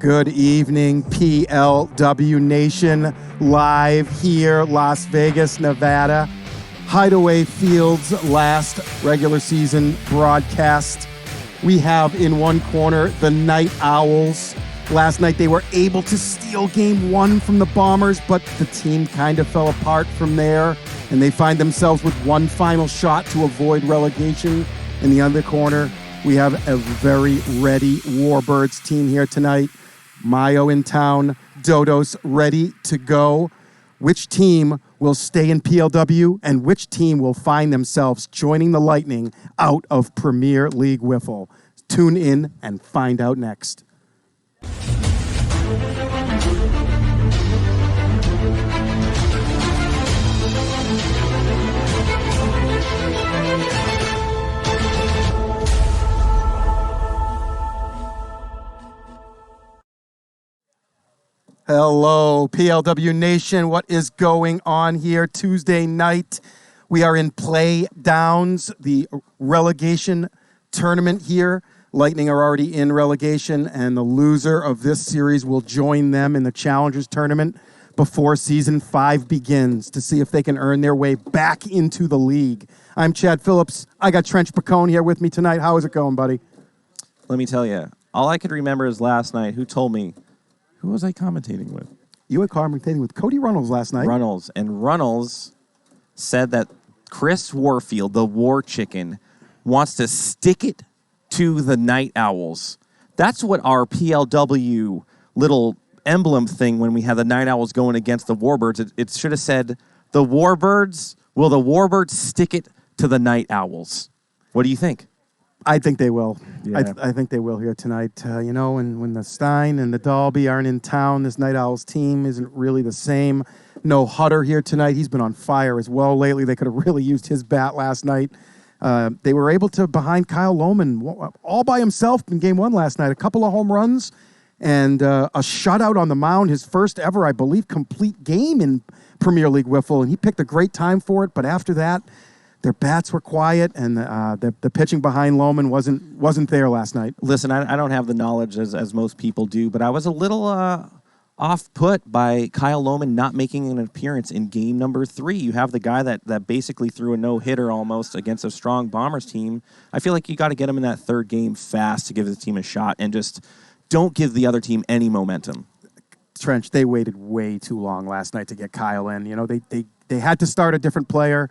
Good evening, PLW Nation, live here, Las Vegas, Nevada. Hideaway Field's last regular season broadcast. We have in one corner the Night Owls. Last night they were able to steal game one from the Bombers, but the team kind of fell apart from there, and they find themselves with one final shot to avoid relegation. In the other corner, we have a very ready Warbirds team here tonight. Mayo in town, Dodos ready to go. Which team will stay in PLW and which team will find themselves joining the Lightning out of Premier League WIFFLE? Tune in and find out next. Hello, PLW Nation. What is going on here Tuesday night? We are in play downs, the relegation tournament here. Lightning are already in relegation, and the loser of this series will join them in the Challengers tournament before Season 5 begins to see if they can earn their way back into the league. I'm Chad Phillips. I got Trench Pacone here with me tonight. How is it going, buddy? Let me tell you, all I could remember is last night. Who told me? Who was I commentating with? You were commentating with Cody Runnels last night. Runnels said that Chris Warfield, the War Chicken, wants to stick it to the Night Owls. That's what our PLW little emblem thing when we had the Night Owls going against the Warbirds. It should have said, the Warbirds, will the Warbirds stick it to the Night Owls? What do you think? I think they will. Yeah. I think they will here tonight. And when the Stein and the Dalby aren't in town, this Night Owls team isn't really the same. No Hutter here tonight. He's been on fire as well lately. They could have really used his bat last night. They were able to behind Kyle Lohman all by himself in game one last night. A couple of home runs and a shutout on the mound. His first ever, I believe, complete game in Premier League WIFFLE. And he picked a great time for it. But after that, their bats were quiet, and the pitching behind Lohman wasn't there last night. Listen, I don't have the knowledge as most people do, but I was a little off-put by Kyle Lohman not making an appearance in game number 3. You have the guy that basically threw a no-hitter almost against a strong Bombers team. I feel like you got to get him in that third game fast to give the team a shot, and just don't give the other team any momentum. Trench, they waited way too long last night to get Kyle in. They had to start a different player.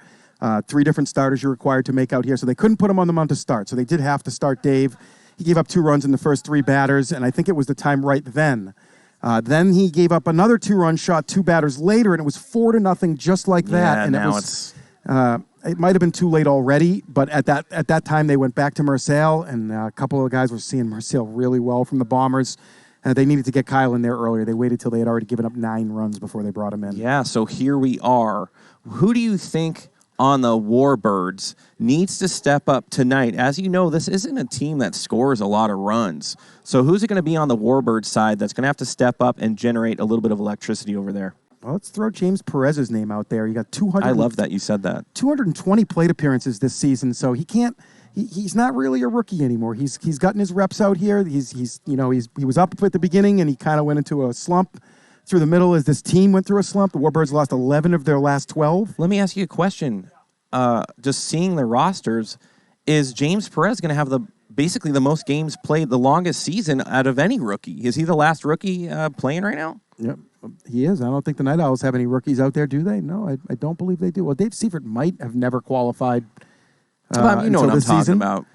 3 different starters you're required to make out here, so they couldn't put him on the mound to start. So they did have to start Dave. He gave up 2 runs in the first 3 batters, and I think it was the time right then. Then he gave up another 2-run shot 2 batters later, and it was 4-0 just like that. Yeah, and now it might have been too late already, but at that time they went back to Marcel, and a couple of guys were seeing Marcel really well from the Bombers. They needed to get Kyle in there earlier. They waited till they had already given up 9 runs before they brought him in. Yeah, so here we are. Who do you think on the Warbirds needs to step up tonight? As you know, this isn't a team that scores a lot of runs. So who's it going to be on the Warbirds side that's going to have to step up and generate a little bit of electricity over there? Well, let's throw James Perez's name out there. You got 200. I love that you said that. 220 plate appearances this season, so he can't. He's not really a rookie anymore. He's gotten his reps out here. He was up at the beginning and he kind of went into a slump through the middle as this team went through a slump. The Warbirds lost 11 of their last 12. Let me ask you a question. Just seeing the rosters, is James Perez going to have basically the most games played, the longest season out of any rookie? Is he the last rookie playing right now? Yep, he is. I don't think the Night Owls have any rookies out there, do they? No, I don't believe they do. Well, Dave Seifert might have never qualified you know what I'm talking about.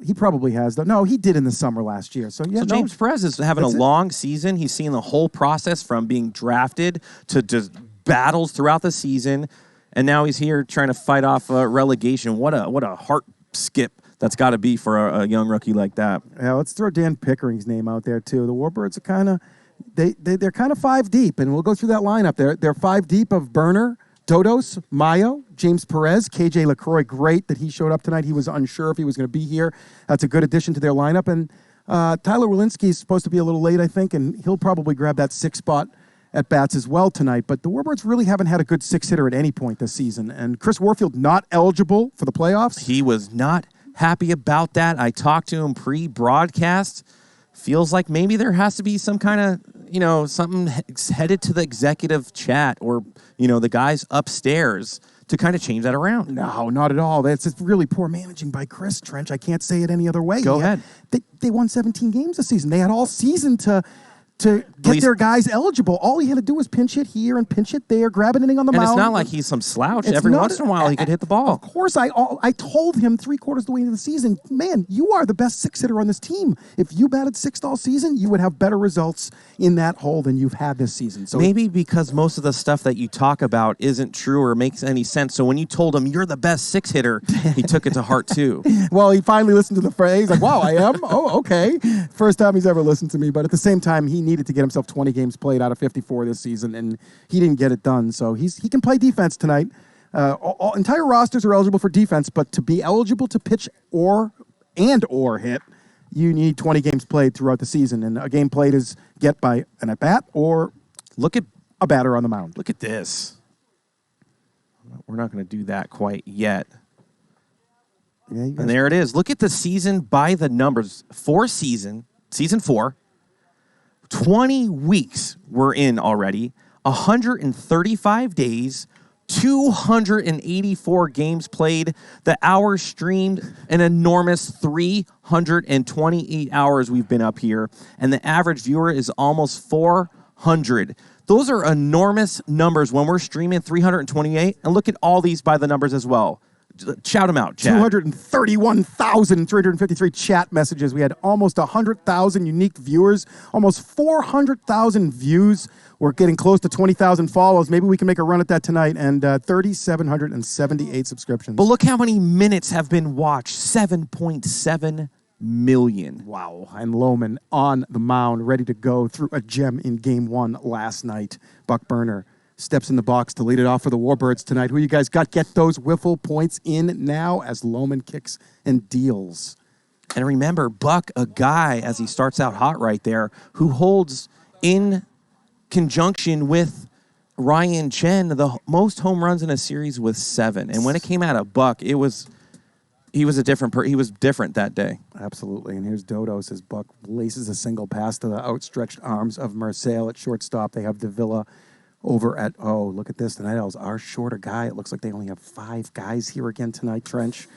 He probably has, though. No, he did in the summer last year. So James Perez is having a long season. He's seen the whole process from being drafted to just battles throughout the season, and now he's here trying to fight off relegation. What a heart skip that's got to be for a young rookie like that. Yeah, let's throw Dan Pickering's name out there too. The Warbirds are kind of they're kind of 5 deep, and we'll go through that lineup. They're 5 deep of Burner, Dodos, Mayo, James Perez, KJ LaCroix. Great that he showed up tonight. He was unsure if he was going to be here. That's a good addition to their lineup. And Tyler Walensky is supposed to be a little late, I think, and he'll probably grab that 6th spot at bats as well tonight. But the Warbirds really haven't had a good 6-hitter at any point this season. And Chris Warfield not eligible for the playoffs. He was not happy about that. I talked to him pre-broadcast. feels like maybe there has to be some kind of, something headed to the executive chat or, the guys upstairs to kind of change that around. No, not at all. That's just really poor managing by Chris Trench. I can't say it any other way. Go ahead. They won 17 games this season. They had all season to get their guys eligible. All he had to do was pinch it here and pinch it there, grab an inning on the mound. And it's not like he's some slouch. Every once in a while, he could hit the ball. Of course, I told him 3/4 of the way into the season, man, you are the best 6-hitter on this team. If you batted 6th all season, you would have better results in that hole than you've had this season. So maybe because most of the stuff that you talk about isn't true or makes any sense. So when you told him you're the best 6-hitter, he took it to heart too. Well, he finally listened to the phrase. Like, wow, I am? Oh, okay. First time he's ever listened to me. But at the same time, he needed to get himself 20 games played out of 54 this season, and he didn't get it done. So he can play defense tonight. Entire rosters are eligible for defense, but to be eligible to pitch or hit, you need 20 games played throughout the season. And a game played is get by an at-bat or look at a batter on the mound. Look at this. We're not going to do that quite yet. Yeah, and there it is. Look at the season by the numbers. Season 4. 20 weeks we're in already, 135 days, 284 games played, the hours streamed, an enormous 328 hours we've been up here, and the average viewer is almost 400. Those are enormous numbers when we're streaming 328, and look at all these by the numbers as well. Shout them out, Chad. 231,353 chat messages. We had almost 100,000 unique viewers, almost 400,000 views. We're getting close to 20,000 follows. Maybe we can make a run at that tonight. And 3,778 subscriptions. But look how many minutes have been watched. 7.7 million. Wow. And Lohman on the mound, ready to go through a gem in Game 1 last night. Buck Burner steps in the box to lead it off for the Warbirds tonight. Who you guys got? Get those WIFFLE points in now as Lohman kicks and deals. And remember, Buck, a guy, as he starts out hot right there, who holds in conjunction with Ryan Chen the most home runs in a series with 7. And when it came out of Buck, he was different that day. Absolutely. And here's Dodos as Buck laces a single pass to the outstretched arms of Marcel at shortstop. They have Davila over at, look at this. The Night Owls are shorter guy. It looks like they only have 5 guys here again tonight, Trench.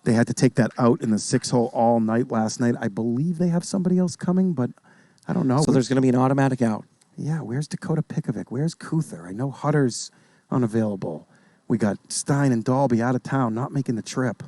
They had to take that out in the 6-hole all night last night. I believe they have somebody else coming, but I don't know. So there's going to be an automatic out. Yeah, where's Dakota Pikovic? Where's Kuther? I know Hutter's unavailable. We got Stein and Dalby out of town, not making the trip.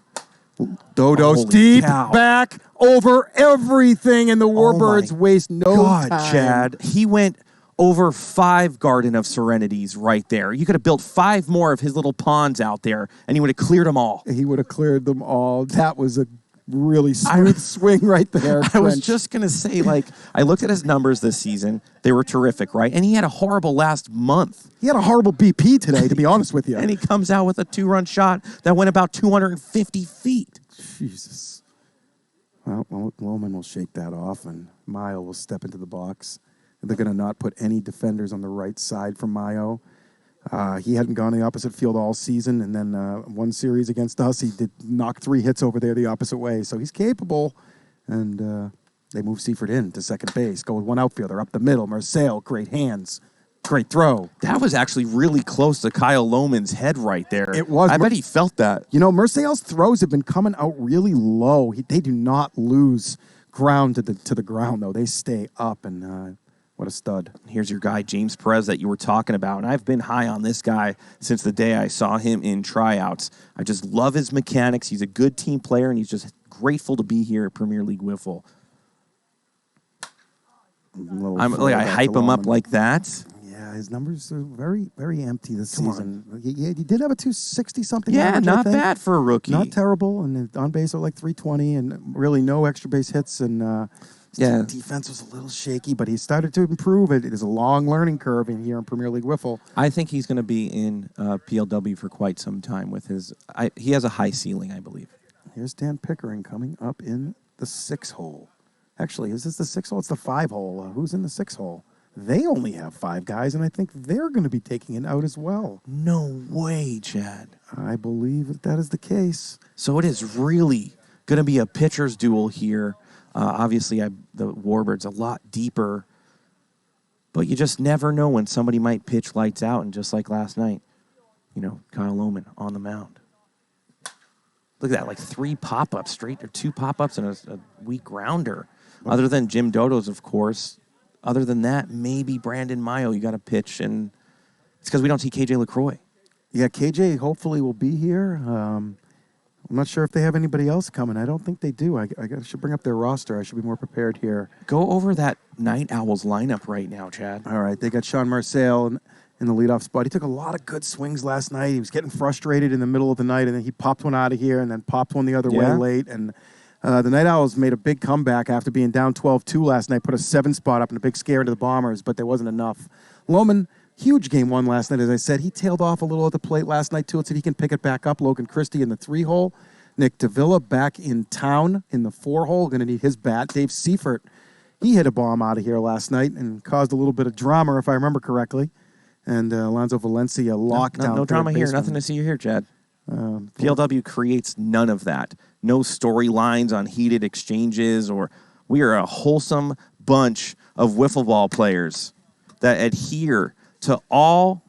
Dodos Holy deep cow. back over everything, and the Warbirds waste no time. Chad. He went over 5 Garden of Serenities right there. You could have built 5 more of his little ponds out there, and he would have cleared them all. He would have cleared them all. That was a really smooth swing right there. I was just going to say, I looked at his numbers this season. They were terrific, right? And he had a horrible last month. He had a horrible BP today, to be honest with you. And he comes out with a 2-run shot that went about 250 feet. Jesus. Well, Lohman will shake that off, and Mayo will step into the box. They're going to not put any defenders on the right side for Mayo. He hadn't gone the opposite field all season, and then one series against us, he did knock 3 hits over there the opposite way. So he's capable, and they move Seifert in to second base. Go with one outfielder up the middle. Marcel, great hands, great throw. That was actually really close to Kyle Lohman's head right there. It was. I bet he felt that. You know, Marcel's throws have been coming out really low. They do not lose ground to the ground, though. They stay up, and what a stud. Here's your guy, James Perez, that you were talking about. And I've been high on this guy since the day I saw him in tryouts. I just love his mechanics. He's a good team player, and he's just grateful to be here at Premier League WIFFLE. I hype him up like that. Yeah, his numbers are very, very empty this season. He did have a 260-something. Yeah, average, not bad for a rookie. Not terrible, and on base are like 320, and really no extra base hits, and defense was a little shaky, but he started to improve. It is a long learning curve in here in Premier League WIFFLE. I think he's going to be in PLW for quite some time with his. He has a high ceiling, I believe. Here's Dan Pickering coming up in the 6-hole. Actually, is this the 6-hole? It's the 5-hole. Who's in the 6-hole? They only have 5 guys, and I think they're going to be taking it out as well. No way, Chad. I believe that is the case. So it is really going to be a pitcher's duel here. Obviously, the Warbirds a lot deeper, but you just never know when somebody might pitch lights out. And just like last night, Kyle Lohman on the mound. Look at that, like 3 pop-ups straight, or 2 pop-ups and a weak grounder. Other than Jim Dodo's, of course. Other than that, maybe Brandon Mayo, you got to pitch, and it's because we don't see KJ LaCroix. Yeah, KJ hopefully will be here. I'm not sure if they have anybody else coming. I don't think they do. I should bring up their roster. I should be more prepared here. Go over that Night Owls lineup right now, Chad. All right, they got Sean Marcel in the leadoff spot. He took a lot of good swings last night. He was getting frustrated in the middle of the night, and then he popped one out of here and then popped one the other way late. And the Night Owls made a big comeback after being down 12-2 last night, put a 7 spot up and a big scare into the Bombers, but there wasn't enough. Lohman, huge game 1 last night, as I said. He tailed off a little at the plate last night, too. It said he can pick it back up. Logan Christie in the 3-hole. Nick Davila back in town in the 4-hole. Going to need his bat. Dave Seifert, he hit a bomb out of here last night and caused a little bit of drama, if I remember correctly. And Alonso Valencia locked down. No drama here. Nothing to see here, Chad. PLW creates none of that. No storylines on heated exchanges, or we are a wholesome bunch of wiffle ball players that adhere to all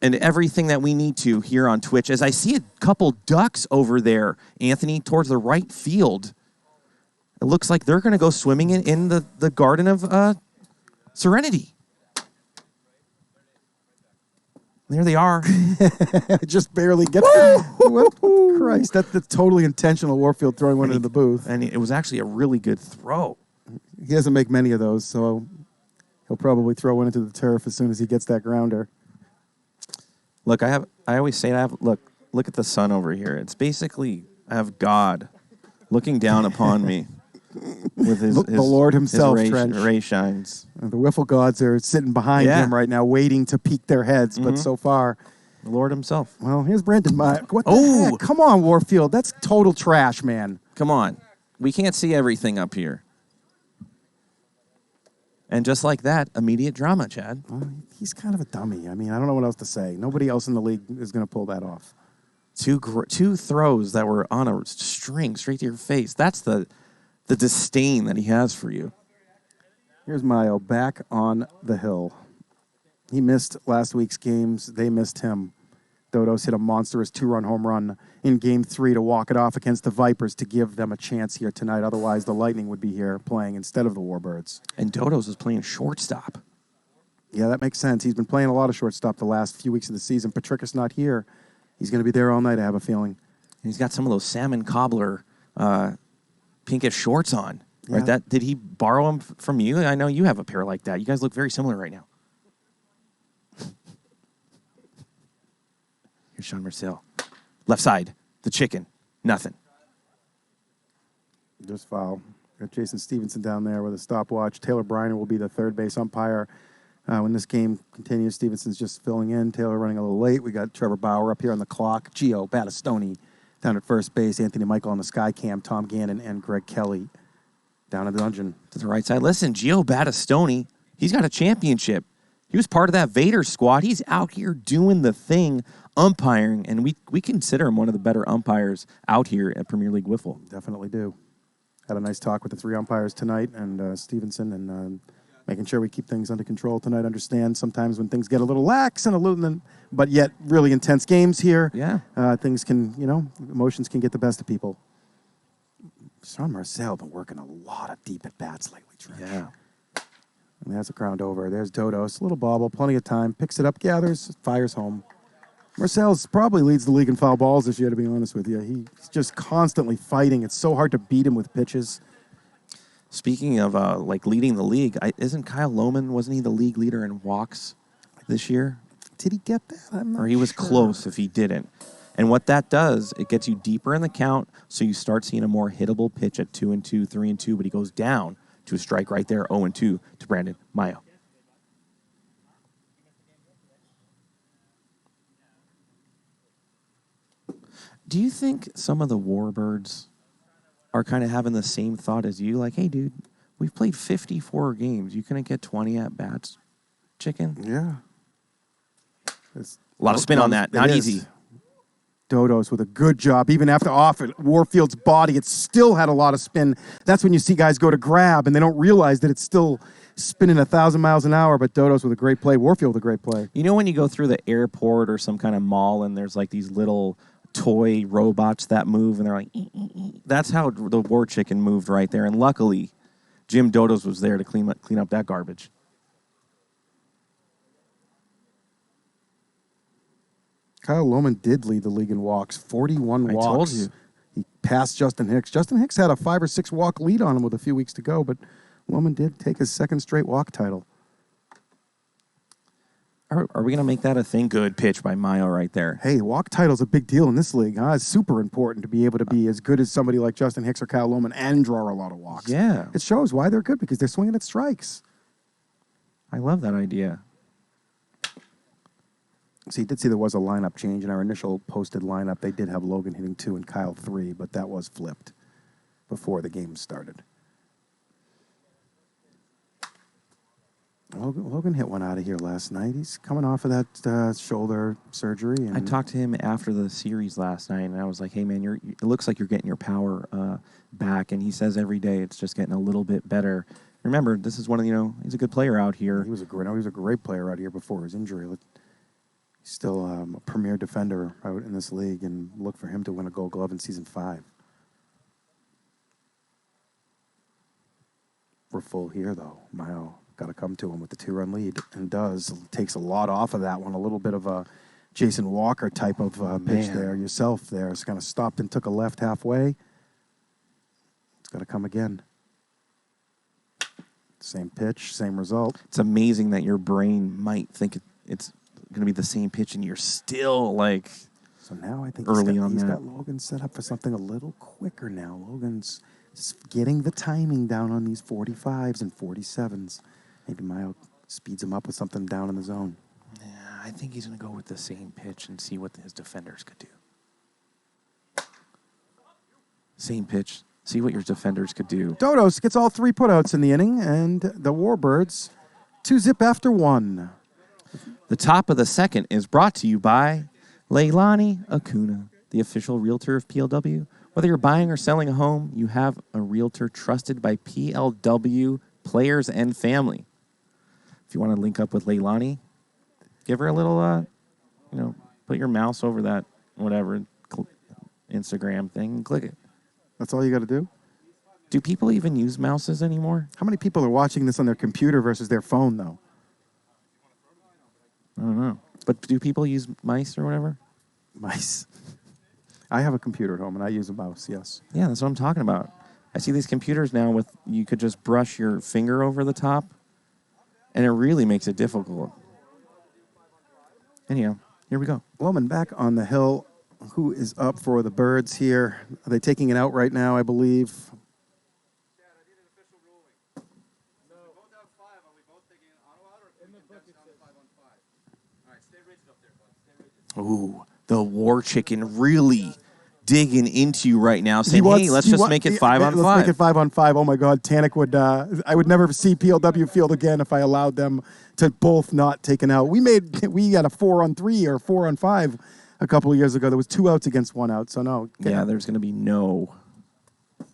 and everything that we need to here on Twitch. As I see a couple ducks over there, Anthony, towards the right field. It looks like they're going to go swimming in the Garden of Serenity. There they are. Just barely get Christ, that's totally intentional. Warfield throwing one into the booth. And it was actually a really good throw. He doesn't make many of those, so he'll probably throw one into the turf as soon as he gets that grounder. Look, I always say look at the sun over here. It's basically, I have God looking down upon me with his the Lord himself, his Trench. ray shines. The wiffle gods are sitting behind him right now, waiting to peek their heads, but so far, the Lord himself. Well, here's Brandon Meyer. What the heck? Come on, Warfield. That's total trash, man. Come on. We can't see everything up here. And just like that, immediate drama, Chad. Well, he's kind of a dummy. I mean, I don't know what else to say. Nobody else in the league is going to pull that off. Two throws that were on a string straight to your face. That's the disdain that he has for you. Here's Mayo back on the hill. He missed last week's games. They missed him. Dodos hit a monstrous 2-run home run in Game 3 to walk it off against the Vipers to give them a chance here tonight. Otherwise, the Lightning would be here playing instead of the Warbirds. And Dodos is playing shortstop. Yeah, that makes sense. He's been playing a lot of shortstop the last few weeks of the season. Patricka's not here. He's going to be there all night, I have a feeling. And he's got some of those salmon cobbler pinkish shorts on. Yeah. Right? Did he borrow them from you? I know you have a pair like that. You guys look very similar right now. Here's Sean Marcel. Left side, the chicken. Nothing. Just foul. Got Jason Stevenson down there with a stopwatch. Taylor Briner will be the third base umpire when this game continues. Stevenson's just filling in. Taylor running a little late. We got Trevor Bauer up here on the clock. Gio Battistoni down at first base. Anthony Michael on the sky cam. Tom Gannon and Greg Kelly down in the dungeon. To the right side. Listen, Gio Battistoni, he's got a championship. He was part of that Vader squad. He's out here doing the thing, umpiring, and we consider him one of the better umpires out here at Premier League Wiffle. Definitely do. Had a nice talk with the 3 umpires tonight, and Stevenson, and making sure we keep things under control tonight. Understand sometimes when things get a little lax and a little, but yet really intense games here. Yeah. Things can, emotions can get the best of people. Sean Marcel been working a lot of deep at bats lately, Trench. Yeah. And that's a ground over. There's Dodos. A little bobble, plenty of time. Picks it up, gathers, fires home. Marcel's probably leads the league in foul balls this year, to be honest with you. He's just constantly fighting. It's so hard to beat him with pitches. Speaking of leading the league, isn't Kyle Lohman, wasn't he the league leader in walks this year? Did he get that? I'm not Or he was sure. close if he didn't. And what that does, it gets you deeper in the count, so you start seeing a more hittable pitch at 2-2, 3-2, but he goes down to a strike right there, 0-2 to Brandon Mayo. Do you think some of the Warbirds are kind of having the same thought as you? Like, hey, dude, we've played 54 games. You couldn't get 20 at-bats, chicken? Yeah. A lot of spin on that. Not easy. Dodos with a good job. Even after off it, Warfield's body, it still had a lot of spin. That's when you see guys go to grab and they don't realize that it's still spinning 1,000 miles an hour, but Dodos with a great play. Warfield with a great play. You know when you go through the airport or some kind of mall and there's like these little toy robots that move and they're like, that's how the War Chicken moved right there. And luckily, Jim Dodos was there to clean up that garbage. Kyle Lohman did lead the league in walks, 41 walks. I told you. He passed Justin Hicks. Justin Hicks had a 5 or 6 walk lead on him with a few weeks to go, but Lohman did take his second straight walk title. Are we going to make that a thing? Good pitch by Mayo right there. Hey, walk title's a big deal in this league. Huh? It's super important to be able to be as good as somebody like Justin Hicks or Kyle Lohman and draw a lot of walks. Yeah. It shows why they're good, because they're swinging at strikes. I love that idea. So you did see there was a lineup change. In our initial posted lineup, they did have Logan hitting 2 and Kyle 3, but that was flipped before the game started. Logan hit one out of here last night. He's coming off of that shoulder surgery. And I talked to him after the series last night, and I was like, hey, man, it looks like you're getting your power back. And he says every day it's just getting a little bit better. Remember, this is one of, he's a good player out here. He was a great player out here before his injury. He's still a premier defender out in this league, and look for him to win a Gold Glove in Season 5. We're full here, though. Mayo got to come to him with the 2-run lead, and takes a lot off of that one. A little bit of a Jason Walker type of pitch there. Yourself there. It's kind of stopped and took a left halfway. It's got to come again. Same pitch, same result. It's amazing that your brain might think it's going to be the same pitch, and you're still like. So now I think he's got Logan set up for something a little quicker now. Logan's getting the timing down on these 45s and 47s. Maybe Mayo speeds him up with something down in the zone. Yeah, I think he's going to go with the same pitch and see what his defenders could do. Same pitch. See what your defenders could do. Dodos gets all 3 putouts in the inning, and the Warbirds 2-zip after 1. The top of the second is brought to you by Leilani Acuna, the official realtor of PLW. Whether you're buying or selling a home, you have a realtor trusted by PLW players and family. If you want to link up with Leilani, give her a little, put your mouse over that, whatever, Instagram thing and click it. That's all you got to do? Do people even use mouses anymore? How many people are watching this on their computer versus their phone, though? I don't know. But do people use mice or whatever? Mice. I have a computer at home, and I use a mouse, yes. Yeah, that's what I'm talking about. I see these computers now with you could just brush your finger over the top, and it really makes it difficult. Anyhow, here we go. Lohman back on the hill. Who is up for the Birds here? Are they taking it out right now, I believe? Ooh, the War Chicken really digging into you right now, saying, hey, let's just make it 5-on-5. Let's make it 5-on-5. Oh, my God. Tanik would, I would never see PLW field again if I allowed them to both not taken out. We had a 4-on-3 or 4-on-5 a couple of years ago. There was 2 outs against 1 out, so no. Yeah, there's going to be no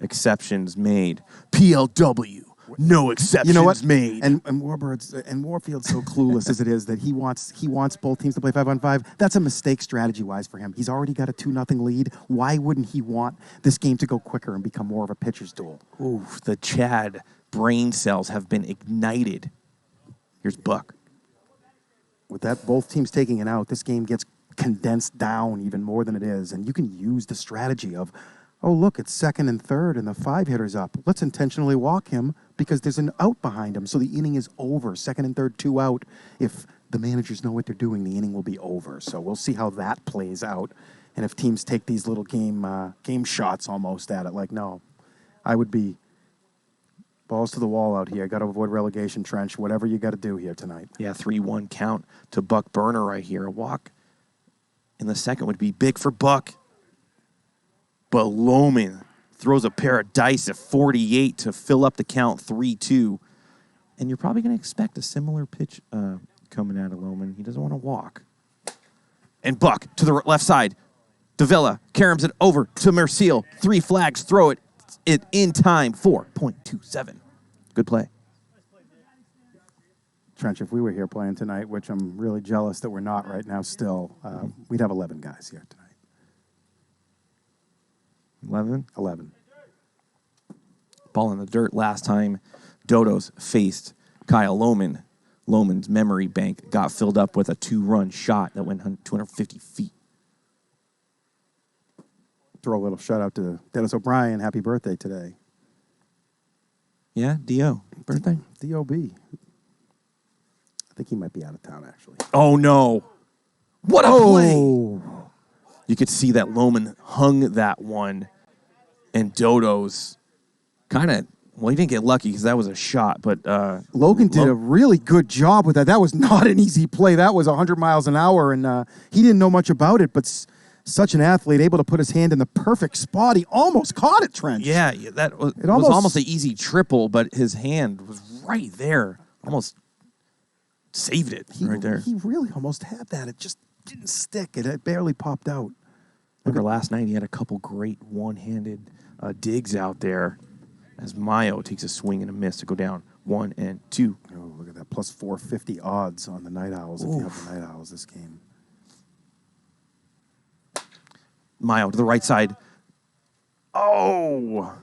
exceptions made. PLW. No exceptions made. And Warbirds and Warfield's so clueless as it is that he wants both teams to play 5-on-5. That's a mistake strategy-wise for him. He's already got a 2-0 lead. Why wouldn't he want this game to go quicker and become more of a pitcher's duel? Ooh, the Chad brain cells have been ignited. Here's Buck. With that, both teams taking it out, this game gets condensed down even more than it is, and you can use the strategy of, oh, look, it's 2nd and 3rd, and the 5-hitter's up. Let's intentionally walk him because there's an out behind him, so the inning is over. 2nd and 3rd, 2 out. If the managers know what they're doing, the inning will be over. So we'll see how that plays out, and if teams take these little game shots almost at it, like, no, I would be balls to the wall out here. Got to avoid relegation trench, whatever you got to do here tonight. Yeah, 3-1 count to Buck Burner right here. A walk in the second would be big for Buck. But Lohman throws a pair of dice at 48 to fill up the count 3-2. And you're probably going to expect a similar pitch coming out of Lohman. He doesn't want to walk. And Buck to the left side. Davila caroms it over to Merciel. 3 flags, throw it in time, 4.27. Good play. Trench, if we were here playing tonight, which I'm really jealous that we're not right now still, we'd have 11 guys here tonight. 11? 11. Ball in the dirt last time Dodos faced Kyle Lohman. Lohman's memory bank got filled up with a 2-run shot that went 250 feet. Throw a little shout out to Dennis O'Brien. Happy birthday today. Yeah, D.O. Birthday? D.O.B. I think he might be out of town, actually. Oh, no. What a play. You could see that Lohman hung that one, and Dodos kind of, well, he didn't get lucky because that was a shot, but Logan did a really good job with that. That was not an easy play. That was 100 miles an hour, and he didn't know much about it, but such an athlete, able to put his hand in the perfect spot. He almost caught it, Trench. Yeah, that was, it was almost an easy triple, but his hand was right there. Almost saved it right there. He really almost had that. It just didn't stick. It barely popped out. Remember last night he had a couple great one-handed digs out there as Mayo takes a swing and a miss to go down 1 and 2. Oh, look at that. Plus 450 odds on the Night Owls if you have the Night Owls this game. Mayo to the right side. Oh!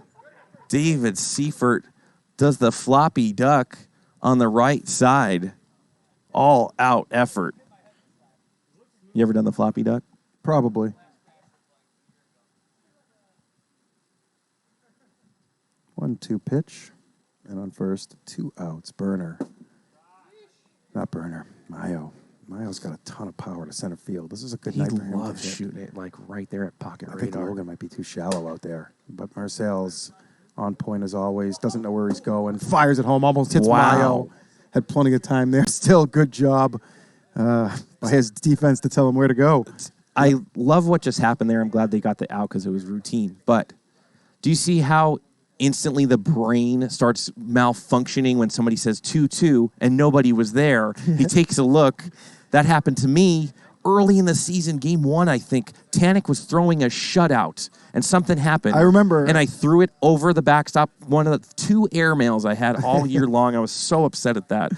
David Seifert does the floppy duck on the right side. All-out effort. You ever done the floppy duck? Probably. 1-2 pitch. And on first, 2 outs. Burner. Not Burner. Mayo. Mayo's got a ton of power to center field. This is a good night for him. He loves shooting it like right there at pocket radar. I think Logan might be too shallow out there. But Marcel's on point as always. Doesn't know where he's going. Fires it home. Almost hits Mayo. Had plenty of time there. Still good job by his defense to tell him where to go. I love what just happened there. I'm glad they got the out because it was routine. But do you see how instantly the brain starts malfunctioning when somebody says 2-2 and nobody was there? He takes a look. That happened to me early in the season, game 1, I think. Tanek was throwing a shutout, and something happened. I remember. And I threw it over the backstop, one of the 2 airmails I had all year long. I was so upset at that.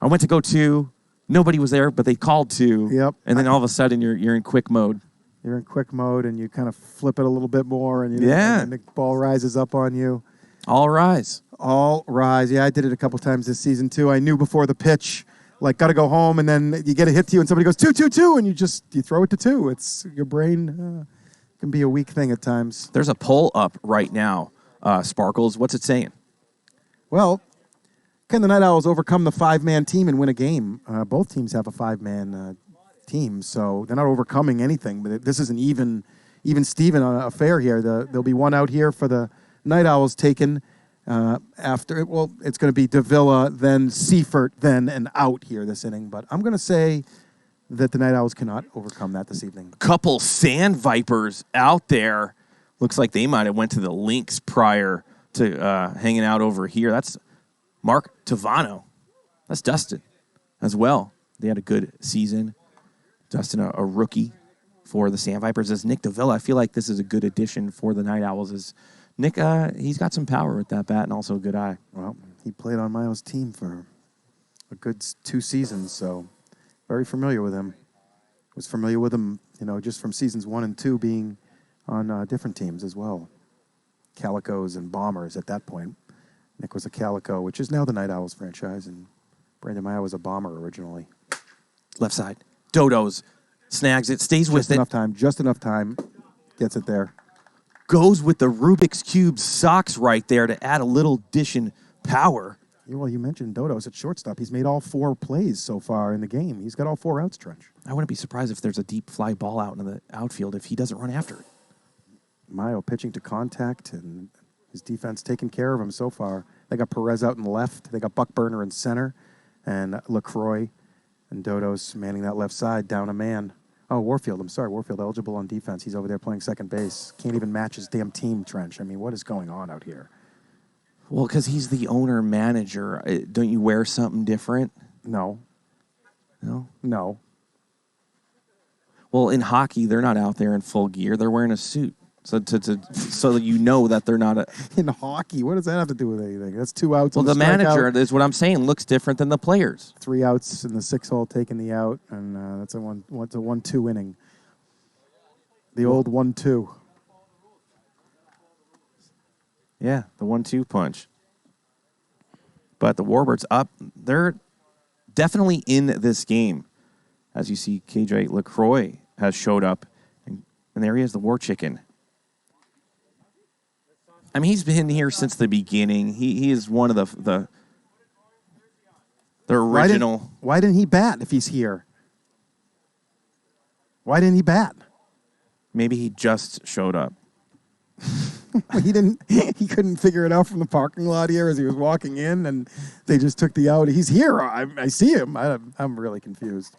I went to go 2. Nobody was there, but they called 2. Yep. And then all of a sudden, you're in quick mode. You're in quick mode, and you kind of flip it a little bit more, and and the ball rises up on you. All rise. All rise. Yeah, I did it a couple times this season, too. I knew before the pitch, like, got to go home, and then you get a hit to you, and somebody goes 2-2-2, and you throw it to 2. It's your brain can be a weak thing at times. There's a poll up right now, Sparkles. What's it saying? Well, can the Night Owls overcome the 5-man team and win a game? Both teams have a 5-man team, so they're not overcoming anything. But this is an even Steven affair here. There'll be 1 out here for the Night Owls taken. After, well, it's going to be Davila, then Seifert, then an out here this inning. But I'm going to say that the Night Owls cannot overcome that this evening. Couple Sand Vipers out there. Looks like they might have went to the Lynx prior to hanging out over here. That's Mark Tavano. That's Dustin as well. They had a good season. Dustin, a rookie for the Sand Vipers. As Nick Davila, I feel like this is a good addition for the Night Owls. As Nick, he's got some power with that bat and also a good eye. Well, he played on Mayo's team for a good 2 seasons, so very familiar with him. Was familiar with him, just from seasons 1 and 2 being on different teams as well. Calicos and Bombers at that point. Nick was a Calico, which is now the Night Owls franchise, and Brandon Mayo was a Bomber originally. Left side. Dodos snags it, stays with it. Just enough time. Gets it there. Goes with the Rubik's Cube socks right there to add a little addition power. Yeah, well, you mentioned Dodos at shortstop. He's made all 4 plays so far in the game. He's got all 4 outs, Trench. I wouldn't be surprised if there's a deep fly ball out in the outfield if he doesn't run after it. Mayo pitching to contact, and his defense taking care of him so far. They got Perez out in left. They got Buck Burner in center, and LaCroix and Dodos manning that left side, down a man. Oh, Warfield. I'm sorry. Warfield eligible on defense. He's over there playing second base. Can't even match his damn team, Trench. I mean, what is going on out here? Well, because he's the owner-manager. Don't you wear something different? No. No? No. Well, in hockey, they're not out there in full gear. They're wearing a suit. So so that you know that they're not in hockey. What does that have to do with anything? That's 2 outs. Well, and the manager strikeout. is what I'm saying. Looks different than the players. 3 outs in the 6 hole, taking the out, and that's a 1-2 inning. The old 1-2. Yeah, the 1-2 punch. But the Warbirds up. They're definitely in this game. As you see, KJ LaCroix has showed up, and there he is, the War Chicken. I mean, he's been here since the beginning. He is one of the original. Why didn't he bat if he's here? Why didn't he bat? Maybe he just showed up. He didn't. He couldn't figure it out from the parking lot here as he was walking in, and they just took the out. He's here. I see him. I'm really confused.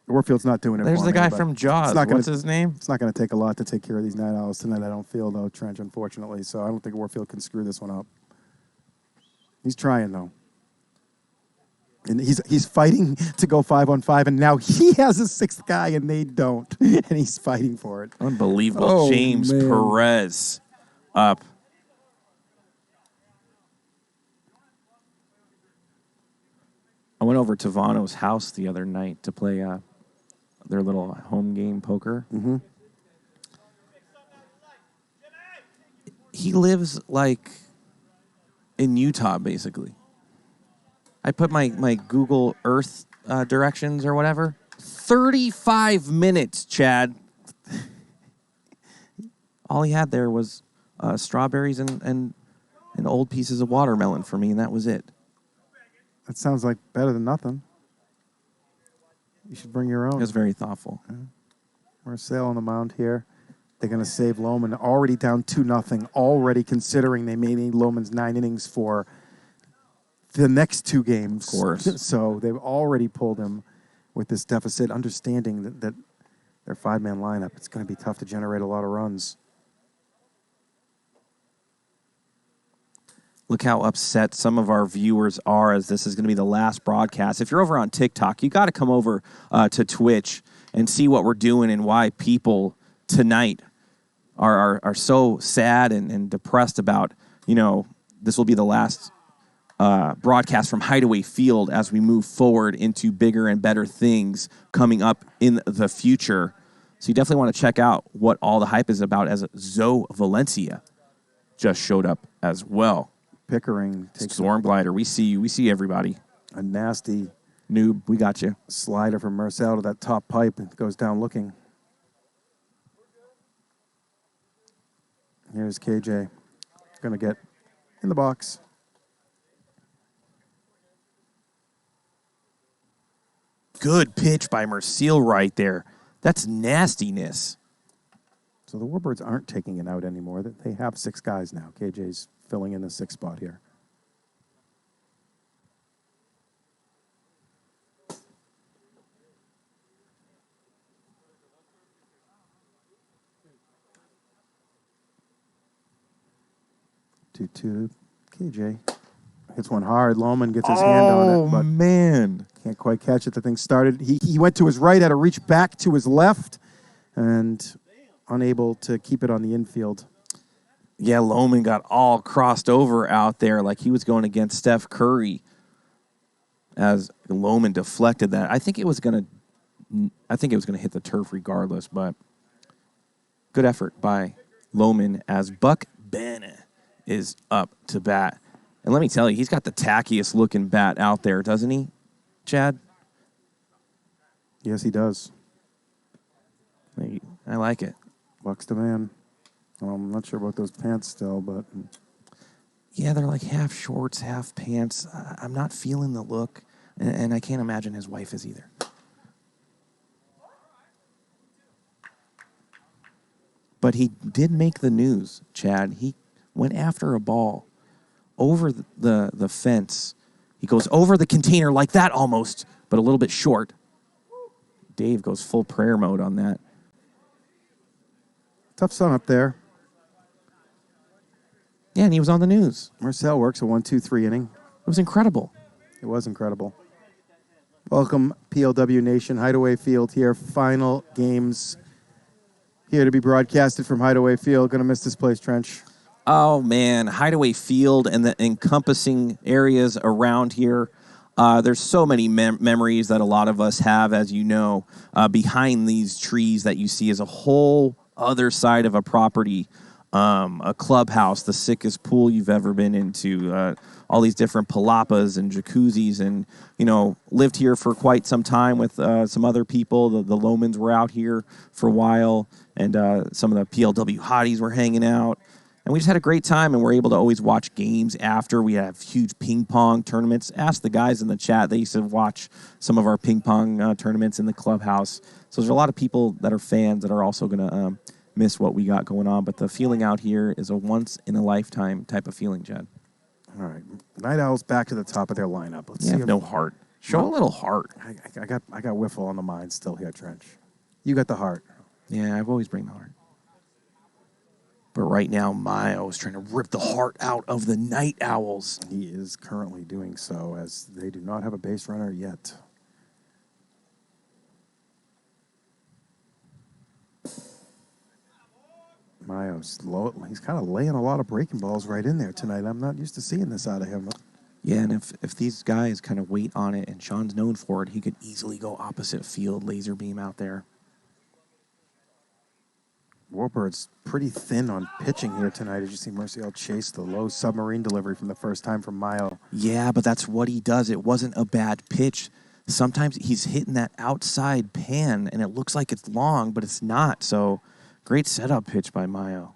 Warfield's not doing it. There's for the me, guy but from Jaws. What's his name? It's not going to take a lot to take care of these Night Owls tonight, I don't feel, though, Trench, unfortunately. So I don't think Warfield can screw this one up. He's trying, though. And he's fighting to go 5-on-5, and now he has a 6th guy, and they don't. And he's fighting for it. Unbelievable. Oh, James man. Perez up. I went over to Vano's house the other night to play their little home game poker. Mm-hmm. He lives like in Utah, basically. I put my Google Earth directions or whatever. 35 minutes, Chad. All he had there was strawberries and old pieces of watermelon for me, and that was it. That sounds like better than nothing. You should bring your own. It was very thoughtful. Marcel on the mound here. They're going to save Lohman. Already down 2-0. Already considering they may need Lohman's 9 innings for the next 2 games. Of course. So they've already pulled him with this deficit, understanding that their 5-man lineup, it's going to be tough to generate a lot of runs. Look how upset some of our viewers are as this is going to be the last broadcast. If you're over on TikTok, you got to come over to Twitch and see what we're doing and why people tonight are so sad and depressed about, this will be the last broadcast from Hideaway Field as we move forward into bigger and better things coming up in the future. So you definitely want to check out what all the hype is about, as Zoe Valencia just showed up as well. Pickering takes Storm Glider. We see you. We see everybody. a nasty Noob, we got you. slider from Marcel to that top pipe and goes down looking. Here's KJ. Going to get in the box. Good pitch by Marcel right there. That's nastiness. So the Warbirds aren't taking it out anymore. They have 6 guys now. KJ's filling in the 6th spot here. Two. KJ hits one hard. Lohman gets his hand on it, but man. can't quite catch it. The thing started. He went to his right, had to reach back to his left, and unable to keep it on the infield. Yeah, Lohman got all crossed over out there like he was going against Steph Curry as Lohman deflected that. I think it was going to hit the turf regardless, but good effort by Lohman as Buck Banna is up to bat. And let me tell you, he's got the tackiest looking bat out there, doesn't he, Chad? Yes, he does. I like it. Buck's the man. I'm not sure about those pants still, but Yeah, they're like half shorts, half pants. I'm not feeling the look, and I can't imagine his wife is either. But he did make the news, Chad. He went after a ball over the fence. He goes over the container like that almost, but a little bit short. Dave goes full prayer mode on that. tough sun up there. Yeah, and he was on the news. Marcel works a 1-2-3 inning. It was incredible. It was incredible. Welcome, PLW Nation. Hideaway Field here. Final games here to be broadcasted from Hideaway Field. Gonna miss this place, Trench. Oh, man. Hideaway Field and the encompassing areas around here. There's so many memories that a lot of us have, as you know. Behind these trees that you see is a whole other side of a property. A clubhouse, the sickest pool you've ever been into, all these different palapas and jacuzzis, and, lived here for quite some time with some other people. The Lomans were out here for a while, and some of the PLW hotties were hanging out. And we just had a great time, and we're able to always watch games after. We have huge ping pong tournaments. Ask the guys in the chat. They used to watch some of our ping pong tournaments in the clubhouse. So there's a lot of people that are fans that are also going to miss what we got going on. But the feeling out here is a once-in-a-lifetime type of feeling, Jed. All right. Night Owls back to the top of their lineup. Let's You see. have no heart. Show a little heart. I got WIFFLE on the mind still here, Trench. You got the heart. Yeah, I've always bring the heart. But right now, Mayo is trying to rip the heart out of the Night Owls. He is currently doing so, as they do not have a base runner yet. Mayo's low. He's kind of laying a lot of breaking balls right in there tonight. I'm not used to seeing this out of him. Yeah, and if these guys kind of wait on it, and Sean's known for it, he could easily go opposite field, laser beam out there. Warbirds pretty thin on pitching here tonight. As you see Merciel chase the low submarine delivery from the first time from Mayo. Yeah, but that's what he does. It wasn't a bad pitch. Sometimes he's hitting that outside pan, and it looks like it's long, but it's not. So great setup pitch by Mayo.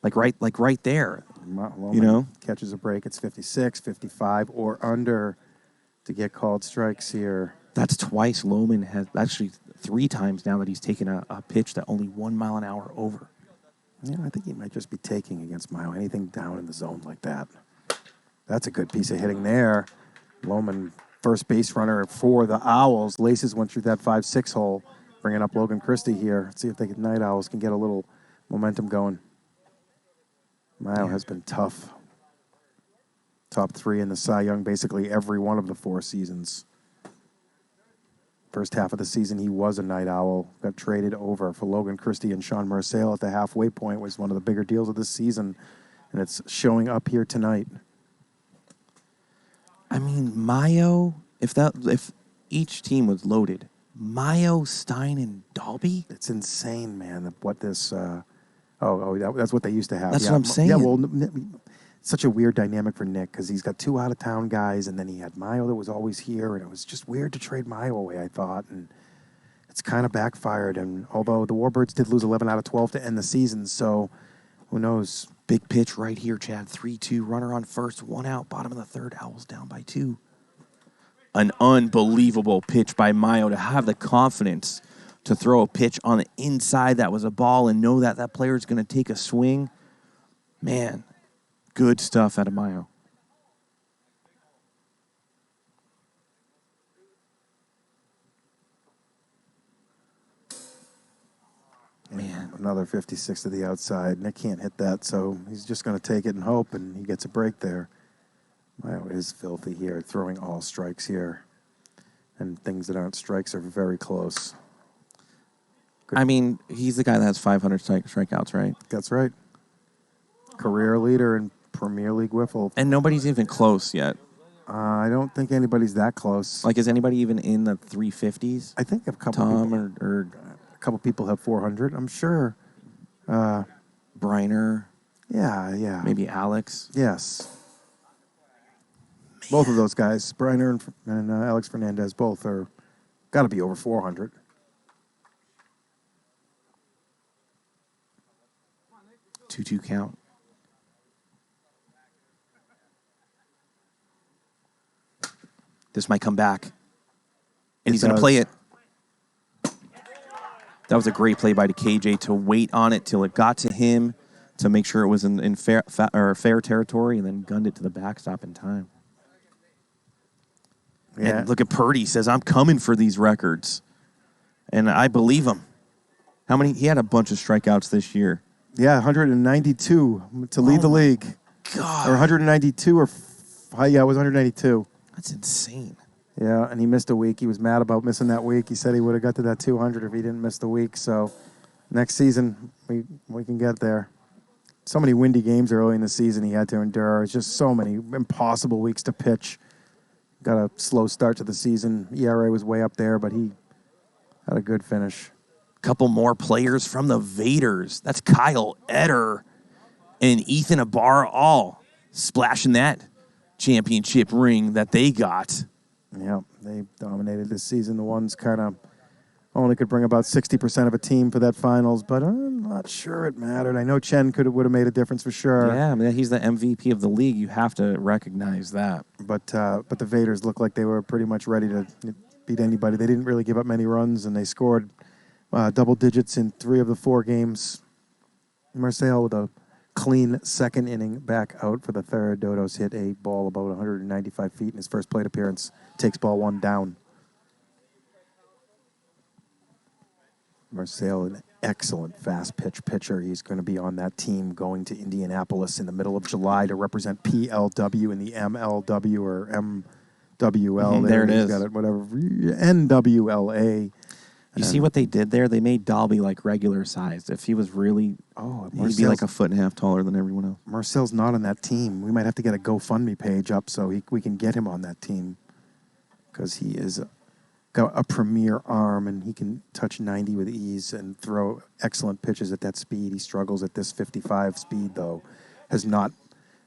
Like right there. Loman catches a break. It's 56, 55, or under to get called strikes here. That's twice Loman has, actually 3 times now that he's taken a pitch that only 1 mile an hour over. Yeah, I think he might just be taking against Mayo. Anything down in the zone like that. That's a good piece of hitting there. Loman, first base runner for the Owls. Laces went through that 5-6 hole, bringing up Logan Christie here. Let's see if the Night Owls can get a little momentum going. Mayo has been tough. Top 3 in the Cy Young basically every one of the 4 seasons. First half of the season, he was a Night Owl. Got traded over for Logan Christie and Sean Merciel at the halfway point. Was one of the bigger deals of this season, and it's showing up here tonight. I mean, Mayo, if each team was loaded, Mayo, Stein, and Dalby? It's insane, man, what this... that's what they used to have. That's what I'm saying. Yeah, well, such a weird dynamic for Nick because he's got 2 out-of-town guys, and then he had Mayo that was always here, and it was just weird to trade Mayo away, I thought, and it's kind of backfired. And although the Warbirds did lose 11 out of 12 to end the season, so who knows? Big pitch right here, Chad. 3-2, runner on first, 1 out, bottom of the third. Owls down by 2. An unbelievable pitch by Mayo to have the confidence to throw a pitch on the inside that was a ball and know that that player is going to take a swing. Man, good stuff out of Mayo. Man. Another 56 to the outside. Nick can't hit that, so he's just going to take it and hope, and he gets a break there. Mayo is filthy here, throwing all strikes here. And things that aren't strikes are very close. Good. I mean, he's the guy that has 500 strikeouts, right? That's right. Career leader in Premier League WIFFLE. And nobody's even close yet. I don't think anybody's that close. Like, is anybody even in the 350s? I think a couple Tom people, or a couple people have 400, I'm sure. Briner. Yeah. Maybe Alex. Yes. Man. Both of those guys, Briner and Alex Fernandez, both are got to be over 400. Two count. This might come back. And he's going to play it. That was a great play by the KJ to wait on it till it got to him to make sure it was in fair territory and then gunned it to the backstop in time. Yeah. And look at Purdy says, I'm coming for these records. And I believe him. How many? He had a bunch of strikeouts this year. Yeah, 192 to lead the league. God. Or 192 or... Yeah, it was 192. That's insane. Yeah, and he missed a week. He was mad about missing that week. He said he would have got to that 200 if he didn't miss the week. So next season, we can get there. So many windy games early in the season he had to endure. It's just so many impossible weeks to pitch. Got a slow start to the season. ERA was way up there, but he had a good finish. Couple more players from the Vaders. That's Kyle Etter and Ethan Ibarra all splashing that championship ring that they got. Yeah, they dominated this season. The ones kind of only could bring about 60% of a team for that finals, but I'm not sure it mattered. I know Chen would have made a difference for sure. Yeah, I mean, he's the MVP of the league. You have to recognize that. But the Vaders looked like they were pretty much ready to beat anybody. They didn't really give up many runs, and they scored double digits in 3 of the 4 games. Marcel with a clean second inning back out for the third. Dodos hit a ball about 195 feet in his first plate appearance. Takes ball 1 down. Marcel, an excellent fast pitch pitcher. He's going to be on that team going to Indianapolis in the middle of July to represent PLW in the MLW or MWL. There it is. Got it, whatever. NWLA. You see what they did there? They made Dalby like regular sized. If he was really, he'd be like a 1.5 feet taller than everyone else. Marcel's not on that team. We might have to get a GoFundMe page up so we can get him on that team because he is got a premier arm and he can touch 90 with ease and throw excellent pitches at that speed. He struggles at this 55 speed, though. Has not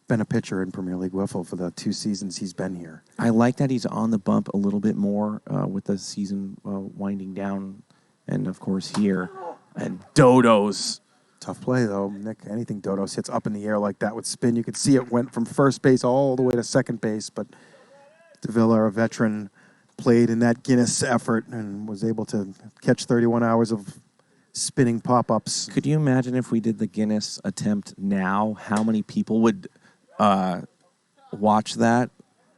been a pitcher in Premier League Wiffle for the 2 seasons he's been here. I like that he's on the bump a little bit more with the season winding down, and of course here. And Dodos. Tough play, though, Nick. Anything Dodos hits up in the air like that with spin, you could see it went from first base all the way to second base, but Davila, a veteran, played in that Guinness effort and was able to catch 31 hours of spinning pop-ups. Could you imagine if we did the Guinness attempt now, how many people would watch that?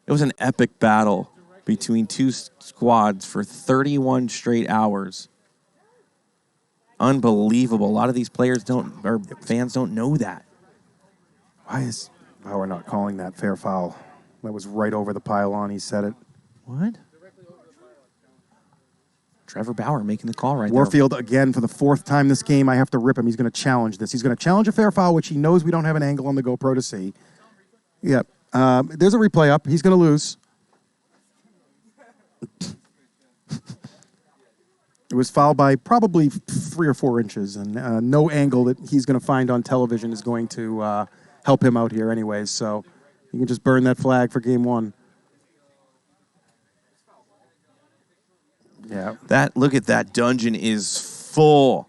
It was an epic battle between 2 squads for 31 straight hours. Unbelievable. A lot of these players fans don't know that. Why we're not calling that fair foul? That was right over the pylon. He said it. What? Trevor Bauer making the call right there. Warfield, again, for the 4th time this game, I have to rip him. He's going to challenge this. He's going to challenge a fair foul, which he knows we don't have an angle on the GoPro to see. Yep. There's a replay up. He's going to lose. It was fouled by probably 3 or 4 inches, and no angle that he's going to find on television is going to help him out here anyways. So you can just burn that flag for game 1. Yeah. Look at that. Dungeon is full.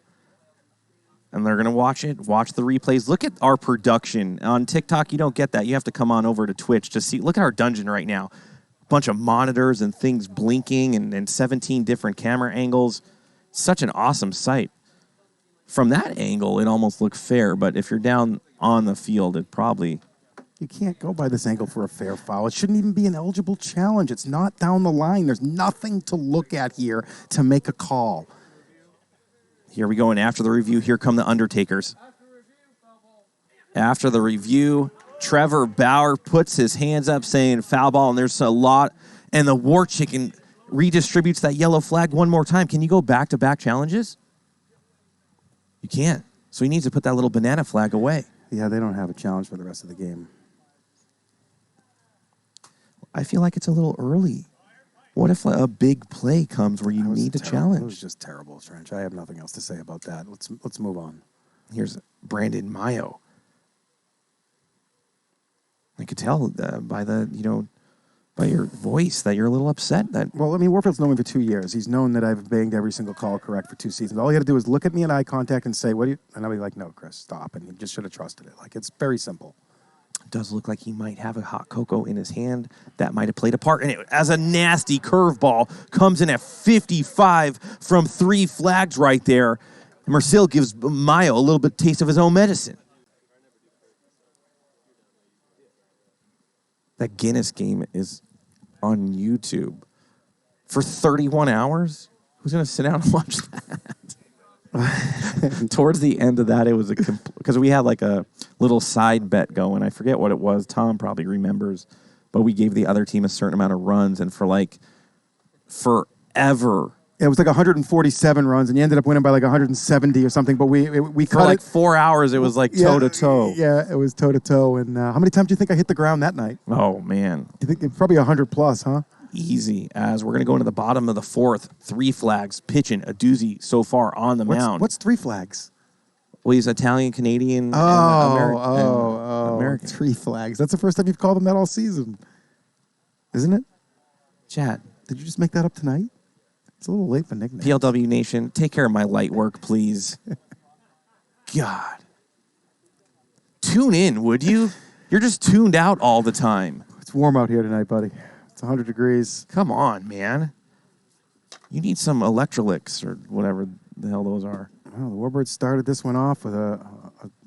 And they're going to watch the replays. Look at our production. On TikTok, you don't get that. You have to come on over to Twitch to see. Look at our dungeon right now. A bunch of monitors and things blinking and 17 different camera angles. Such an awesome sight. From that angle, it almost looked fair. But if you're down on the field, it probably... You can't go by this angle for a fair foul. It shouldn't even be an eligible challenge. It's not down the line. There's nothing to look at here to make a call. Here we go, and after the review, here come the Undertakers. After the review, Trevor Bauer puts his hands up saying foul ball, and there's a lot. And the War Chicken redistributes that yellow flag one more time. Can you go back-to-back challenges? You can't. So he needs to put that little banana flag away. Yeah, they don't have a challenge for the rest of the game. I feel like it's a little early. What if a big play comes where you need a challenge? It was just terrible, Trench. I have nothing else to say about that. Let's move on. Here's Brandon Mayo. I could tell by your voice that you're a little upset. Well, I mean, Warfield's known me for 2 years. He's known that I've banged every single call correct for 2 seasons. All he had to do is look at me in eye contact and say, "What do you?" And I'll be like, "No, Chris, stop." And he just should have trusted it. Like, it's very simple. Does look like he might have a hot cocoa in his hand. That might have played a part in it. As a nasty curveball comes in at 55 from 3 flags right there. Marcel gives Mayo a little bit taste of his own medicine. That Guinness game is on YouTube for 31 hours. Who's going to sit down and watch that? Towards the end of that, it was because we had like a little side bet going. I forget what it was. Tom probably remembers, but we gave the other team a certain amount of runs, and for like forever. It was like 147 runs, and you ended up winning by like 170 or something. But we For cut like it. 4 hours, it was like toe to toe. Yeah, it was toe to toe. And how many times do you think I hit the ground that night? Oh man, You think it's probably 100 plus, huh? easy. As we're gonna go into the bottom of the fourth, 3 flags, pitching a doozy so far on the mound. What's 3 flags? Well, he's Italian, Canadian, and American. 3 flags. That's the first time you've called him that all season, isn't it? Chat. Did you just make that up tonight? It's a little late for nicknames. PLW Nation, take care of my light work, please. God. Tune in, would you? You're just tuned out all the time. It's warm out here tonight, buddy. It's 100 degrees. Come on, man. You need some electrolytes or whatever the hell those are. Well, the Warbirds started this one off with a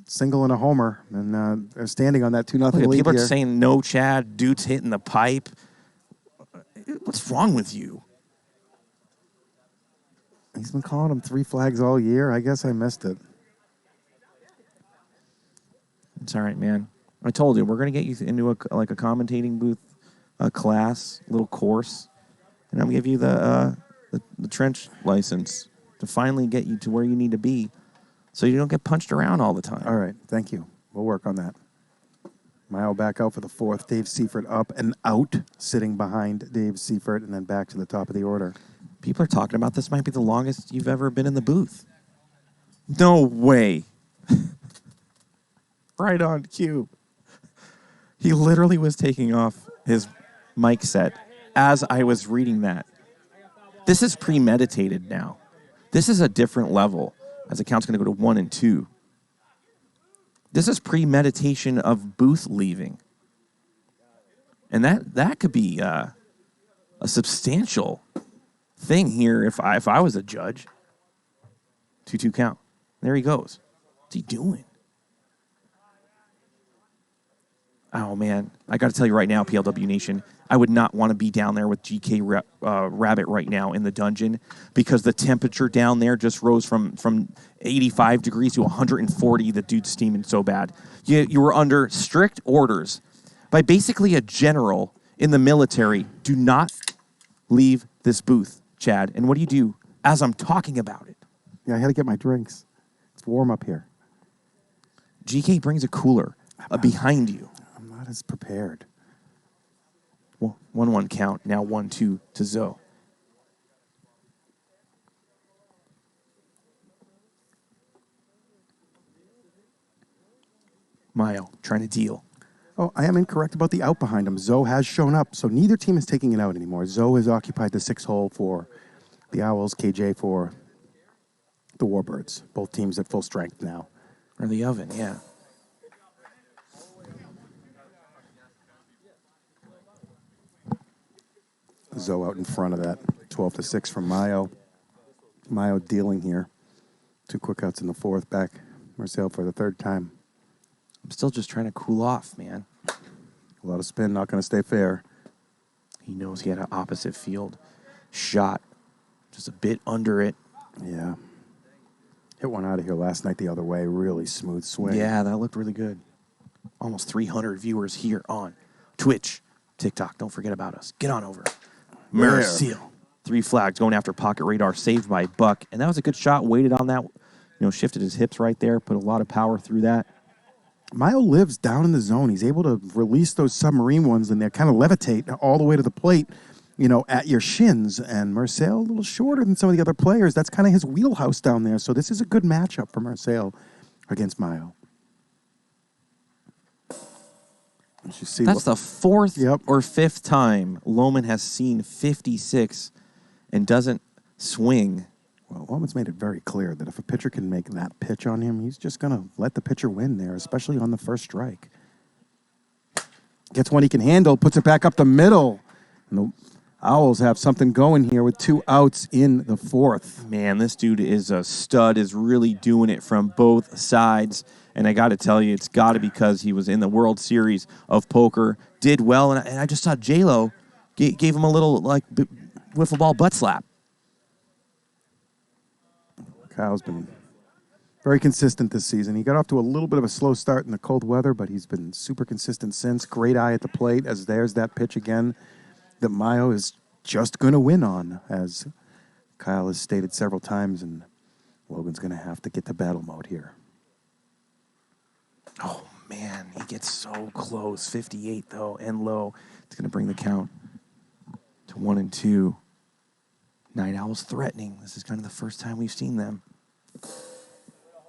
single and a homer, and they're standing on that 2-0 lead People here. are saying no, Chad. Dude's hitting the pipe. What's wrong with you? He's been calling them 3 flags all year. I guess I missed it. It's all right, man. I told you, we're going to get you into a commentating booth, a class, little course, and I'm going to give you the trench license to finally get you to where you need to be so you don't get punched around all the time. All right, thank you. We'll work on that. Mayo back out for the fourth. Dave Seifert up and out, sitting behind Dave Seifert, and then back to the top of the order. People are talking about this might be the longest you've ever been in the booth. No way. Right on cue. He literally was taking off his mic set as I was reading that. This is premeditated now. This is a different level as the count's going to go to 1 and 2. This is premeditation of booth leaving. And that could be a substantial thing here if I was a judge. 2-2 count. There he goes. What's he doing? Oh, man. I got to tell you right now, PLW Nation, I would not want to be down there with GK Rabbit right now in the dungeon because the temperature down there just rose from 85 degrees to 140. The dude's steaming so bad. You were under strict orders by basically a general in the military. Do not leave this booth, Chad. And what do you do as I'm talking about it? Yeah, I had to get my drinks. It's warm up here. GK brings a cooler behind you. I'm not as prepared. Well, 1-1 count. Now 1-2 to Zoe. Mayo trying to deal. Oh, I am incorrect about the out behind him. Zoe has shown up, so neither team is taking it out anymore. Zoe has occupied the 6 hole for the Owls, KJ for the Warbirds. Both teams at full strength now. Or the oven, yeah. Zoe out in front of that. 12-6 from Mayo. Mayo dealing here. 2 quick outs in the fourth. Back Marcel for the third time. I'm still just trying to cool off, man. A lot of spin, not going to stay fair. He knows he had an opposite field shot. Just a bit under it. Yeah. Hit one out of here last night the other way. Really smooth swing. Yeah, that looked really good. Almost 300 viewers here on Twitch, TikTok. Don't forget about us. Get on over. Mercil. 3 flags going after Pocket Radar, saved by Buck. And that was a good shot. Waited on that. Shifted his hips right there. Put a lot of power through that. Mayo lives down in the zone. He's able to release those submarine ones, and they kind of levitate all the way to the plate, at your shins. And Marcel, a little shorter than some of the other players. That's kind of his wheelhouse down there. So this is a good matchup for Marcel against Mayo. That's the 4th or 5th time Lohman has seen 56 and doesn't swing. Well, Lohman's made it very clear that if a pitcher can make that pitch on him, he's just going to let the pitcher win there, especially on the first strike. Gets one he can handle, puts it back up the middle. And the Owls have something going here with 2 outs in the fourth. Man, this dude is a stud, is really doing it from both sides. And I got to tell you, it's got to be because he was in the World Series of Poker, did well, and I just saw J-Lo gave him a little, wiffle ball butt slap. Kyle's been very consistent this season. He got off to a little bit of a slow start in the cold weather, but he's been super consistent since. Great eye at the plate as there's that pitch again that Mayo is just going to win on, as Kyle has stated several times, and Logan's going to have to get to battle mode here. Oh, man, he gets so close. 58, though, and low. It's going to bring the count to 1-2. Night Owls threatening. This is kind of the first time we've seen them.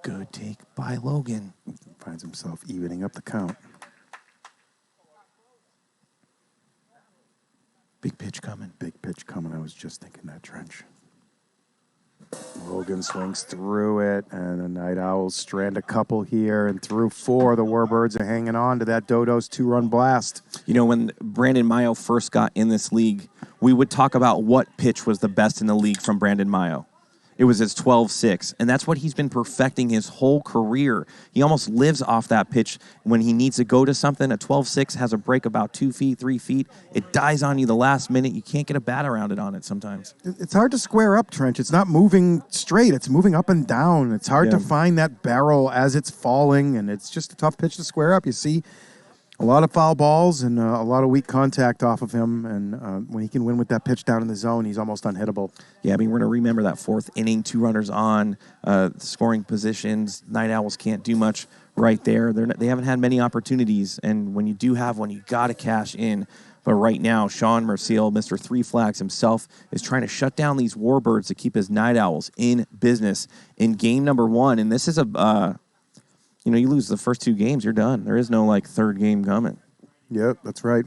Good take by Logan. Finds himself evening up the count. Big pitch coming. Big pitch coming. I was just thinking that, Trench. Logan swings through it, and the Night Owls strand a couple here, and through 4, the Warbirds are hanging on to that Dodo's 2-run blast. You know, when Brandon Mayo first got in this league, we would talk about what pitch was the best in the league from Brandon Mayo. It was his 12-6, and that's what he's been perfecting his whole career. He almost lives off that pitch when he needs to go to something. A 12-6 has a break about 2 feet, 3 feet. It dies on you the last minute. You can't get a bat around it on it sometimes. It's hard to square up, Trench. It's not moving straight. It's moving up and down. It's hard to find that barrel as it's falling, and it's just a tough pitch to square up. You see a lot of foul balls and a lot of weak contact off of him, and when he can win with that pitch down in the zone, he's almost unhittable. Yeah, I mean, we're going to remember that 4th inning, 2 runners on, scoring positions. Night Owls can't do much right there. They haven't had many opportunities, and when you do have one, you got to cash in. But right now, Sean Merciel, Mr. Three Flags himself, is trying to shut down these Warbirds to keep his Night Owls in business in game number 1. And this is you lose the first 2 games, you're done. There is no, third game coming. Yep, that's right.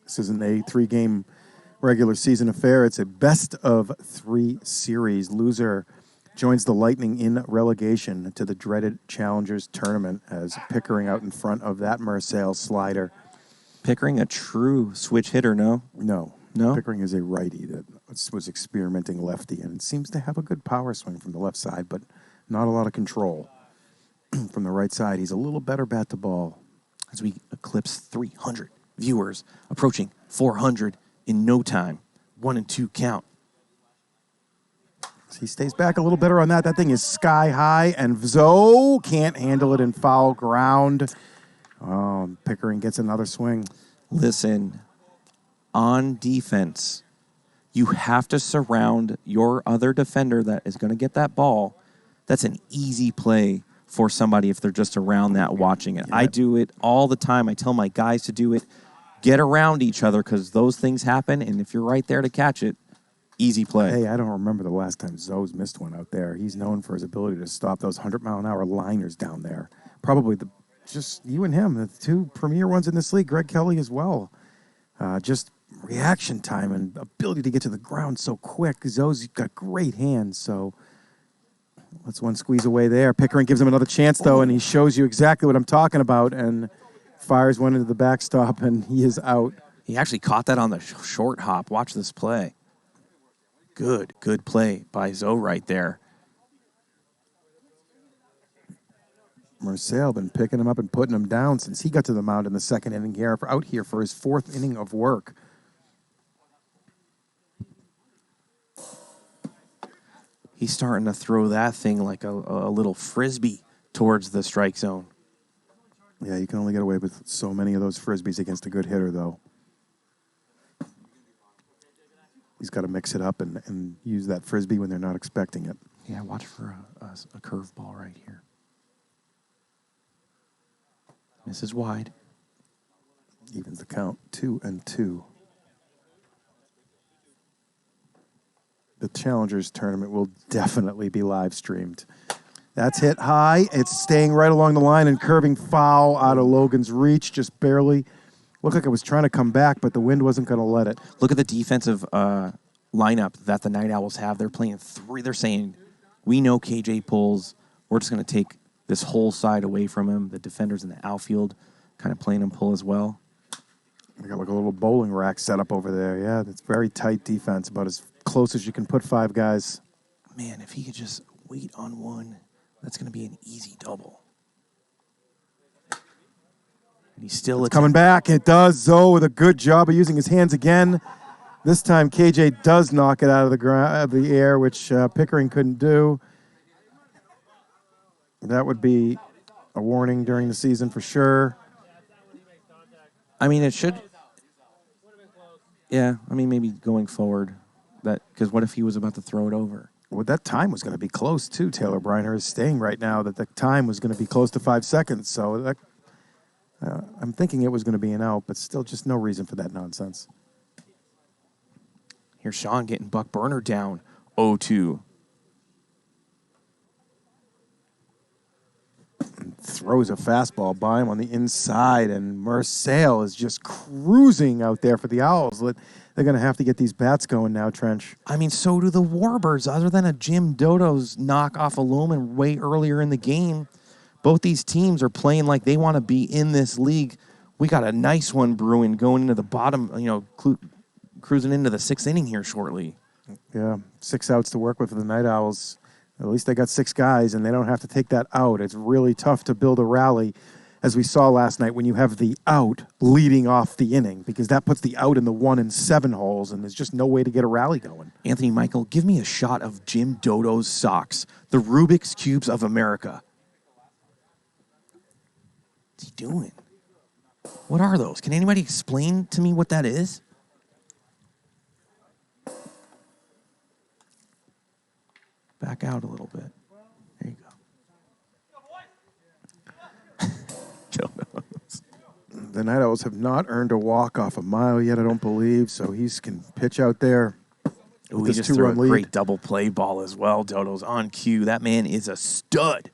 This isn't a 3-game regular season affair. It's a best-of-3 series. Loser joins the Lightning in relegation to the dreaded Challengers Tournament as Pickering out in front of that Marseille slider. Pickering, a true switch hitter, no? No. No? Pickering is a righty that was experimenting lefty and seems to have a good power swing from the left side, but not a lot of control. From the right side, he's a little better bat to ball. As we eclipse 300 viewers, approaching 400 in no time. 1-2 count. He stays back a little better on that. That thing is sky high, and Zoe can't handle it in foul ground. Pickering gets another swing. Listen, on defense, you have to surround your other defender that is going to get that ball. That's an easy play for somebody if they're just around that watching it. Yeah. I do it all the time. I tell my guys to do it. Get around each other because those things happen, and if you're right there to catch it, easy play. Hey, I don't remember the last time Zoe's missed one out there. He's known for his ability to stop those 100-mile-an-hour liners down there. Probably just you and him, the 2 premier ones in this league, Greg Kelly as well. Just reaction time and ability to get to the ground so quick. Zoe's got great hands, so let's one squeeze away there. Pickering gives him another chance, though, and he shows you exactly what I'm talking about and fires one into the backstop, and he is out. He actually caught that on the short hop. Watch this play. Good play by Zoe right there. Marseille been picking him up and putting him down since he got to the mound in the 2nd inning here, out here for his 4th inning of work. He's starting to throw that thing like a little frisbee towards the strike zone. Yeah, you can only get away with so many of those frisbees against a good hitter, though. He's got to mix it up and use that frisbee when they're not expecting it. Yeah, watch for a curveball right here. Misses wide. Evens the count, 2-2. The Challengers Tournament will definitely be live streamed. That's hit high. It's staying right along the line and curving foul out of Logan's reach, just barely. Looked like it was trying to come back, but the wind wasn't going to let it. Look at the defensive lineup that the Night Owls have. They're playing 3. They're saying, we know KJ pulls. We're just going to take this whole side away from him. The defenders in the outfield kind of playing him pull as well. They got like a little bowling rack set up over there. Yeah, it's very tight defense, about as close as you can put 5 guys. Man, if he could just wait on one, that's going to be an easy double. And he's still coming back. It does. Zoe with a good job of using his hands again. This time, KJ does knock it out of the air, which Pickering couldn't do. That would be a warning during the season for sure. I mean, it should. Yeah, I mean, maybe going forward. Because what if he was about to throw it over? Well, that time was going to be close, too. Taylor Briner is saying right now that the time was going to be close to 5 seconds. So that, I'm thinking it was going to be an out, but still just no reason for that nonsense. Here's Sean getting Buck Burner down 0-2. Throws a fastball by him on the inside, and Marcel is just cruising out there for the Owls. They're going to have to get these bats going now, Trench. I mean, so do the Warbirds. Other than a Jim Dodo's knock off of Lumen way earlier in the game, both these teams are playing like they want to be in this league. We got a nice one brewing going into the bottom, cruising into the 6th inning here shortly. Yeah, 6 outs to work with for the Night Owls. At least they got 6 guys, and they don't have to take that out. It's really tough to build a rally, as we saw last night, when you have the out leading off the inning, because that puts the out in the 1 and 7 holes, and there's just no way to get a rally going. Anthony Michael, give me a shot of Jim Dodo's socks, the Rubik's Cubes of America. What's he doing? What are those? Can anybody explain to me what that is? Back out a little bit. There you go. Dodos. The Night Owls have not earned a walk off a mile yet, I don't believe, so he can pitch out there. Ooh, he just threw a great double play ball as well. Dodo's on cue. That man is a stud.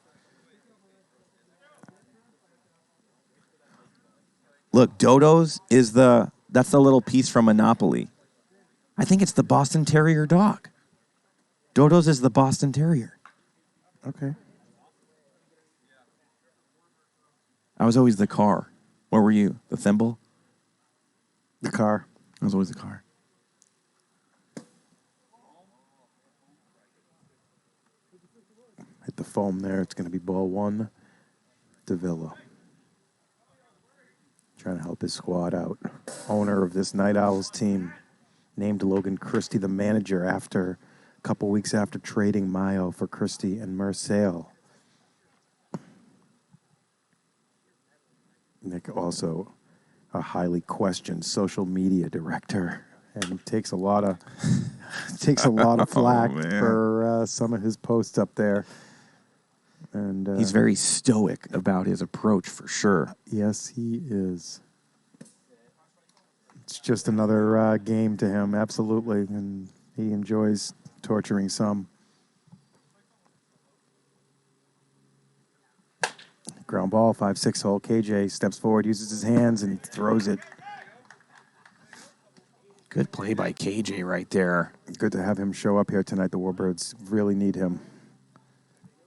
Look, Dodo's that's the little piece from Monopoly. I think it's the Boston Terrier dog. Dodo's is the Boston Terrier. Okay. I was always the car. Where were you? The thimble? The car. I was always the car. Hit the foam there. It's going to be ball 1 to Villa. Trying to help his squad out. Owner of this Night Owls team named Logan Christie the manager after a couple weeks after trading Mayo for Christie and Marcel. Nick also a highly questioned social media director, and takes a lot of flack for some of his posts up there. And he's very stoic about his approach, for sure. Yes, he is. It's just another game to him, absolutely, and he enjoys torturing some. Ground ball, 5-6 hole. KJ steps forward, uses his hands, and throws it. Good play by KJ right there. Good to have him show up here tonight. The Warbirds really need him.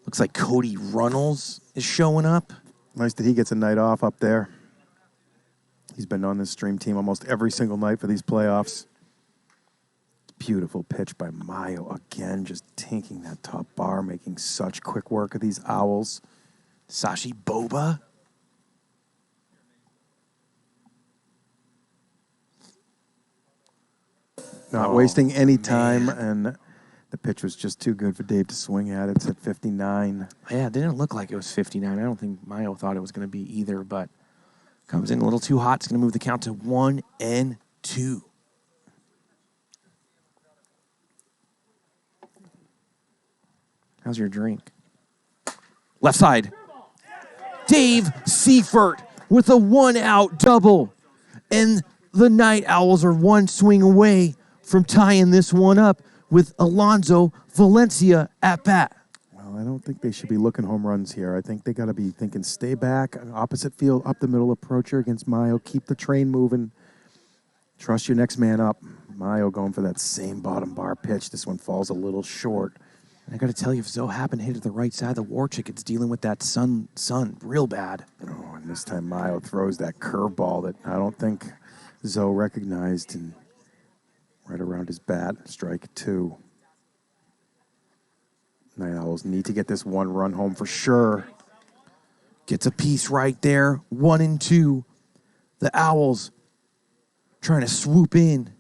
Looks like Cody Runnels is showing up. Nice that he gets a night off up there. He's been on this stream team almost every single night for these playoffs. Beautiful pitch by Mayo again, just tanking that top bar, making such quick work of these Owls. Sashi Boba. Not wasting any time, and the pitch was just too good for Dave to swing at. It's at 59. Yeah, it didn't look like it was 59. I don't think Mayo thought it was going to be either, but comes in a little too hot. It's going to move the count to 1-2. How's your drink? Left side. Dave Seifert with a 1-out double. And the Night Owls are one swing away from tying this one up with Alonso Valencia at bat. Well, I don't think they should be looking home runs here. I think they got to be thinking stay back, opposite field, up the middle approacher against Mayo. Keep the train moving. Trust your next man up. Mayo going for that same bottom bar pitch. This one falls a little short. And I got to tell you, if Zoe happened to hit it the right side, the War Chicken's dealing with that sun real bad. Oh, and this time Mayo throws that curveball that I don't think Zoe recognized, and right around his bat, strike 2. Night Owls need to get this one run home for sure. Gets a piece right there, 1-2. The Owls trying to swoop in.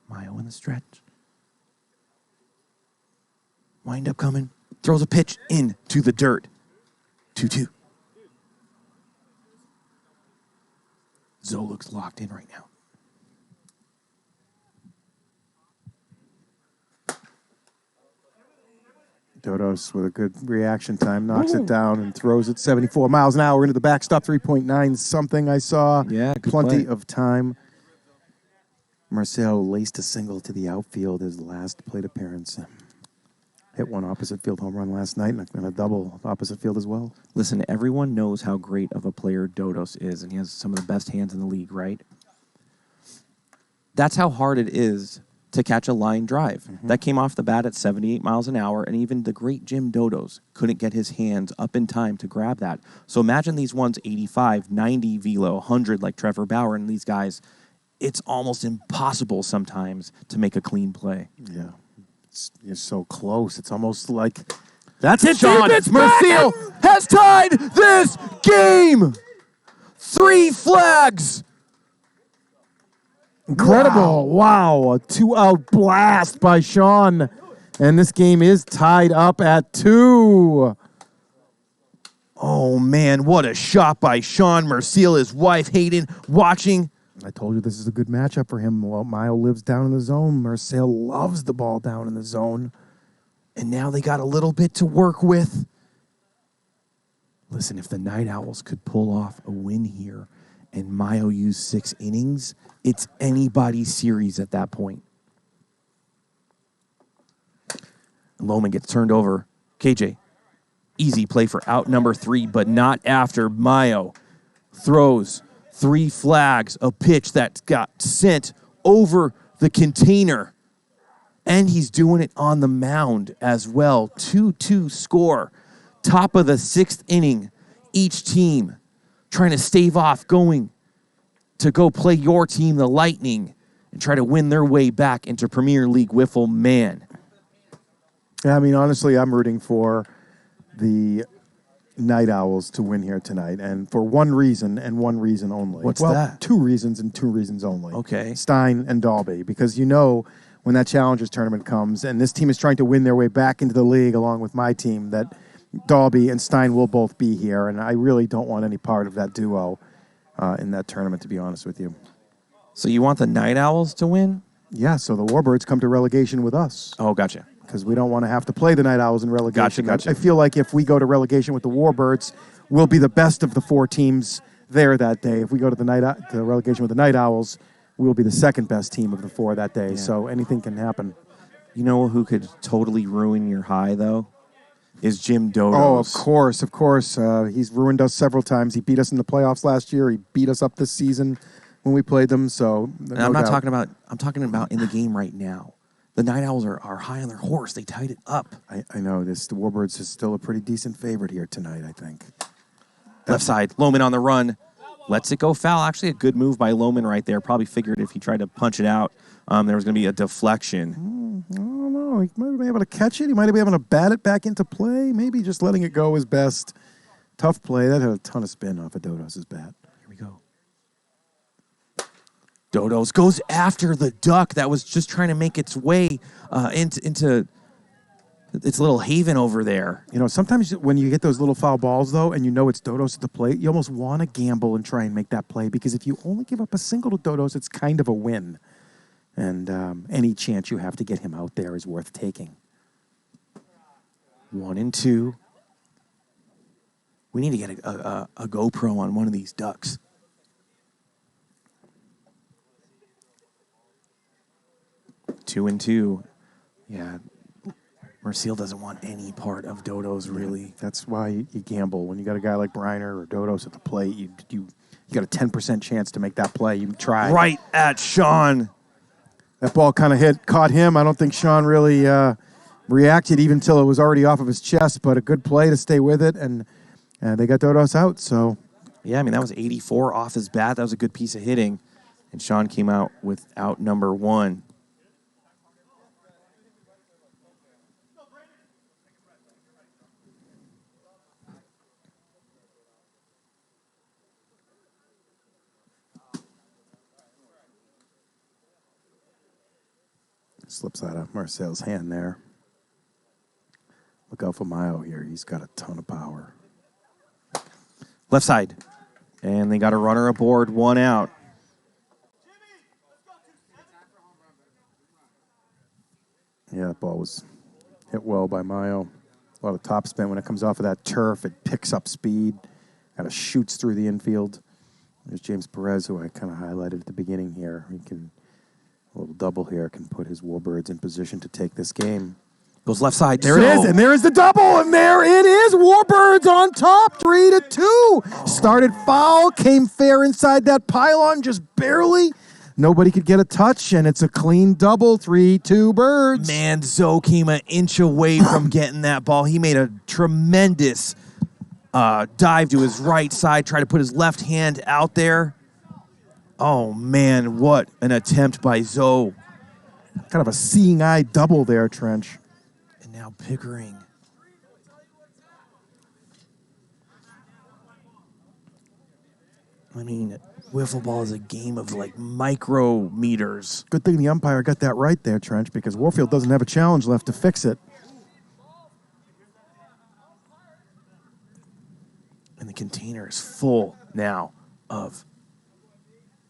Mayo in the stretch. Wind up coming. Throws a pitch into the dirt. 2-2. Zoe looks locked in right now. Dodos with a good reaction time, knocks it down and throws it 74 miles an hour into the backstop, 3.9 something I saw. Yeah, good Plenty play. of time. Marcel laced a single to the outfield, his last plate appearance. Hit one opposite field home run last night and a double opposite field as well. Listen, everyone knows how great of a player Dodos is, and he has some of the best hands in the league, right? That's how hard it is to catch a line drive. Mm-hmm. That came off the bat at 78 miles an hour, and even the great Jim Dodos couldn't get his hands up in time to grab that. So imagine these ones 85, 90 velo, 100 like Trevor Bauer and these guys. It's almost impossible sometimes to make a clean play. Yeah. You're so close. It's almost like... That's it, Sean. Marcel has tied this game. 3 flags. Incredible. Wow. A 2-out blast by Sean. And this game is tied up at 2. Oh, man. What a shot by Sean. Marcel, his wife, Hayden, watching. I told you this is a good matchup for him. Well, Mile lives down in the zone. Marcel loves the ball down in the zone. And now they got a little bit to work with. Listen, if the Night Owls could pull off a win here and Mayo used 6 innings, it's anybody's series at that point. Lohman gets turned over. KJ, easy play for out number 3, but not after. Mayo throws 3 flags, a pitch that got sent over the container. And he's doing it on the mound as well. 2-2 score. Top of the 6th inning. Each team trying to stave off going to go play your team, the Lightning, and try to win their way back into Premier League Wiffle. Man. Yeah, I mean, honestly, I'm rooting for the Night Owls to win here tonight, and for one reason and one reason only. What's that? 2 reasons and 2 reasons only. Okay. Stein and Dalby, because you know when that Challengers tournament comes and this team is trying to win their way back into the league along with my team, that Dalby and Stein will both be here, and I really don't want any part of that duo in that tournament, to be honest with you. So you want the Night Owls to win? Yeah, so the Warbirds come to relegation with us. Oh, gotcha. Because we don't want to have to play the Night Owls in relegation. Gotcha. I feel like if we go to relegation with the Warbirds, we'll be the best of the 4 teams there that day. If we go to the relegation with the Night Owls, we'll be the second best team of the 4 that day. Yeah. So anything can happen. You know who could totally ruin your high, though? Is Jim Dodos. Oh, of course. He's ruined us several times. He beat us in the playoffs last year. He beat us up this season when we played them. So and I'm talking about in the game right now. The Night Owls are high on their horse. They tied it up. I know this. The Warbirds is still a pretty decent favorite here tonight, I think. Left side, Lohman on the run. Lets it go foul. Actually, a good move by Lohman right there. Probably figured if he tried to punch it out, there was going to be a deflection. I don't know. He might be able to catch it. He might be able to bat it back into play. Maybe just letting it go is best. Tough play. That had a ton of spin off of Dodos' bat. Here we go. Dodos goes after the duck that was just trying to make its way into its little haven over there. You know, sometimes when you get those little foul balls, though, and you know it's Dodos at the plate, you almost want to gamble and try and make that play, because if you only give up a single to Dodos, it's kind of a win. And any chance you have to get him out there is worth taking. 1-2. We need to get a GoPro on one of these ducks. 2-2. Yeah, Marcel doesn't want any part of Dodos, really. That's why you gamble. When you got a guy like Briner or Dodos at the plate, you got a 10% chance to make that play. You try. Right at Sean. That ball kind of caught him. I don't think Sean really reacted even until it was already off of his chest, but a good play to stay with it, and they got Dodos out. So, yeah, I mean, that was 84 off his bat. That was a good piece of hitting, and Sean came out with out number 1. Slips out of Marcel's hand there. Look out for Mayo here. He's got a ton of power. Left side. And they got a runner aboard, 1 out. Yeah, that ball was hit well by Mayo. A lot of topspin when it comes off of that turf. It picks up speed. Kind of shoots through the infield. There's James Perez, who I kind of highlighted at the beginning here. He can, a little double here, can put his Warbirds in position to take this game. Goes left side. There it is, and there is the double, and there it is. Warbirds on top, 3-2. Started foul, came fair inside that pylon, just barely. Nobody could get a touch, and it's a clean double, 3-2 Birds. Man, Zoe came an inch away from getting that ball. He made a tremendous dive to his right side, tried to put his left hand out there. Oh, man, what an attempt by Zoe. Kind of a seeing eye double there, Trench. And now Pickering. I mean, wiffle ball is a game of like micrometers. Good thing the umpire got that right there, Trench, because Warfield doesn't have a challenge left to fix it. And the container is full now of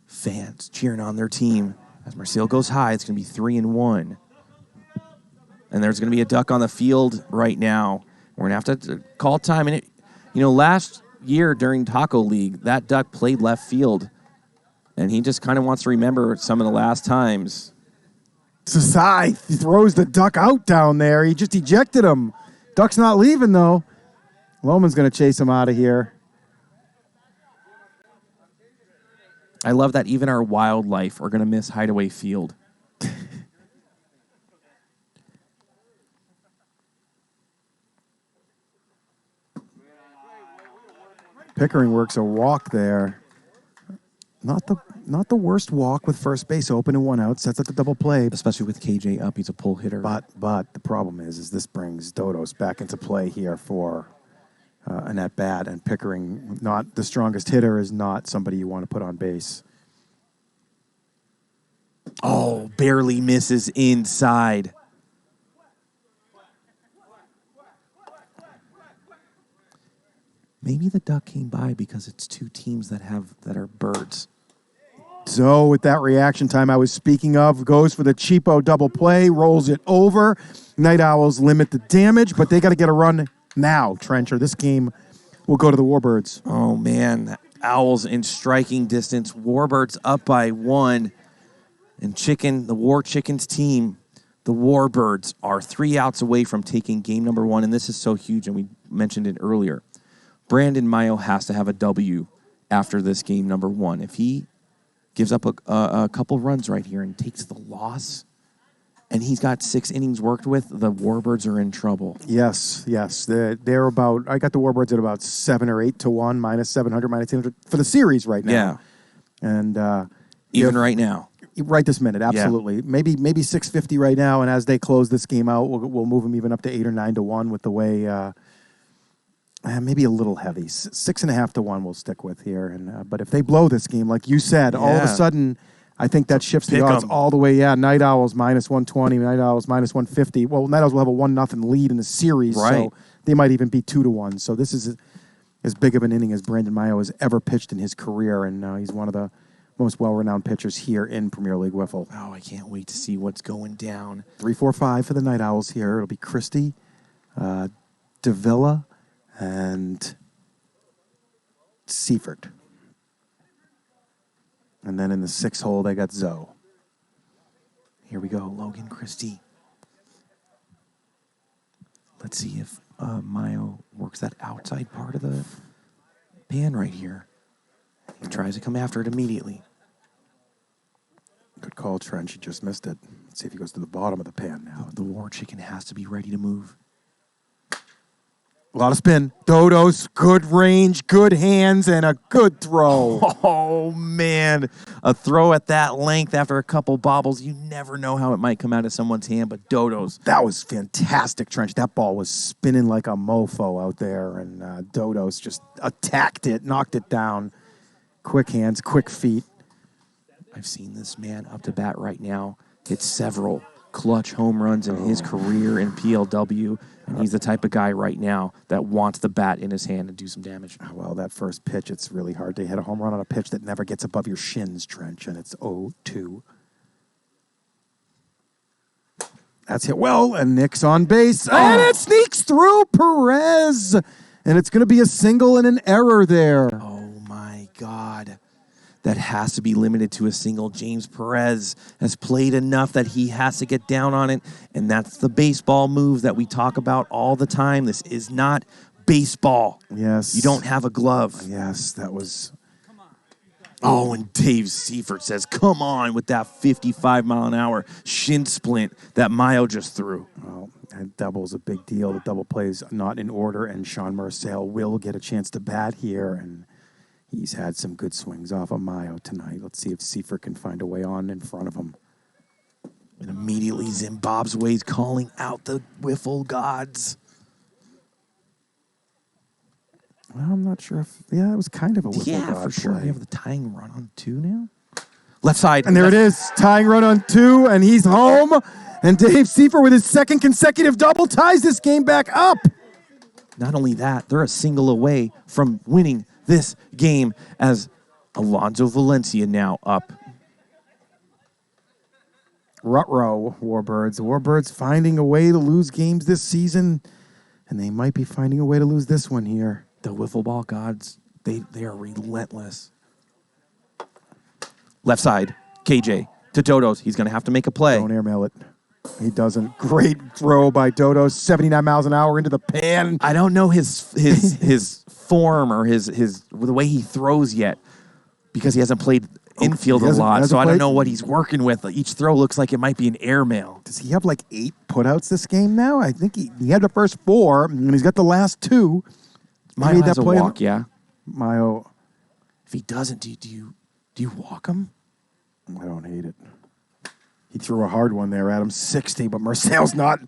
fans cheering on their team. As Marcel goes high, it's going to be 3-1. And there's going to be a duck on the field right now. We're going to have to call time. And last year during Taco League, that duck played left field. And he just kind of wants to remember some of the last times. Sasai throws the duck out down there. He just ejected him. Duck's not leaving, though. Loman's going to chase him out of here. I love that even our wildlife are going to miss Hideaway Field. Pickering works a walk there. Not the worst walk with first base open and 1 out. Sets up the double play. Especially with KJ up, he's a pull hitter. But the problem is this brings Dodos back into play here for an at-bat. And Pickering, not the strongest hitter, is not somebody you want to put on base. Oh, barely misses inside. Maybe the duck came by because it's two teams that are birds. So with that reaction time I was speaking of, goes for the cheapo double play, rolls it over. Night Owls limit the damage, but they got to get a run now, Trencher. This game will go to the Warbirds. Oh, man. Owls in striking distance. Warbirds up by 1. And the War Chickens team, the Warbirds, are 3 outs away from taking game number 1. And this is so huge, and we mentioned it earlier. Brandon Mayo has to have a W after this game number 1. If he gives up a couple runs right here and takes the loss, and he's got 6 innings worked with, the Warbirds are in trouble. Yes. They're about, I got the Warbirds at about 7 or 8 to 1, minus 700, minus 800 for the series right now. Yeah. And even right now. Right this minute, absolutely. Yeah. Maybe 650 right now, and as they close this game out, we'll move them even up to 8 or 9 to 1 with the way, maybe a little heavy. 6.5 to 1 we'll stick with here. And but if they blow this game, like you said, all of a sudden, I think that shifts the odds all the way. Yeah, Night Owls minus 120, Night Owls minus 150. Well, Night Owls will have a 1-0 lead in the series, so they might even be 2 to 1. So this is as big of an inning as Brandon Mayo has ever pitched in his career, and he's one of the most well-renowned pitchers here in Premier League Wiffle. Oh, I can't wait to see what's going down. 3-4-5 for the Night Owls here. It'll be Christie, Davila, and Seifert. And then in the 6 hole, they got Zoe. Here we go, Logan Christie. Let's see if Mayo works that outside part of the pan right here. He tries to come after it immediately. Good call, Trench. He just missed it. Let's see if he goes to the bottom of the pan now. The War Chicken has to be ready to move. A lot of spin. Dodos, good range, good hands, and a good throw. Oh, man. A throw at that length after a couple bobbles. You never know how it might come out of someone's hand, but Dodos. That was fantastic, Trench. That ball was spinning like a mofo out there, and Dodos just attacked it, knocked it down. Quick hands, quick feet. I've seen this man up to bat right now hit several clutch home runs in his career in PLW, and he's the type of guy right now that wants the bat in his hand and do some damage. Well, that first pitch, it's really hard to hit a home run on a pitch that never gets above your shins, Trench, and it's 0-2. That's hit well, and Nick's on base, and it sneaks through Perez, and it's going to be a single and an error there. Oh, my God. That has to be limited to a single. James Perez has played enough that he has to get down on it, and that's the baseball move that we talk about all the time. This is not baseball. Yes. You don't have a glove. Yes, that was... Oh, and Dave Seifert says, come on with that 55-mile-an-hour shin splint that Mayo just threw. Well, and double's a big deal. The double play's not in order, and Sean Marcel will get a chance to bat here, and he's had some good swings off of Mayo tonight. Let's see if Seifert can find a way on in front of him. And immediately Zimbabwe's calling out the WIFFLE gods. Well, I'm not sure if... Yeah, it was kind of a WIFFLE Yeah, god for sure. play. We have the tying run on 2 now. Left side. And there it is. Tying run on 2, and he's home. And Dave Seifert with his second consecutive double ties this game back up. Not only that, they're a single away from winning this game as Alonso Valencia now up. Ruh-roh, Warbirds. The Warbirds finding a way to lose games this season, and they might be finding a way to lose this one here. The wiffle ball gods, they are relentless. Left side, KJ to Dodos. He's going to have to make a play. Don't airmail it. He doesn't. Great throw by Dodos. 79 miles an hour into the pan. I don't know his form or his the way he throws yet because he hasn't played infield a lot. So I don't know what he's working with. Each throw looks like it might be an airmail. Does he have like 8 putouts this game now? I think he had the first 4, and he's got the last 2. Mayo has a walk, yeah. Mayo. If he doesn't, do you walk him? I don't hate it. He threw a hard one there at him, 60, but Marcel's not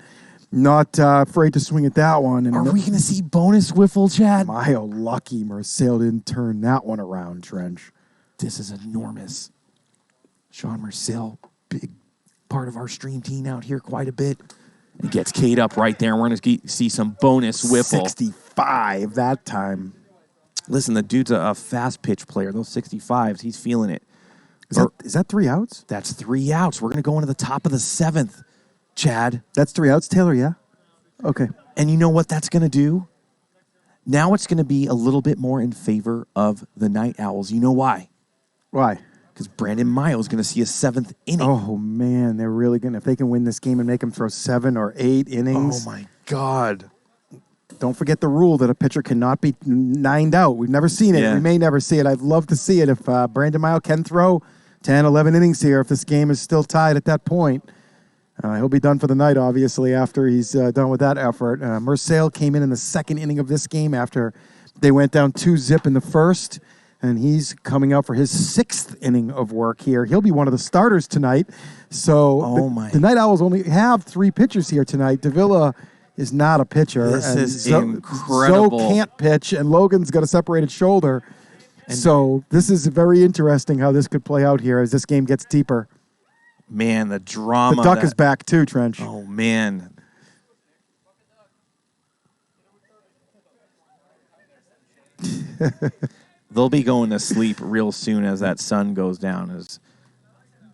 afraid to swing at that one. And are we going to see bonus wiffle, Chad? Mayo lucky Marcel didn't turn that one around, Trench. This is enormous. Sean Marcel, big part of our stream team out here quite a bit. He gets K'd up right there. We're going to see some bonus wiffle. 65 that time. Listen, the dude's a fast pitch player. Those 65s, he's feeling it. Is that 3 outs? That's 3 outs. We're going to go into the top of the 7th, Chad. That's 3 outs, Taylor, yeah? Okay. And you know what that's going to do? Now it's going to be a little bit more in favor of the Night Owls. You know why? Why? Because Brandon Mayo is going to see a 7th inning. Oh, man, they're really going to... If they can win this game and make him throw 7 or 8 innings... Oh, my God. Don't forget the rule that a pitcher cannot be 9'd out. We've never seen it. Yeah. We may never see it. I'd love to see it if Brandon Mayo can throw 10, 11 innings here if this game is still tied at that point. He'll be done for the night, obviously, after he's done with that effort. Marcel came in the second inning of this game after they went down 2-0 in the first, and he's coming out for his 6th inning of work here. He'll be one of the starters tonight. So the Night Owls only have 3 pitchers here tonight. Davila is not a pitcher. This is incredible. Zoe can't pitch, and Logan's got a separated shoulder. So this is very interesting how this could play out here as this game gets deeper. Man, the drama. The duck is back too, Trench. Oh, man. They'll be going to sleep real soon as that sun goes down, as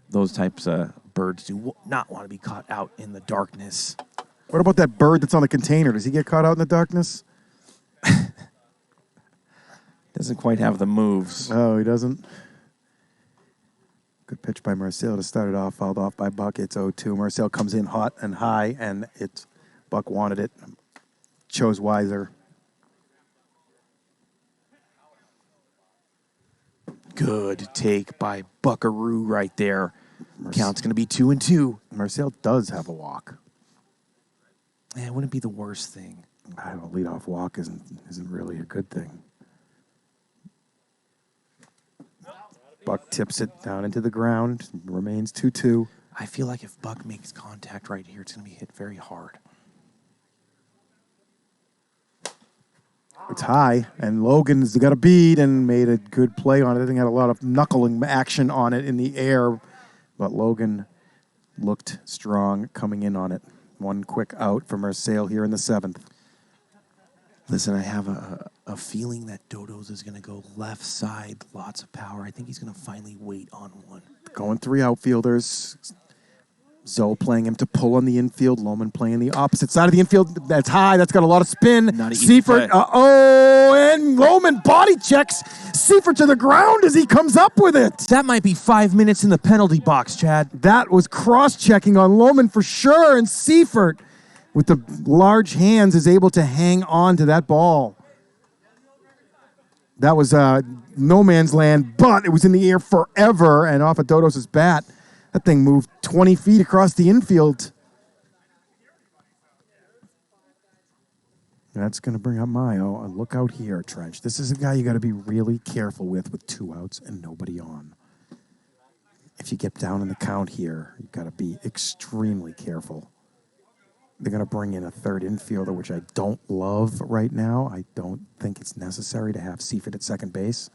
those types of birds do not want to be caught out in the darkness. What about that bird that's on the container? Does he get caught out in the darkness? Doesn't quite have the moves. Oh, he doesn't? Good pitch by Marcel to start it off. Fouled off by Buck. It's 0-2. Marcel comes in hot and high, and Buck wanted it. Chose wiser. Good take by Buckaroo right there. Count's going to be 2-2. Marcel does have a walk. Yeah, it wouldn't be the worst thing. I don't know, leadoff walk isn't really a good thing. Buck tips it down into the ground. Remains 2-2. I feel like if Buck makes contact right here, it's going to be hit very hard. It's high, and Logan's got a bead and made a good play on it. I think had a lot of knuckling action on it in the air, but Logan looked strong coming in on it. One quick out for Marseille here in the 7th. Listen, I have a feeling that Dodo's is going to go left side, lots of power. I think he's going to finally wait on one. Going 3 outfielders. Zoe playing him to pull on the infield. Lohman playing the opposite side of the infield. That's high. That's got a lot of spin. Seifert, and Lohman body checks Seifert to the ground as he comes up with it. That might be 5 minutes in the penalty box, Chad. That was cross-checking on Lohman for sure, and Seifert, with the large hands, is able to hang on to that ball. That was no man's land, but it was in the air forever and off of Dodos' bat. That thing moved 20 feet across the infield. That's going to bring up Mayo. And look out here, Trench. This is a guy you got to be really careful with 2 outs and nobody on. If you get down in the count here, you've got to be extremely careful. They're going to bring in a third infielder, which I don't love right now. I don't think it's necessary to have Seifert at second base,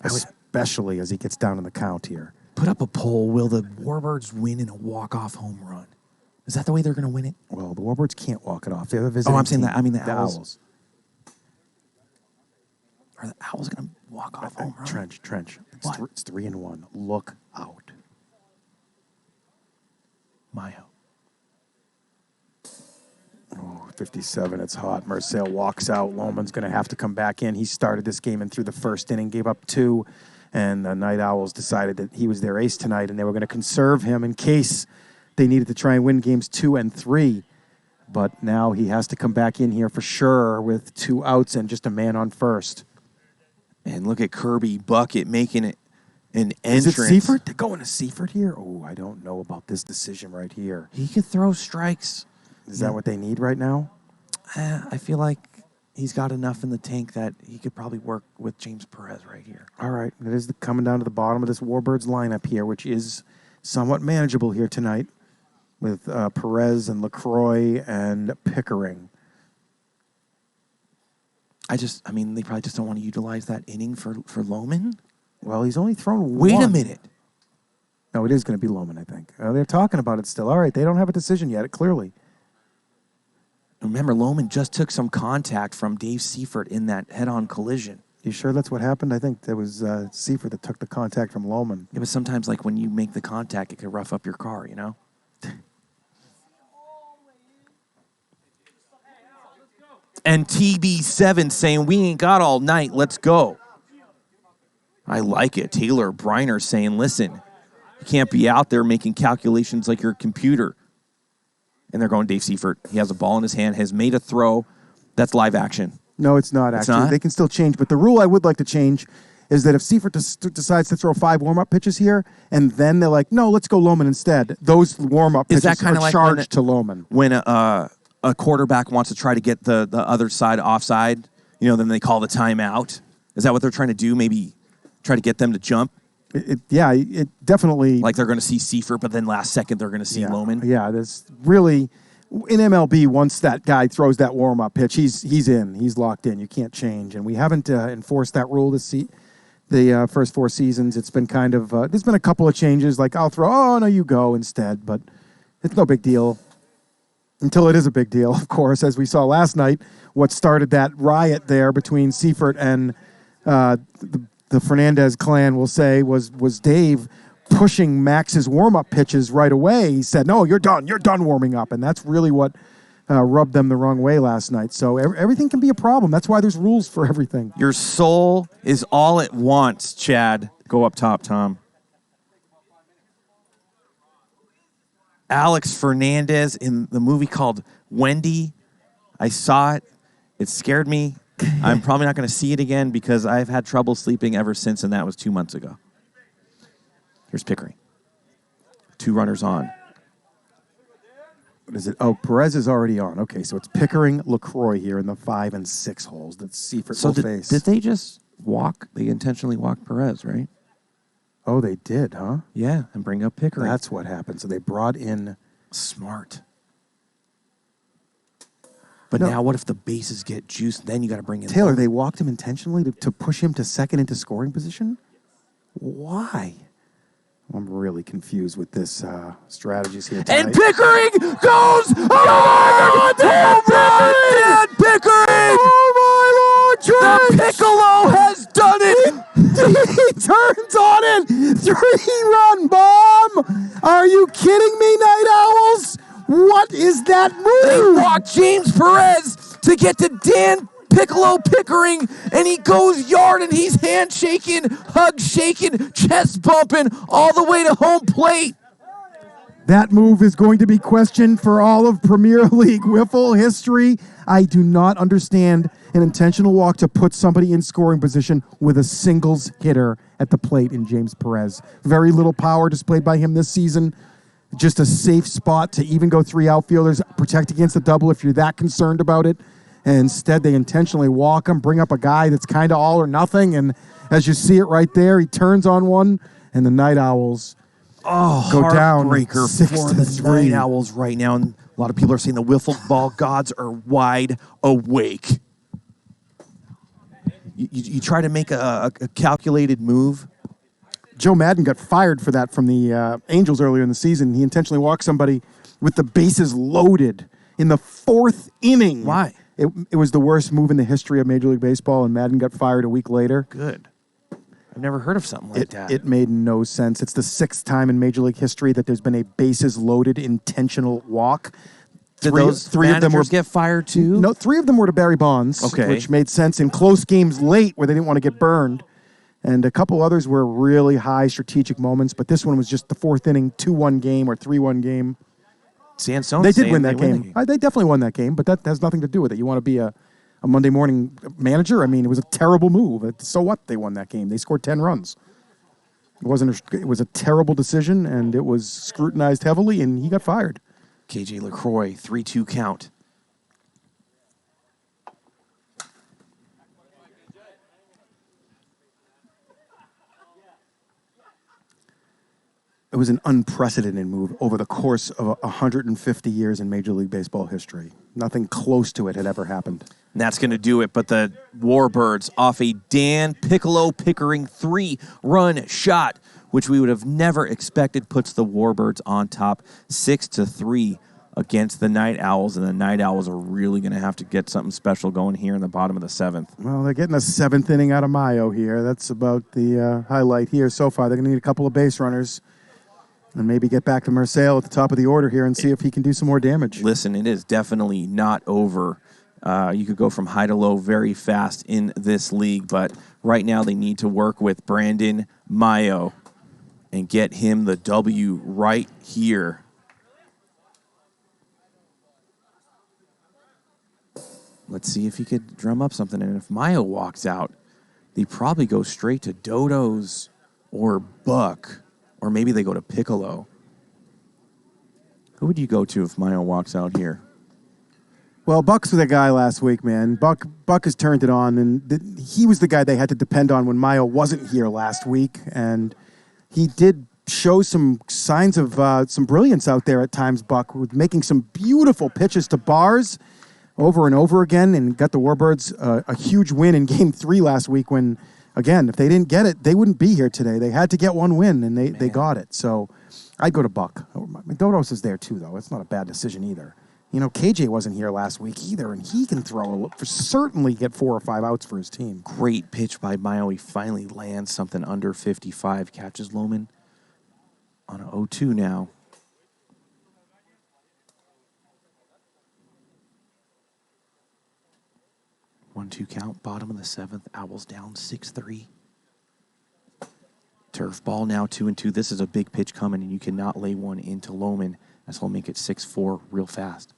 especially as he gets down in the count here. Put up a poll. Will the Warbirds win in a walk-off home run? Is that the way they're going to win it? Well, the Warbirds can't walk it off. They're the visiting I'm saying team. that. I mean the Owls. Are the Owls going to walk off home run? Trench. It's 3-1. Look out. Mayo. Oh, 57. It's hot. Marseille walks out. Lohman's going to have to come back in. He started this game and through the first inning, gave up 2. And the Night Owls decided that he was their ace tonight, and they were going to conserve him in case they needed to try and win games 2 and 3. But now he has to come back in here for sure with 2 outs and just a man on first. And look at Kirby Bucket making it an entrance. Is it Seifert? They're going to Seifert here? Oh, I don't know about this decision right here. He could throw strikes. Is that what they need right now? I feel like he's got enough in the tank that he could probably work with James Perez right here. All right. It is coming down to the bottom of this Warbirds lineup here, which is somewhat manageable here tonight with Perez and LaCroix and Pickering. They probably just don't want to utilize that inning for Lohman. Well, he's only thrown Wait one. a minute. No, it is going to be Lohman, I think. They're talking about it still. All right. They don't have a decision yet, clearly. Remember, Lohman just took some contact from Dave Seifert in that head-on collision. You sure that's what happened? I think there was Seifert that took the contact from Lohman. Yeah, but sometimes, like, when you make the contact, it could rough up your car, you know? And TB7 saying, we ain't got all night, let's go. I like it. Taylor Briner saying, listen, you can't be out there making calculations like your computer. And they're going Dave Seifert. He has a ball in his hand, has made a throw. That's live action. No, it's not, actually. Not? They can still change. But the rule I would like to change is that if Seifert decides to throw 5 warm-up pitches here, and then they're like, no, let's go Lohman instead, those warm-up pitches are like charged to Lohman. When a quarterback wants to try to get the other side offside, then they call the timeout. Is that what they're trying to do? Maybe try to get them to jump? It definitely... Like they're going to see Seifert, but then last second they're going to see Lohman? Yeah, there's really... In MLB, once that guy throws that warm-up pitch, he's in. He's locked in. You can't change. And we haven't enforced that rule the first 4 seasons. It's been kind of... there's been a couple of changes, like I'll throw, oh, no, you go instead. But it's no big deal. Until it is a big deal, of course, as we saw last night, what started that riot there between Seifert and the Fernandez clan, we'll say, was Dave pushing Max's warm-up pitches right away. He said, no, you're done warming up. And that's really what rubbed them the wrong way last night. So everything can be a problem. That's why there's rules for everything. Your soul is all it wants, Chad. Go up top, Tom. Alex Fernandez in the movie called Wendy. I saw it. It scared me. I'm probably not going to see it again because I've had trouble sleeping ever since, and that was 2 months ago. Here's Pickering. 2 runners on. What is it? Oh, Perez is already on. Okay, so it's Pickering, LaCroix here in the 5 and 6 holes that Seifert will face. Did they just walk? They intentionally walked Perez, right? Oh, they did, huh? Yeah, and bring up Pickering. That's what happened. So they brought in... Smart. But now what if the bases get juiced? Then you got to bring in... Taylor, they walked him intentionally to push him to second into scoring position? Why? I'm really confused with this strategies here tonight. And Pickering goes! Oh, Dan Pickering! Oh, my Lord, The Piccolo has done it! he turns on it! 3-run bomb! Are you kidding me, Night Owls? What is that They move? walk James Perez to get to Dan Piccolo Pickering, and he goes yard, and he's handshaking, hug shaking, chest bumping all the way to home plate. That move is going to be questioned for all of Premier League Wiffle history. I do not understand an intentional walk to put somebody in scoring position with a singles hitter at the plate in James Perez. Very little power displayed by him this season. Just a safe spot to even go 3 outfielders, protect against the double if you're that concerned about it. And instead, they intentionally walk him, bring up a guy that's kind of all or nothing. And as you see it right there, he turns on one, and the Night Owls go down Heartbreaker 6-3. for the Night Owls right now. And a lot of people are saying the wiffle ball gods are wide awake. You try to make a calculated move. Joe Madden got fired for that from the Angels earlier in the season. He intentionally walked somebody with the bases loaded in the 4th inning. Why? It was the worst move in the history of Major League Baseball, and Madden got fired a week later. Good. I've never heard of something like that. It made no sense. It's the 6th time in Major League history that there's been a bases loaded intentional walk. Did those three of them get fired too? No, 3 of them were to Barry Bonds, Okay. which made sense in close games late where they didn't want to get burned. And a couple others were really high strategic moments, but this one was just the 4th inning, 2-1 game or 3-1 game. Sansone They did win that game. They definitely won that game, but that has nothing to do with it. You want to be a Monday morning manager? I mean, it was a terrible move. So what? They won that game. They scored 10 runs. It was a terrible decision, and it was scrutinized heavily, and he got fired. KJ LaCroix, 3-2 count. It was an unprecedented move over the course of 150 years in Major League Baseball history. Nothing close to it had ever happened. And that's going to do it. But the Warbirds, off a Dan Piccolo Pickering 3-run shot, which we would have never expected, puts the Warbirds on top 6-3 against the Night Owls. And the Night Owls are really going to have to get something special going here in the bottom of the 7th. Well, they're getting a 7th inning out of Mayo here. That's about the highlight here so far. They're going to need a couple of base runners. And maybe get back to Marcel at the top of the order here and see if he can do some more damage. Listen, it is definitely not over. You could go from high to low very fast in this league, but right now they need to work with Brandon Mayo and get him the W right here. Let's see if he could drum up something. And if Mayo walks out, they probably go straight to Dodo's or Buck. Or maybe they go to Piccolo. Who would you go to if Mayo walks out here? Well, Buck's the guy last week, man. Buck has turned it on, and he was the guy they had to depend on when Mayo wasn't here last week. And he did show some signs of some brilliance out there at times, Buck, with making some beautiful pitches to bars over and over again, and got the Warbirds a huge win in Game 3 last week when, again, if they didn't get it, they wouldn't be here today. They had to get one win, and they got it. So I'd go to Buck. Dodos is there, too, though. It's not a bad decision either. You know, KJ wasn't here last week either, and he can certainly get 4 or 5 outs for his team. Great pitch by Mayo. He finally lands something under 55. Catches Lohman on an 0-2 now. 1-2 count, bottom of the 7th. Owls down 6-3. Turf ball now 2-2. This is a big pitch coming, and you cannot lay one into Lohman, as he'll make it 6-4 real fast.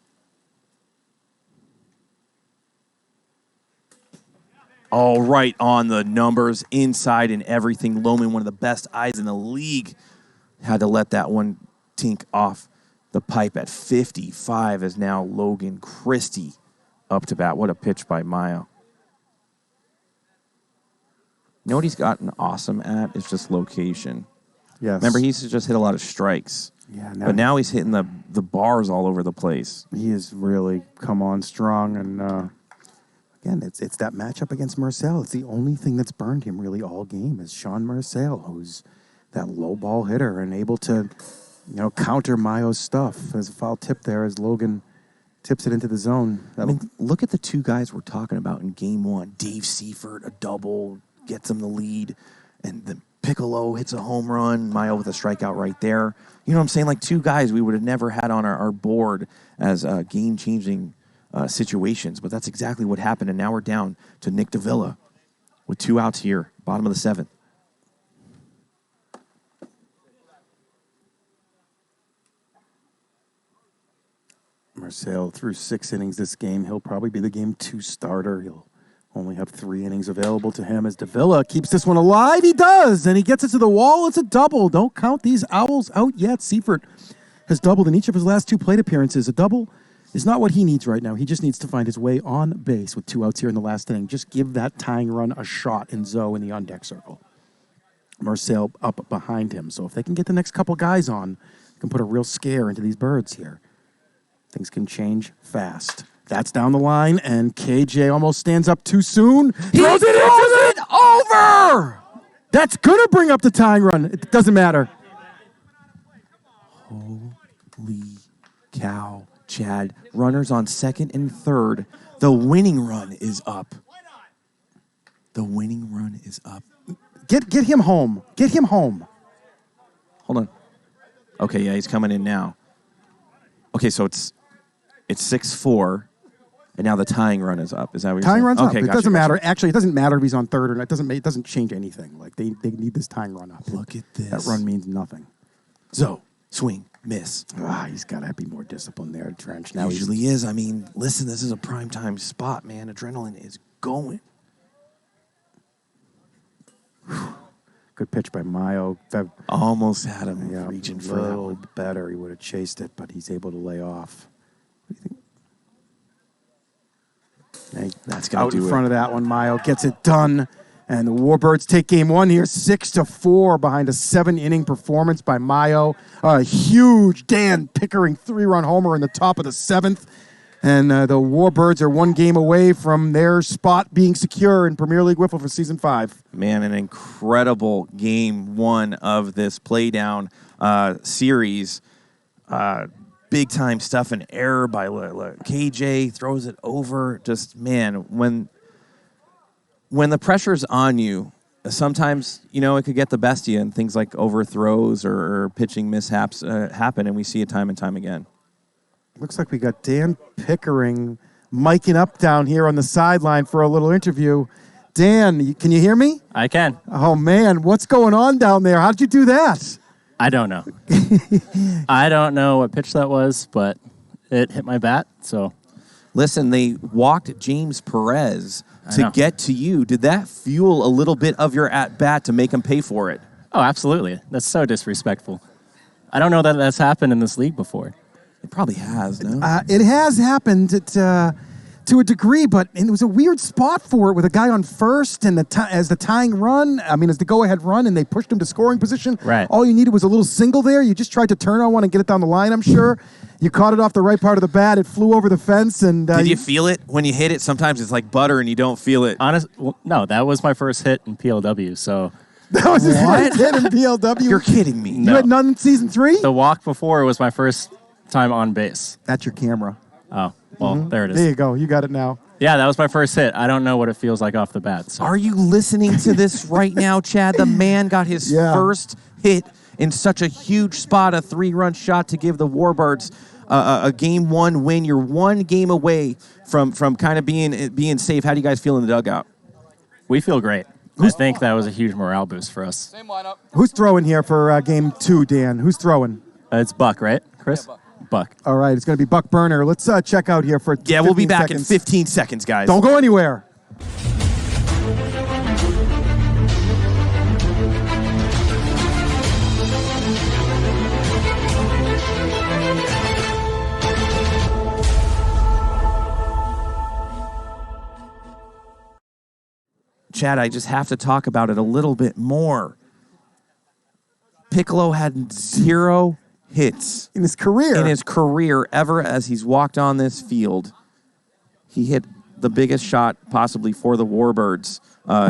All right on the numbers, inside and everything. Lohman, one of the best eyes in the league, had to let that one tink off the pipe at 55 as now Logan Christie up to bat. What a pitch by Mayo. You know what he's gotten awesome at? It's just location. Yes. Remember, he used to just hit a lot of strikes. Yeah, But now he's hitting the bars all over the place. He has really come on strong, and again, it's that matchup against Marcel. It's the only thing that's burned him really all game is Sean Marcel, who's that low ball hitter and able to, counter Mayo's stuff. There's a foul tip there as Logan tips it into the zone. I mean, look at the two guys we're talking about in game one. Dave Seifert, a double, gets him the lead, and then Piccolo hits a home run, Mayo with a strikeout right there. You know what I'm saying? Like two guys we would have never had on our board as game-changing situations, but that's exactly what happened, and now we're down to Nick Davila with 2 outs here, bottom of the 7th. Marcel threw 6 innings this game. He'll probably be the game 2 starter. He'll only have 3 innings available to him as Davila keeps this one alive. He does, and he gets it to the wall. It's a double. Don't count these Owls out yet. Seifert has doubled in each of his last 2 plate appearances. A double is not what he needs right now. He just needs to find his way on base with 2 outs here in the last inning. Just give that tying run a shot in Zoe in the on-deck circle. Marcel up behind him. So if they can get the next couple guys on, they can put a real scare into these Birds here. Things can change fast. That's down the line, and KJ almost stands up too soon. He throws it over! That's going to bring up the tying run. It doesn't matter. Holy cow, Chad. Runners on second and third. The winning run is up. The winning run is up. Get him home. Get him home. Hold on. Okay, yeah, he's coming in now. Okay, so it's 6-4, and now the tying run is up. Is that what you're saying? Tying run's up. Okay, It gotcha, doesn't matter. gotcha. Actually, it doesn't matter if he's on third or not. It doesn't change anything. Like they need this tying run up. Look at this. That run means nothing. So, swing, miss. He's got to be more disciplined there, Trench. Now Usually is. I mean, listen, this is a primetime spot, man. Adrenaline is going. Good pitch by Mayo. Almost had him reaching for a that little one. better. He would have chased it, but he's able to lay off. What do you think? That's got Out to in do front it. of that one, Mayo gets it done. And the Warbirds take game 1 here, 6-4 behind a 7-inning performance by Mayo. A huge Dan Pickering 3-run homer in the top of the 7th. And the Warbirds are 1 game away from their spot being secure in Premier League WIFFLE for Season 5. Man, an incredible game 1 of this playdown series. Big-time stuff, an error by KJ, throws it over. Just, man, when the pressure's on you, sometimes, it could get the best of you, and things like overthrows or pitching mishaps happen, and we see it time and time again. Looks like we got Dan Pickering miking up down here on the sideline for a little interview. Dan, can you hear me? I can. Oh, man, what's going on down there? How did you do that? I don't know. I don't know what pitch that was, but it hit my bat, so. Listen, they walked James Perez to get to you. Did that fuel a little bit of your at-bat to make him pay for it? Oh, absolutely. That's so disrespectful. I don't know that that's happened in this league before. It probably has, no? It has happened to a degree, but it was a weird spot for it with a guy on first and as the tying run, as the go-ahead run, and they pushed him to scoring position. Right. All you needed was a little single there. You just tried to turn on one and get it down the line, I'm sure. You caught it off the right part of the bat. It flew over the fence. And Did you feel it when you hit it? Sometimes it's like butter and you don't feel it. No, that was my first hit in PLW, so. That was his first hit in PLW? You're kidding me. You had none in Season 3? The walk before was my first time on base. That's your camera. Oh, well, there it is. There you go. You got it now. Yeah, that was my first hit. I don't know what it feels like off the bat. So. Are you listening to this right now, Chad? The man got his first hit in such a huge spot, a 3-run shot to give the Warbirds a game 1 win. You're 1 game away from kind of being safe. How do you guys feel in the dugout? We feel great. I think that was a huge morale boost for us. Same lineup. Who's throwing here for game 2, Dan? Who's throwing? It's Buck, right, Chris? Yeah, Buck. All right, it's going to be Buck Burner. Let's check out here for 15 we'll be back seconds. in 15 seconds, guys. Don't go anywhere. Chad, I just have to talk about it a little bit more. Piccolo had 0 hits In his career. ever as he's walked on this field. He hit the biggest shot possibly for the Warbirds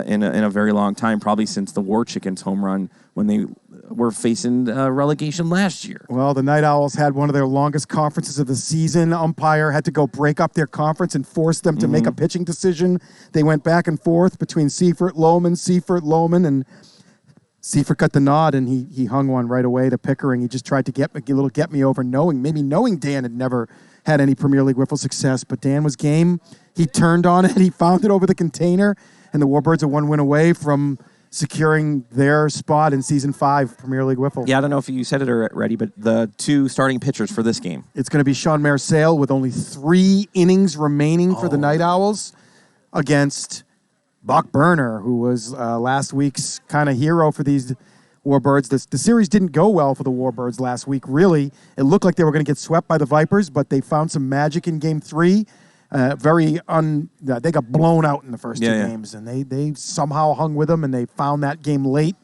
in a very long time, probably since the War Chickens home run when they were facing relegation last year. Well, the Night Owls had one of their longest conferences of the season. Umpire had to go break up their conference and force them to make a pitching decision. They went back and forth between Seifert, Lohman, and Seifert got the nod, and he hung one right away to Pickering. He just tried to get me over, knowing Dan had never had any Premier League wiffle success, but Dan was game. He turned on it. He found it over the container, and the Warbirds are one win away from securing their spot in Season 5 Premier League wiffle. Yeah, I don't know if you said it already, but the 2 starting pitchers for this game. It's going to be Sean Marcel with only 3 innings remaining for the Night Owls against Buck Burner, who was last week's kind of hero for these Warbirds. The series didn't go well for the Warbirds last week, really. It looked like they were going to get swept by the Vipers, but they found some magic in Game 3. They got blown out in the first 2 games, and they somehow hung with them, and they found that game late,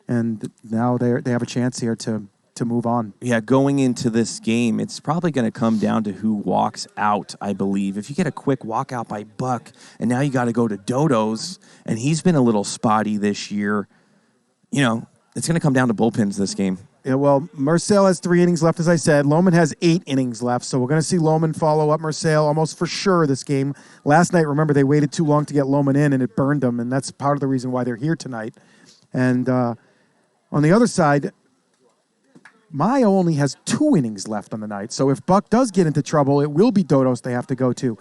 and now they have a chance here to move on. Yeah, going into this game, it's probably going to come down to who walks out, I believe. If you get a quick walkout by Buck, and now you got to go to Dodo's, and he's been a little spotty this year, it's going to come down to bullpens this game. Yeah, well, Marcel has 3 innings left, as I said. Lohman has 8 innings left, so we're going to see Lohman follow up Marcel almost for sure this game. Last night, remember, they waited too long to get Lohman in, and it burned them, and that's part of the reason why they're here tonight. And on the other side, Mayo only has 2 innings left on the night, so if Buck does get into trouble, it will be Dodos they have to go to.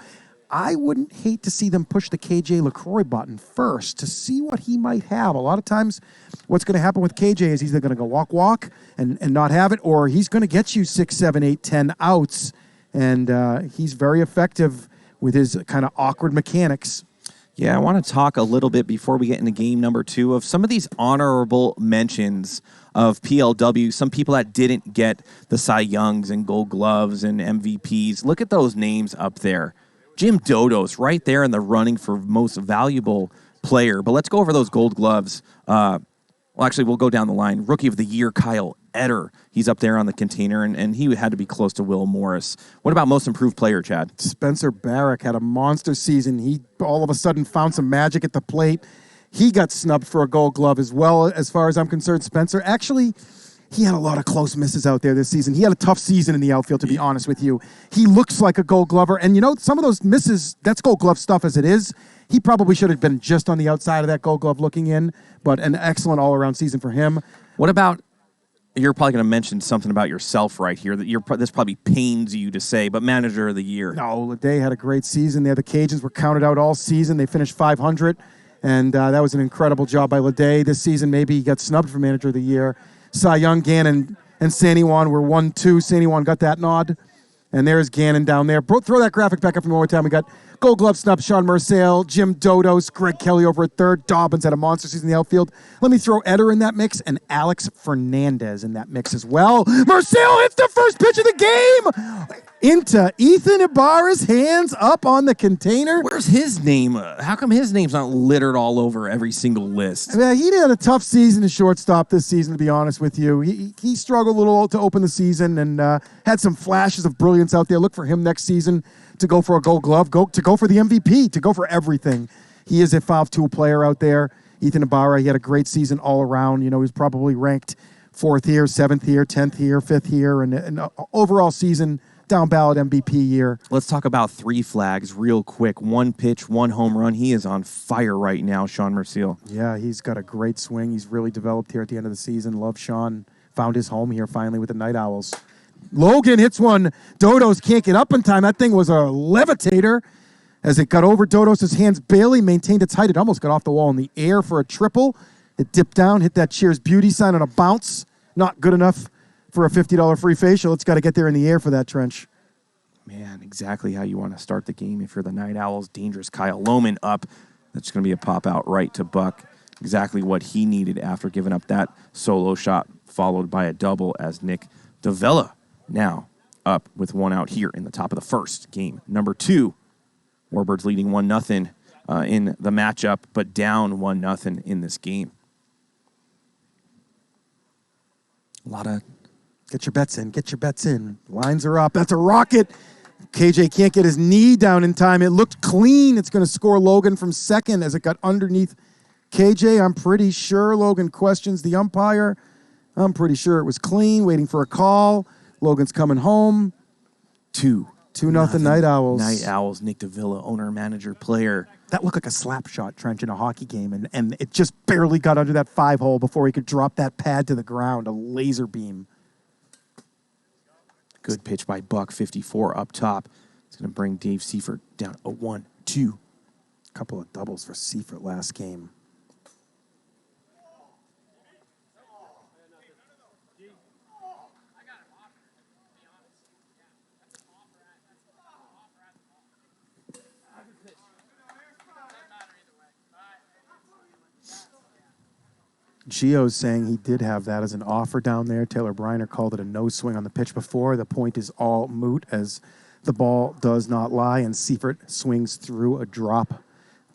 I wouldn't hate to see them push the KJ LaCroix button first to see what he might have. A lot of times what's going to happen with KJ is he's either going to go walk and not have it, or he's going to get you 6, 7, 8, 10 outs, and he's very effective with his kind of awkward mechanics. Yeah, I want to talk a little bit before we get into game number 2 of some of these honorable mentions of PLW, some people that didn't get the Cy Youngs and Gold Gloves and MVPs. Look at those names up there. Jim Dodos right there in the running for most valuable player. But let's go over those Gold Gloves. We'll go down the line. Rookie of the Year, Kyle Etter. He's up there on the container, and he had to be close to Will Morris. What about most improved player, Chad? Spencer Barrick had a monster season. He all of a sudden found some magic at the plate. He got snubbed for a Gold Glove as well, as far as I'm concerned. Spencer, actually, he had a lot of close misses out there this season. He had a tough season in the outfield, to be honest with you. He looks like a Gold Glover, and some of those misses, that's Gold Glove stuff as it is. He probably should have been just on the outside of that Gold Glove looking in, but an excellent all-around season for him. What about, you're probably going to mention something about yourself right here, that this probably pains you to say, but Manager of the Year. No, Leday had a great season there. The Cajuns were counted out all season. They finished 500, and that was an incredible job by Leday. This season, maybe he got snubbed for Manager of the Year. Cy Young, Gannon, and Sandywan were 1-2. Sandywan got that nod. And there's Gannon down there. Throw that graphic back up one more time. We got Gold Glove snub, Sean Marcel, Jim Dodos, Greg Kelly over at third. Dobbins had a monster season in the outfield. Let me throw Etter in that mix and Alex Fernandez in that mix as well. Marcel hits the first pitch of the game into Ethan Ibarra's hands up on the container. Where's his name? How come his name's not littered all over every single list? Yeah, he had a tough season as shortstop this season, to be honest with you. He struggled a little to open the season and had some flashes of brilliance out there. Look for him next season to go for a Gold Glove, to go for the MVP, to go for everything. He is a 5-tool player out there. Ethan Ibarra, he had a great season all around. He was probably ranked 4th here, 7th here, 10th here, 5th here, and overall season down ballot MVP year. Let's talk about 3 flags real quick. 1 pitch, 1 home run. He is on fire right now, Sean Marcel. Yeah, he's got a great swing. He's really developed here at the end of the season. Love Sean. Found his home here finally with the Night Owls. Logan hits one. Dodos can't get up in time. That thing was a levitator. As it got over Dodos' hands, Bailey maintained its height. It almost got off the wall in the air for a triple. It dipped down, hit that Cheers Beauty sign on a bounce. Not good enough for a $50 free facial. It's got to get there in the air for that trench. Man, exactly how you want to start the game if you're the Night Owls. Dangerous Kyle Lohman up. That's going to be a pop out right to Buck. Exactly what he needed after giving up that solo shot, followed by a double as Nick Davella now up with 1 out here in the top of the first. Game number 2. Warbirds leading 1-0 in the matchup, but down 1-0 in this game. A lot of... Get your bets in. Get your bets in. Lines are up. That's a rocket. KJ can't get his knee down in time. It looked clean. It's going to score Logan from second as it got underneath KJ. I'm pretty sure Logan questions the umpire. I'm pretty sure it was clean, waiting for a call. Logan's coming home. 2-0 Night Owls. Night Owls, Nick Davila, owner, manager, player. That looked like a slap shot, Trench, in a hockey game, and it just barely got under that 5-hole before he could drop that pad to the ground, a laser beam. Good pitch by Buck, 54 up top. It's going to bring Dave Seifert down a 1-2. Couple of doubles for Seifert last game. Gio's saying he did have that as an offer down there. Taylor Briner called it a no swing on the pitch before. The point is all moot as the ball does not lie, and Seifert swings through a drop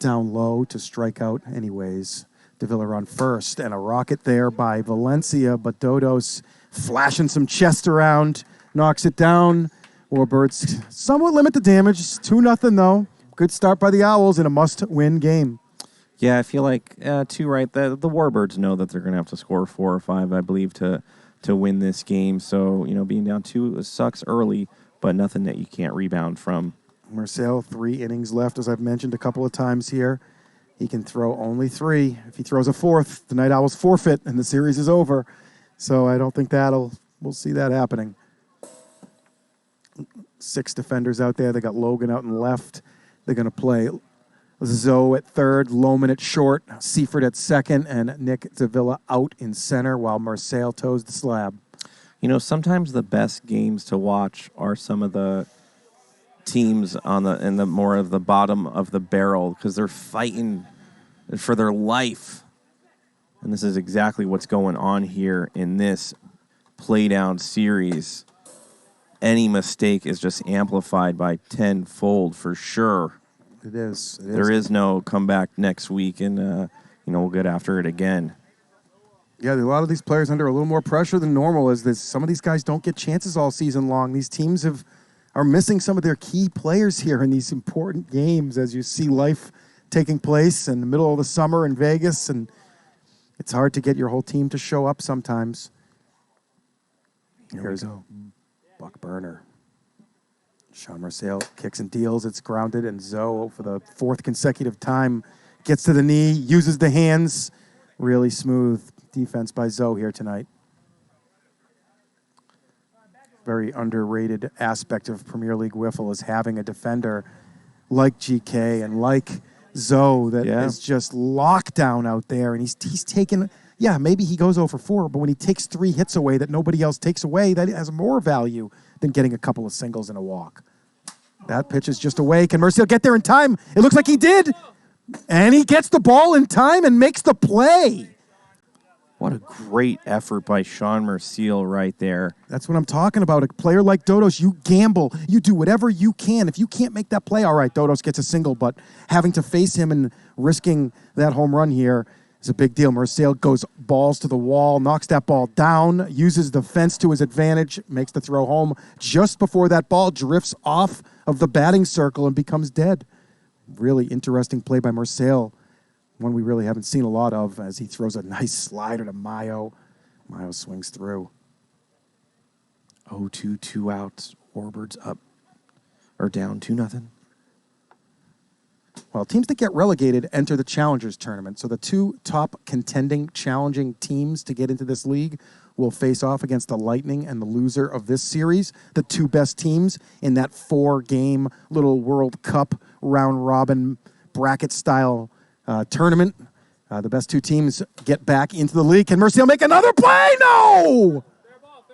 down low to strike out anyways. Davila on first, and a rocket there by Valencia, but Dodos flashing some chest around, knocks it down. Warbirds somewhat limit the damage. 2-0 though. Good start by the Owls in a must-win game. Yeah, I feel like, too, right, the Warbirds know that they're going to have to score 4 or 5, I believe, to win this game. So, being down 2 sucks early, but nothing that you can't rebound from. Marcel, 3 innings left, as I've mentioned a couple of times here. He can throw only 3. If he throws a 4th, the Night Owls forfeit, and the series is over. So I don't think we'll see that happening. 6 defenders out there. They got Logan out and left. They're going to play Zoe at third, Lohman at short, Seifert at second, and Nick Davila out in center while Marcel toes the slab. Sometimes the best games to watch are some of the teams in the more of the bottom of the barrel because they're fighting for their life. And this is exactly what's going on here in this playdown series. Any mistake is just amplified by tenfold for sure. It is. There is no comeback next week, and we'll get after it again. Yeah, a lot of these players under a little more pressure than normal as some of these guys don't get chances all season long. These teams are missing some of their key players here in these important games as you see life taking place in the middle of the summer in Vegas, and it's hard to get your whole team to show up sometimes. Here's Buck Burner. Sean Marcel kicks and deals. It's grounded, and Zoe, for the 4th consecutive time, gets to the knee, uses the hands. Really smooth defense by Zoe here tonight. Very underrated aspect of Premier League Wiffle is having a defender like GK and like Zoe that is just locked down out there. And he's taken, maybe he goes 0 for 4, but when he takes 3 hits away that nobody else takes away, that has more value than getting a couple of singles and a walk. That pitch is just away. Can Merciel get there in time? It looks like he did. And he gets the ball in time and makes the play. What a great effort by Sean Merciel right there. That's what I'm talking about. A player like Dodos, you gamble. You do whatever you can. If you can't make that play, all right, Dodos gets a single, but having to face him and risking that home run here is a big deal. Merciel goes balls to the wall, knocks that ball down, uses the fence to his advantage, makes the throw home just before that ball drifts off of the batting circle and becomes dead. Really interesting play by Merciel. One we really haven't seen a lot of as he throws a nice slider to Mayo. Mayo swings through. 0-2, 2 outs. Warbirds up or down 2-0. Well, teams that get relegated enter the Challengers Tournament. So the 2 top contending, challenging teams to get into this league will face off against the Lightning and the loser of this series. The 2 best teams in that 4-game little World Cup round-robin bracket-style tournament. The best 2 teams get back into the league. Can Merciel make another play? No! Fair ball.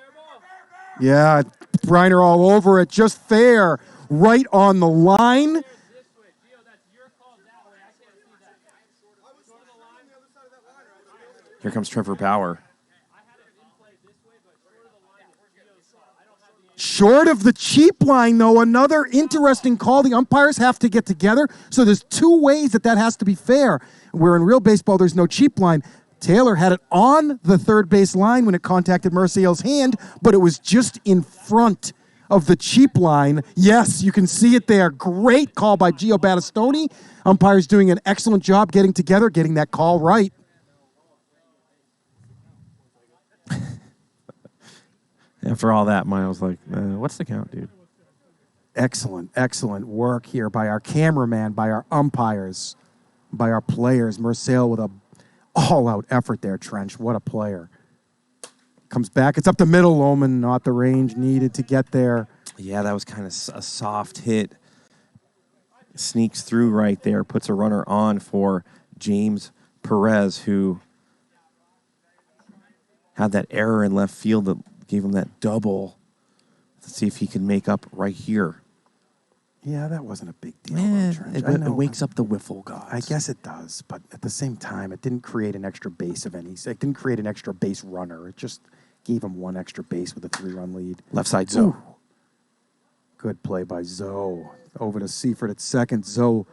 Yeah, Briner all over it. Just fair. Right on the line. Here comes Trevor Bauer. Short of the cheap line, though, another interesting call. The umpires have to get together. So there's 2 ways that has to be fair. Where in real baseball, there's no cheap line. Taylor had it on the third base line when it contacted Merciel's hand, but it was just in front of the cheap line. Yes, you can see it there. Great call by Gio Battistoni. Umpires doing an excellent job getting together, getting that call right. After all that, Miles like, what's the count, dude? Excellent work here by our cameraman, by our umpires, by our players. Marcel with a all-out effort there, Trench. What a player. Comes back. It's up the middle, Lohman, not the range needed to get there. Yeah, that was kind of a soft hit. Sneaks through right there, puts a runner on for James Perez, who had that error in left field that gave him that double. Let's see if he can make up right here. Yeah, that wasn't a big deal. It wakes up the WIFFLE gods. I guess it does, but at the same time, it didn't create an extra base of any. It didn't create an extra base runner. It just gave him one extra base with a 3-run lead. Left side Zoe. Good play by Zoe. Over to Seifert at second. Zoe,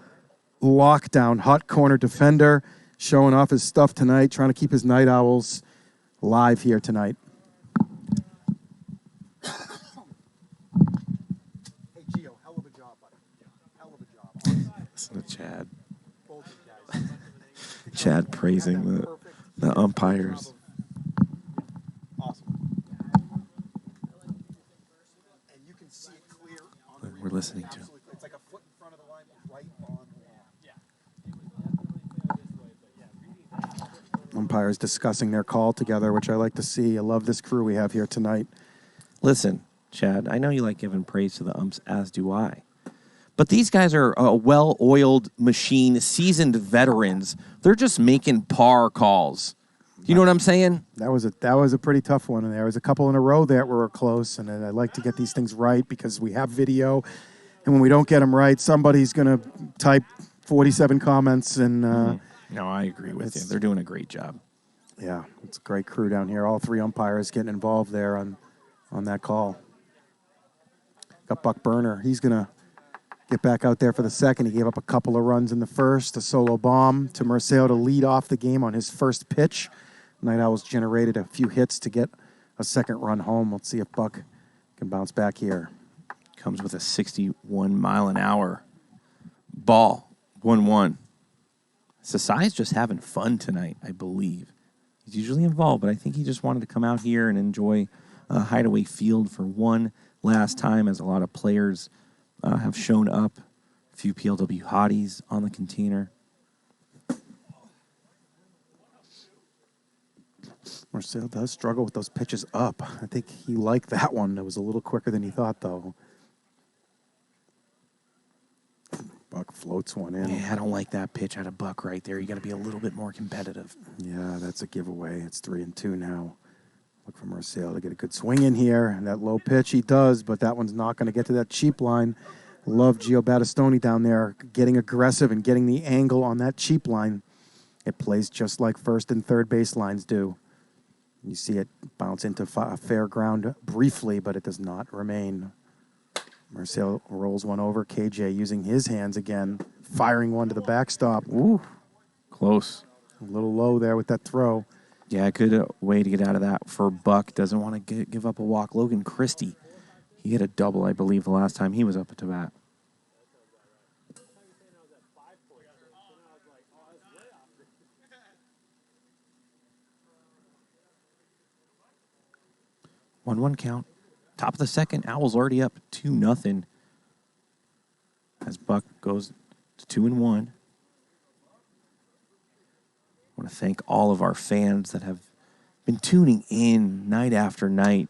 lockdown, hot corner defender, showing off his stuff tonight, trying to keep his Night Owls live here tonight. Listen to Chad. Chad praising the umpires. Awesome. And you can see it clear. We're listening to. It's like a foot in front of the line, right on the wall. Umpires discussing their call together, which I like to see. I love this crew we have here tonight. Listen, Chad, I know you like giving praise to the umps, as do I. But these guys are a well-oiled machine, seasoned veterans. They're just making par calls. You know what I'm saying? That was a pretty tough one. And there was a couple in a row that were close. And I like to get these things right because we have video. And when we don't get them right, somebody's going to type 47 comments. And No, I agree with you. They're doing a great job. Yeah, it's a great crew down here. All three umpires getting involved there on that call. Got Buck Burner. He's going to get back out there for the second. He gave up a couple of runs in the first, a solo bomb to Marcel to lead off the game on his first pitch. Night Owls generated a few hits to get a second run home. Let's see if Buck can bounce back here. Comes with a 61-mile-an-hour ball, 1-1. Sasai's just having fun tonight, I believe. He's usually involved, but I think he just wanted to come out here and enjoy Hideaway Field for one last time, as a lot of players have shown up. A few PLW hotties on the container. Marcel does struggle with those pitches up. I think he liked that one. It was a little quicker than he thought, though. Buck floats one in. Yeah, I don't like that pitch out of Buck right there. You got to be a little bit more competitive. Yeah, that's a giveaway. It's 3-2 now. Look for Marcel to get a good swing in here. And that low pitch he does, but that one's not going to get to that cheap line. Love Gio Battistoni down there getting aggressive and getting the angle on that cheap line. It plays just like first and third base lines do. You see it bounce into fair ground briefly, but it does not remain. Marcel rolls one over. KJ using his hands again, firing one to the backstop. Ooh, close. A little low there with that throw. Yeah, good way to get out of that for Buck. Doesn't want to give up a walk. Logan Christie, he hit a double, I believe, the last time he was up to bat. One count. Top of the second, Owls already up 2-0. As Buck goes to 2-1. I want to thank all of our fans that have been tuning in night after night,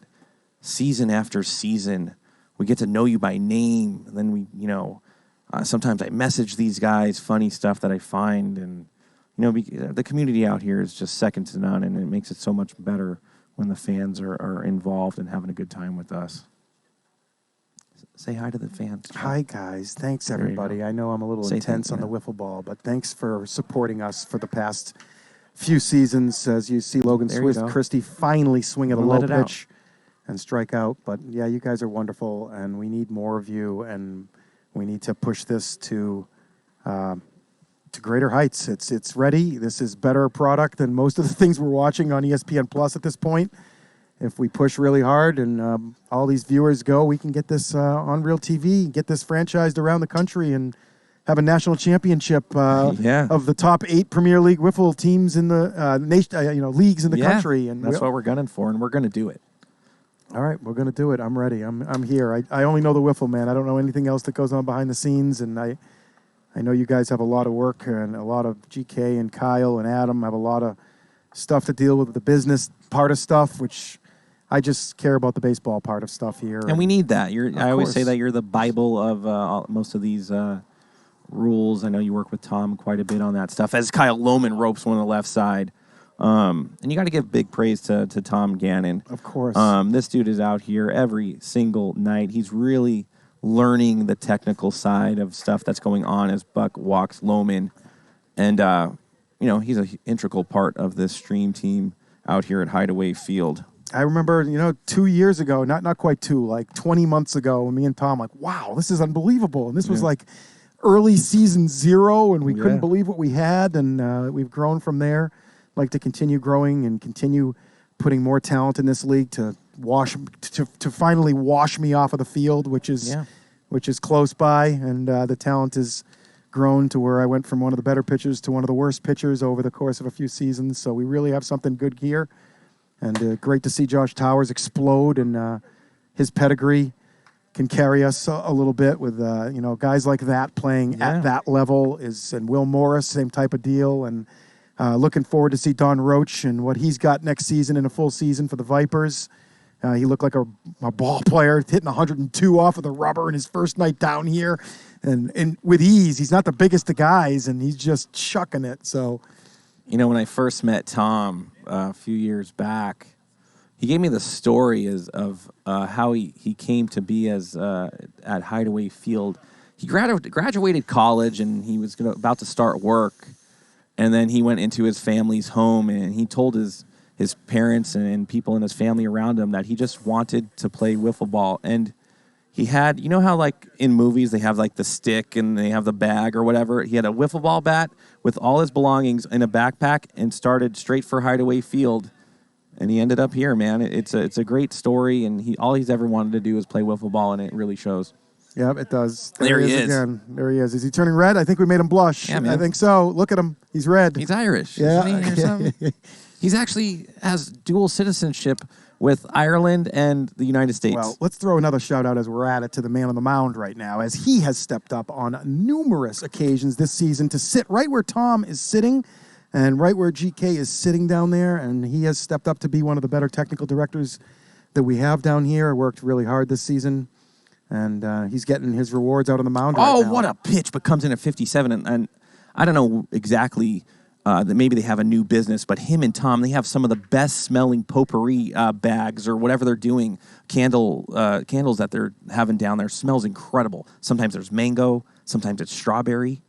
season after season. We get to know you by name. And then we, sometimes I message these guys funny stuff that I find. And, the community out here is just second to none. And it makes it so much better when the fans are involved and having a good time with us. Say hi to the fans. Hi, guys. Thanks, everybody. I know I'm a little intense on the wiffle ball, but thanks for supporting us for the past few seasons. As you see Logan Christie finally swing at a low pitch and strike out. But, yeah, you guys are wonderful, and we need more of you, and we need to push this to greater heights. It's ready. This is better product than most of the things we're watching on ESPN Plus at this point. If we push really hard and all these viewers go, we can get this on real TV, get this franchised around the country, and have a national championship of the top 8 Premier League wiffle teams in the leagues in the country. And that's what we're gunning for, and we're going to do it. All right, we're going to do it. I'm ready. I'm here. I only know the WIFFLE, man. I don't know anything else that goes on behind the scenes, and I know you guys have a lot of work, and a lot of GK and Kyle and Adam have a lot of stuff to deal with, the business part of stuff, which I just care about the baseball part of stuff here. And we need that. I always say course. that you're the Bible of most of these rules. I know you work with Tom quite a bit on that stuff, as Kyle Lohman ropes one on the left side. And you got to give big praise to Tom Gannon. Of course. This dude is out here every single night. He's really learning the technical side of stuff that's going on as Buck walks Lohman. And, he's an integral part of this stream team out here at Hideaway Field. I remember, 2 years ago, not quite two, like 20 months ago, me and Tom, wow, this is unbelievable. And this was like early season 0, and we couldn't believe what we had, and we've grown from there. Like to continue growing and continue putting more talent in this league to finally wash me off of the field, which is close by, and the talent has grown to where I went from one of the better pitchers to one of the worst pitchers over the course of a few seasons. So we really have something good here, and great to see Josh Towers explode, and his pedigree can carry us a little bit with guys like that playing at that level, and Will Morris, same type of deal, and looking forward to see Don Roach and what he's got next season in a full season for the Vipers. He looked like a ball player, hitting 102 off of the rubber in his first night down here, and with ease. He's not the biggest of guys, and he's just chucking it. So, when I first met Tom a few years back, he gave me the story of how he came to be at Hideaway Field. He graduated college, and he was about to start work. And then he went into his family's home, and he told his parents and people in his family around him that he just wanted to play wiffle ball. And he had, how like in movies they have like the stick and they have the bag or whatever. He had a wiffle ball bat with all his belongings in a backpack and started straight for Hideaway Field. And he ended up here, man. It's a great story, and all he's ever wanted to do is play wiffle ball, and it really shows. Yeah, it does. There he is. Again. There he is. Is he turning red? I think we made him blush. Yeah, man. I think so. Look at him. He's red. He's Irish, Yeah. isn't he, or something? He's actually has dual citizenship with Ireland and the United States. Well, let's throw another shout out as we're at it to the man on the mound right now, as he has stepped up on numerous occasions this season to sit right where Tom is sitting and right where GK is sitting down there. And he has stepped up to be one of the better technical directors that we have down here. Worked really hard this season. And he's getting his rewards out on the mound right now. Oh, what a pitch, but comes in at 57. And I don't know exactly that maybe they have a new business, but him and Tom, they have some of the best-smelling potpourri bags or whatever they're doing, candles that they're having down there. Smells incredible. Sometimes there's mango. Sometimes it's strawberry.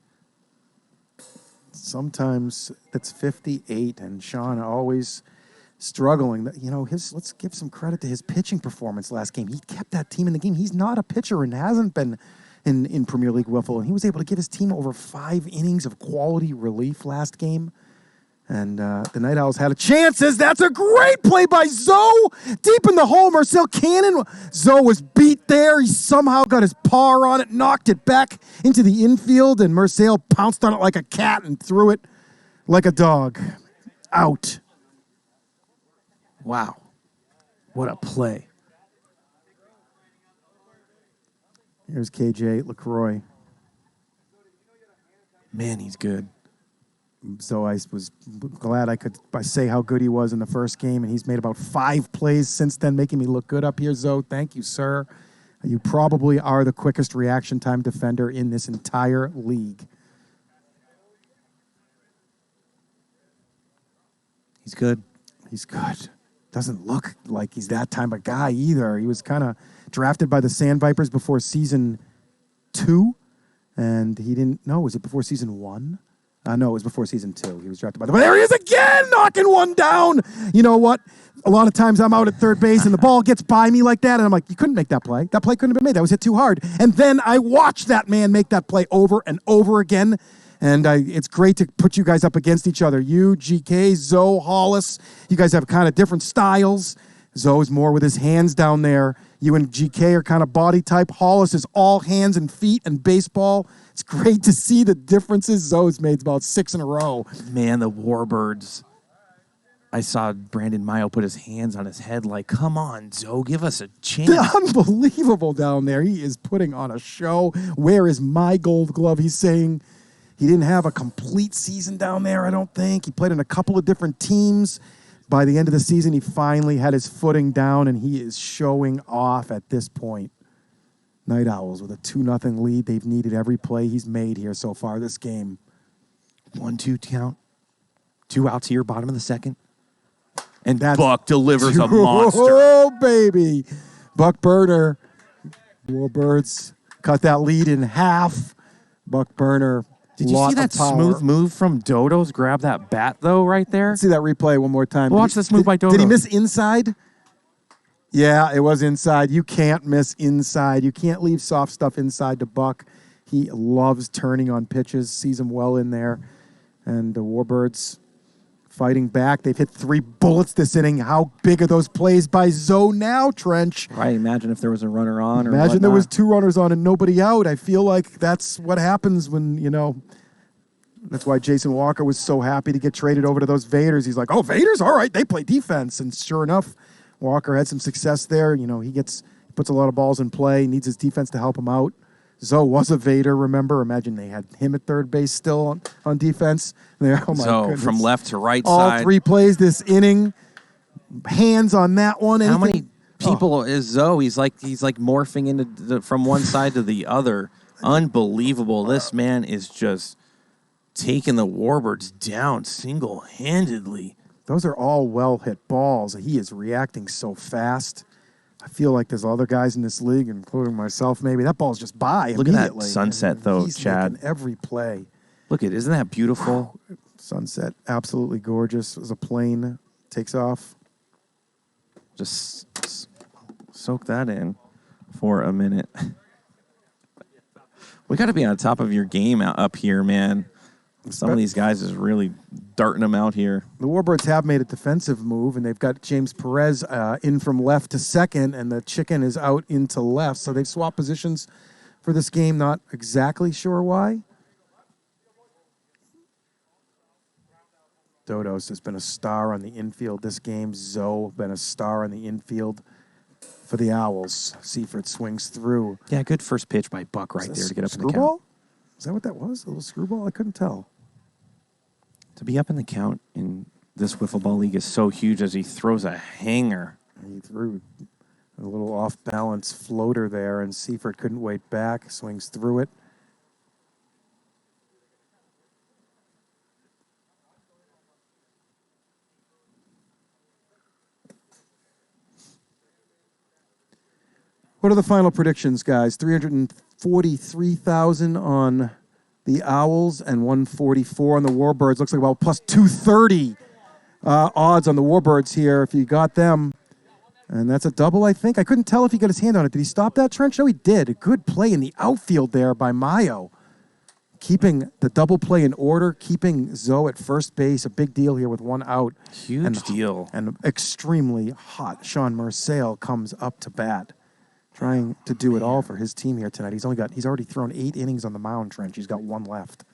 Sometimes it's 58, and Sean always struggling. Let's give some credit to his pitching performance last game. He kept that team in the game. He's not a pitcher and hasn't been in Premier League Wiffle, and he was able to give his team over 5 innings of quality relief last game. And the Night Owls had a chance. That's a great play by Zoe. Deep in the hole, Marcel Cannon. Zoe was beat there. He somehow got his paw on it, knocked it back into the infield, and Marcel pounced on it like a cat and threw it like a dog. Out. Wow. What a play. Here's KJ LaCroix. Man, he's good. So I was glad I could say how good he was in the first game, and he's made about 5 plays since then, making me look good up here, Zoe. Thank you, sir. You probably are the quickest reaction time defender in this entire league. He's good. He's good. Doesn't look like he's that type of guy either. He was kind of drafted by the Sand Vipers before season 2, and he didn't know. Was it before season 1? No, it was before season 2. He was drafted by the... But there he is again, knocking one down. You know what? A lot of times I'm out at third base and the ball gets by me like that, and I'm like, you couldn't make that play. That play couldn't have been made. That was hit too hard. And then I watched that man make that play over and over again, and it's great to put you guys up against each other. You, GK, Zoe, Hollis, you guys have kind of different styles. Zoe's more with his hands down there. You and GK are kind of body type. Hollis is all hands and feet and baseball. It's great to see the differences. Zoe's made about 6 in a row. Man, the Warbirds. I saw Brandon Mayo put his hands on his head like, come on, Zoe, give us a chance. Unbelievable down there. He is putting on a show. Where is my gold glove? He's saying he didn't have a complete season down there, I don't think. He played in a couple of different teams. By the end of the season, he finally had his footing down, and he is showing off at this point. Night Owls with a 2-0 lead. They've needed every play he's made here so far this game. 1-2 count. 2 outs here, bottom of the second. And That's Buck delivers a monster. Oh, baby. Buck Burner. Warbirds cut that lead in half. Buck Burner. Did you see that smooth move from Dodo's? Grab that bat, though, right there? Let's see that replay one more time. Watch this move by Dodo. Did he miss inside? Yeah, it was inside. You can't miss inside. You can't leave soft stuff inside to Buck. He loves turning on pitches, sees him well in there. And the Warbirds fighting back. They've hit 3 bullets this inning. How big are those plays by Zoe now, Trench? Right, imagine if there was a runner on or Imagine there whatnot. was 2 runners on and nobody out. I feel like that's what happens when, that's why Jason Walker was so happy to get traded over to those Vaders. He's like, oh, Vaders? All right, they play defense. And sure enough, Walker had some success there. He puts a lot of balls in play, needs his defense to help him out. Zoe was a Vader, remember? Imagine they had him at third base still on defense. There, oh my goodness. From left to right All side. 3 plays this inning. Hands on that one. How many people is Zoe? He's like morphing into from one side to the other. Unbelievable. This man is just taking the Warbirds down single-handedly. Those are all well-hit balls. He is reacting so fast. I feel like there's other guys in this league, including myself maybe. That ball's just by Look immediately. at that sunset, though, He's Chad. making every play. Look at, isn't that beautiful? Sunset, absolutely gorgeous. As a plane takes off. Just soak that in for a minute. We got to be on top of your game up here, man. Some of these guys is really darting them out here. The Warbirds have made a defensive move, and they've got James Perez in from left to second, and the chicken is out into left. So they've swapped positions for this game. Not exactly sure why. Dodos has been a star on the infield this game. Zoe been a star on the infield for the Owls. Seifert swings through. Yeah, good first pitch by Buck right there to get up in the count. Screwball? Is that what that was? A little screwball? I couldn't tell. To be up in the count in this wiffle ball league is so huge as he throws a hanger. He threw a little off-balance floater there, and Seifert couldn't wait back. Swings through it. What are the final predictions, guys? 343,000 on the Owls and 144 on the Warbirds. Looks like about plus 230 odds on the Warbirds here if you got them. And that's a double, I think. I couldn't tell if he got his hand on it. Did he stop that, Trench? No, he did. A good play in the outfield there by Mayo. Keeping the double play in order, keeping Zoe at first base. A big deal here with 1 out. Huge deal. And extremely hot Sean Marcel comes up to bat. Trying to do it all for his team here tonight. He's already thrown 8 innings on the mound, Trench. He's got 1 left.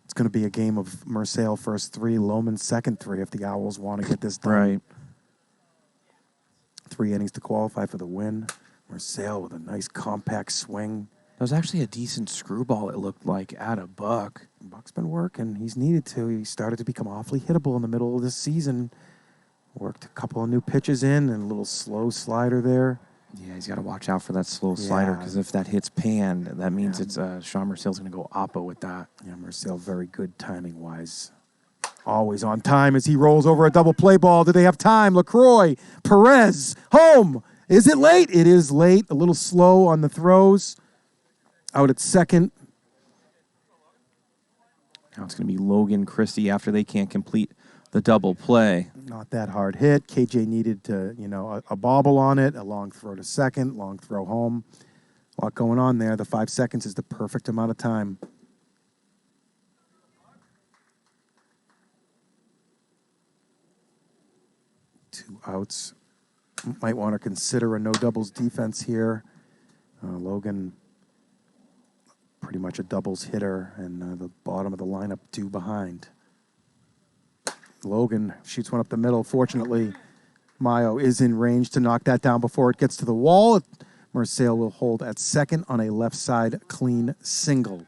It's going to be a game of Marcel first 3, Lohman second 3 if the Owls want to get this done. Right. 3 innings to qualify for the win. Marcel with a nice compact swing. That was actually a decent screwball, it looked like, at a Buck. Buck's been working. He's needed to. He started to become awfully hittable in the middle of this season. Worked a couple of new pitches in and a little slow slider there. Yeah, he's got to watch out for that slow slider because if that hits pan, that means it's Sean Marcel's going to go oppo with that. Yeah, Marcel very good timing-wise. Always on time as he rolls over a double play ball. Do they have time? LaCroix, Perez, home. Is it late? It is late. A little slow on the throws. Out at second. Now it's going to be Logan Christie after they can't complete the double play. Not that hard hit. KJ needed to, a bobble on it, a long throw to second, long throw home. A lot going on there. The 5 seconds is the perfect amount of time. Two outs. Might want to consider a no doubles defense here. Logan, pretty much a doubles hitter, and the bottom of the lineup 2 behind. Logan shoots one up the middle. Fortunately, Mayo is in range to knock that down before it gets to the wall. Marcel will hold at second on a left side clean single.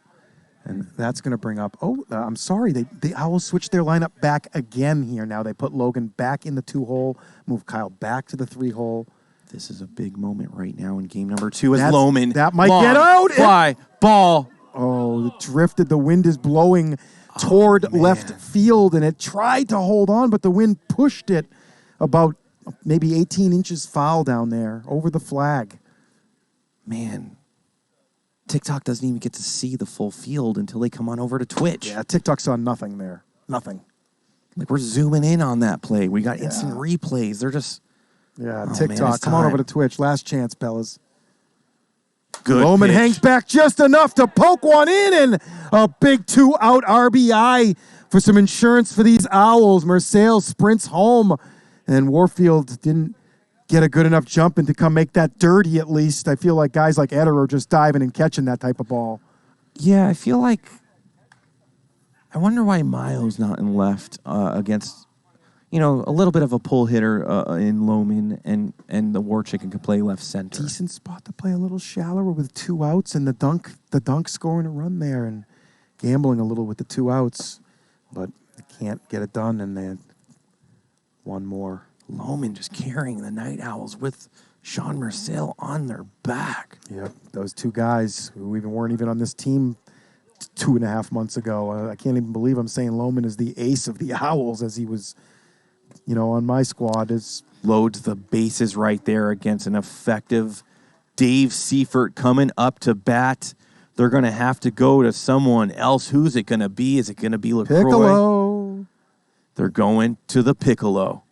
And that's going to bring up, I'm sorry, the Owls switched their lineup back again here now. They put Logan back in the 2-hole, move Kyle back to the 3-hole. This is a big moment right now in game number 2 as Lohman. That might get out. Fly ball. Oh, it drifted. The wind is blowing toward left field, and it tried to hold on, but the wind pushed it about maybe 18 inches foul down there over the flag. Man, TikTok doesn't even get to see the full field until they come on over to Twitch. Yeah, TikTok saw nothing there. Nothing. Like, we're zooming in on that play. We got instant replays. They're just... Yeah, Oh, TikTok. man, Come on over to Twitch. Last chance, fellas. Good Lohman pitch. hangs back just enough to poke one in, and a big 2-out RBI for some insurance for these Owls. Marcel sprints home, and Warfield didn't get a good enough jump in to come make that dirty at least. I feel like guys like Eder are just diving and catching that type of ball. Yeah, I feel like... I wonder why Mayo's not in left against... You know, a little bit of a pull hitter in Lohman, and the War Chicken could play left center. Decent spot to play a little shallower with 2 outs, and the dunk scoring a run there and gambling a little with the 2 outs, but they can't get it done, and they had one more. Lohman just carrying the Night Owls with Sean Marcel on their back. Yep, those 2 guys who weren't even on this team 2.5 months ago. I can't even believe I'm saying Lohman is the ace of the Owls as he was, on my squad. Loads the bases right there against an effective Dave Seifert coming up to bat. They're going to have to go to someone else. Who's it going to be? Is it going to be LaCroix? Piccolo. They're going to the Piccolo.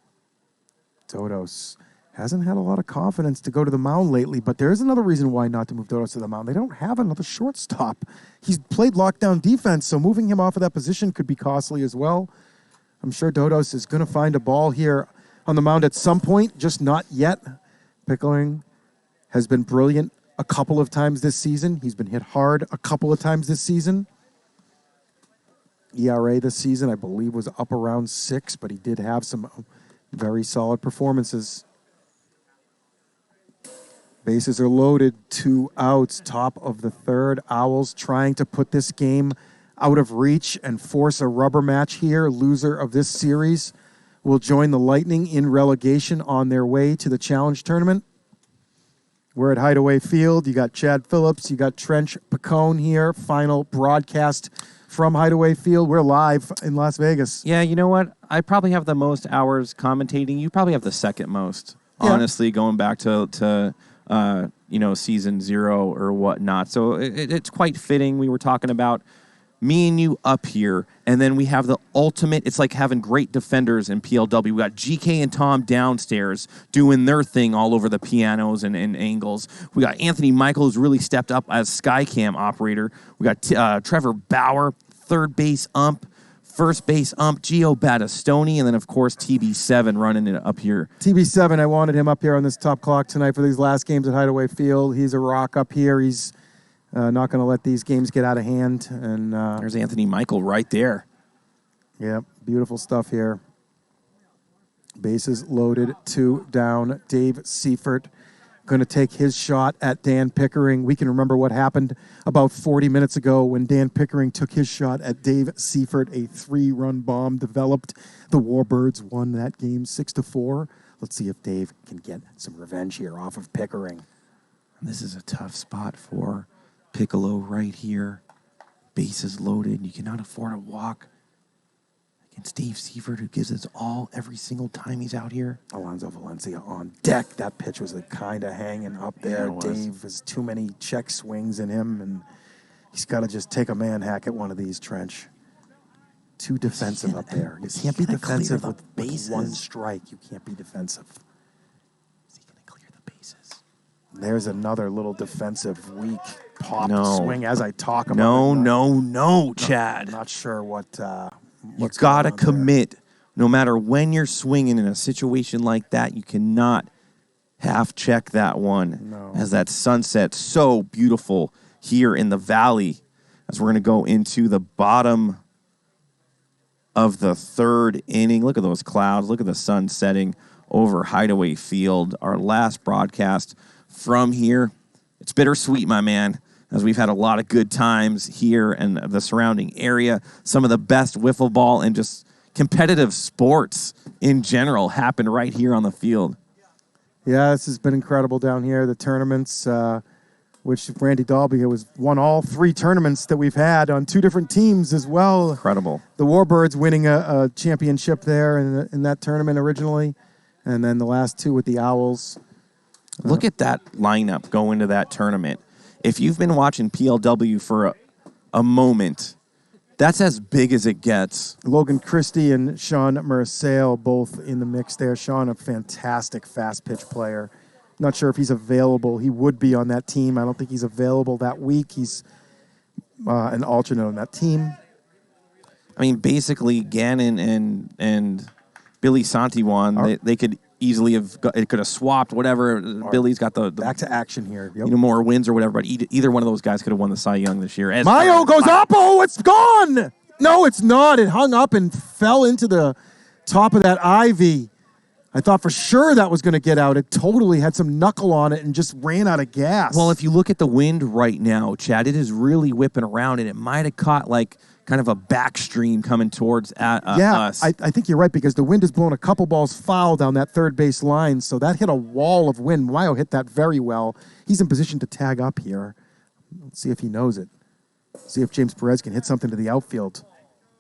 Dodos hasn't had a lot of confidence to go to the mound lately, but there's another reason why not to move Dodos to the mound. They don't have another shortstop. He's played lockdown defense, so moving him off of that position could be costly as well. I'm sure Dodos is going to find a ball here on the mound at some point, just not yet. Pickering has been brilliant a couple of times this season. He's been hit hard a couple of times this season. ERA this season, I believe, was up around 6, but he did have some very solid performances. Bases are loaded, 2 outs, top of the 3rd. Owls trying to put this game out of reach and force a rubber match here. Loser of this series will join the Lightning in relegation on their way to the Challenge Tournament. We're at Hideaway Field. You got Chad Phillips. You got Trench Pacone here. Final broadcast from Hideaway Field. We're live in Las Vegas. Yeah, you know what? I probably have the most hours commentating. You probably have the second most, honestly, going back to season 0 or whatnot. So it's quite fitting. We were talking about me and you up here, and then we have the ultimate. It's like having great defenders in PLW. We got GK and Tom downstairs doing their thing all over the pianos and angles. We got Anthony Michael, who's really stepped up as Skycam operator. We got Trevor Bauer, third base ump, first base ump, Gio Battistoni, and then, of course, TB7 running it up here. TB7, I wanted him up here on this top clock tonight for these last games at Hideaway Field. He's a rock up here. He's not going to let these games get out of hand. And there's Anthony Michael right there. Yeah, beautiful stuff here. Bases loaded, 2 down. Dave Seifert going to take his shot at Dan Pickering. We can remember what happened about 40 minutes ago when Dan Pickering took his shot at Dave Seifert. A 3-run bomb developed. The Warbirds won that game 6-4. Let's see if Dave can get some revenge here off of Pickering. This is a tough spot for Piccolo right here. Bases loaded. You cannot afford a walk against Dave Seifert, who gives us all every single time he's out here. Alonso Valencia on deck. That pitch was kind of hanging up there. Yeah, Dave has too many check swings in him, and he's got to just take a man hack at one of these, Trench. Too defensive up there. You can't be defensive with one strike. You can't be defensive. Is he going to clear the bases? There's another little defensive, weak pop No. swing as I talk about No, Chad. I'm not sure what. You got to commit. No matter when you're swinging in a situation like that, you cannot half check that one. No. As that sunset, so beautiful here in the valley. As we're going to go into the bottom of the third inning. Look at those clouds. Look at the sun setting over Hideaway Field. Our last broadcast from here. It's bittersweet, my man, as we've had a lot of good times here and the surrounding area. Some of the best wiffle ball and just competitive sports in general happen right here on the field. Yeah, this has been incredible down here. The tournaments, which Randy Dalby has won all 3 tournaments that we've had on 2 different teams as well. Incredible. The Warbirds winning a championship there in that tournament originally, and then the last 2 with the Owls. Look at that lineup going to that tournament. If you've been watching PLW for a moment, that's as big as it gets. Logan Christie and Sean Marcel both in the mix there. Sean, a fantastic fast pitch player. Not sure if he's available. He would be on that team. I don't think he's available that week. He's an alternate on that team. I mean, basically, Gannon and Billy Santiwan, they could easily it could have swapped, whatever. Billy's got the back to action here. Yep. More wins or whatever, but either one of those guys could have won the Cy Young this year. Mayo goes up. Oh, it's gone. No, it's not. It hung up and fell into the top of that ivy. I thought for sure that was going to get out. It totally had some knuckle on it and just ran out of gas. Well, if you look at the wind right now, Chad, it is really whipping around, and it might have caught like kind of a backstream coming towards us. I think you're right, because the wind has blown a couple balls foul down that third base line, so that hit a wall of wind. Mayo hit that very well. He's in position to tag up here. Let's see if he knows it. See if James Perez can hit something to the outfield.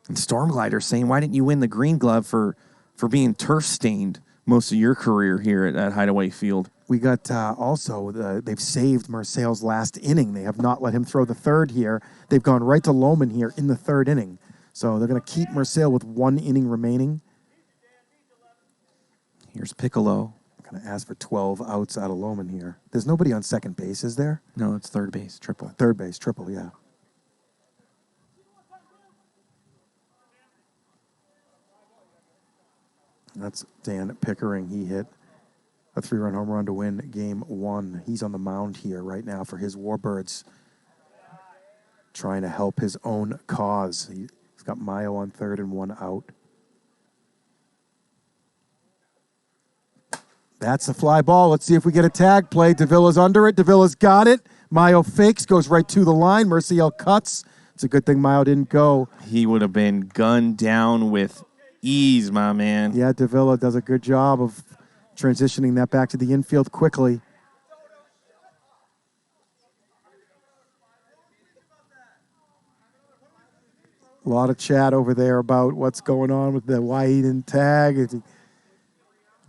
And Stormglider saying, why didn't you win the green glove for being turf-stained most of your career here at Hideaway Field? We got they've saved Marcel's last inning. They have not let him throw the third here. They've gone right to Lohman here in the third inning. So they're going to keep Marcel with 1 inning remaining. Here's Piccolo. I'm going to ask for 12 outs out of Lohman here. There's nobody on second base, is there? No, it's third base, triple. Third base, triple, yeah. That's Dan Pickering. He hit a 3-run home run to win game 1. He's on the mound here right now for his Warbirds, trying to help his own cause. He's got Mayo on third and 1 out. That's a fly ball. Let's see if we get a tag play. Davila's under it. Davila's got it. Mayo fakes, goes right to the line. Merciel cuts. It's a good thing Mayo didn't go. He would have been gunned down with ease, my man. Yeah, Davila does a good job of transitioning that back to the infield quickly. A lot of chat over there about what's going on with why he didn't tag.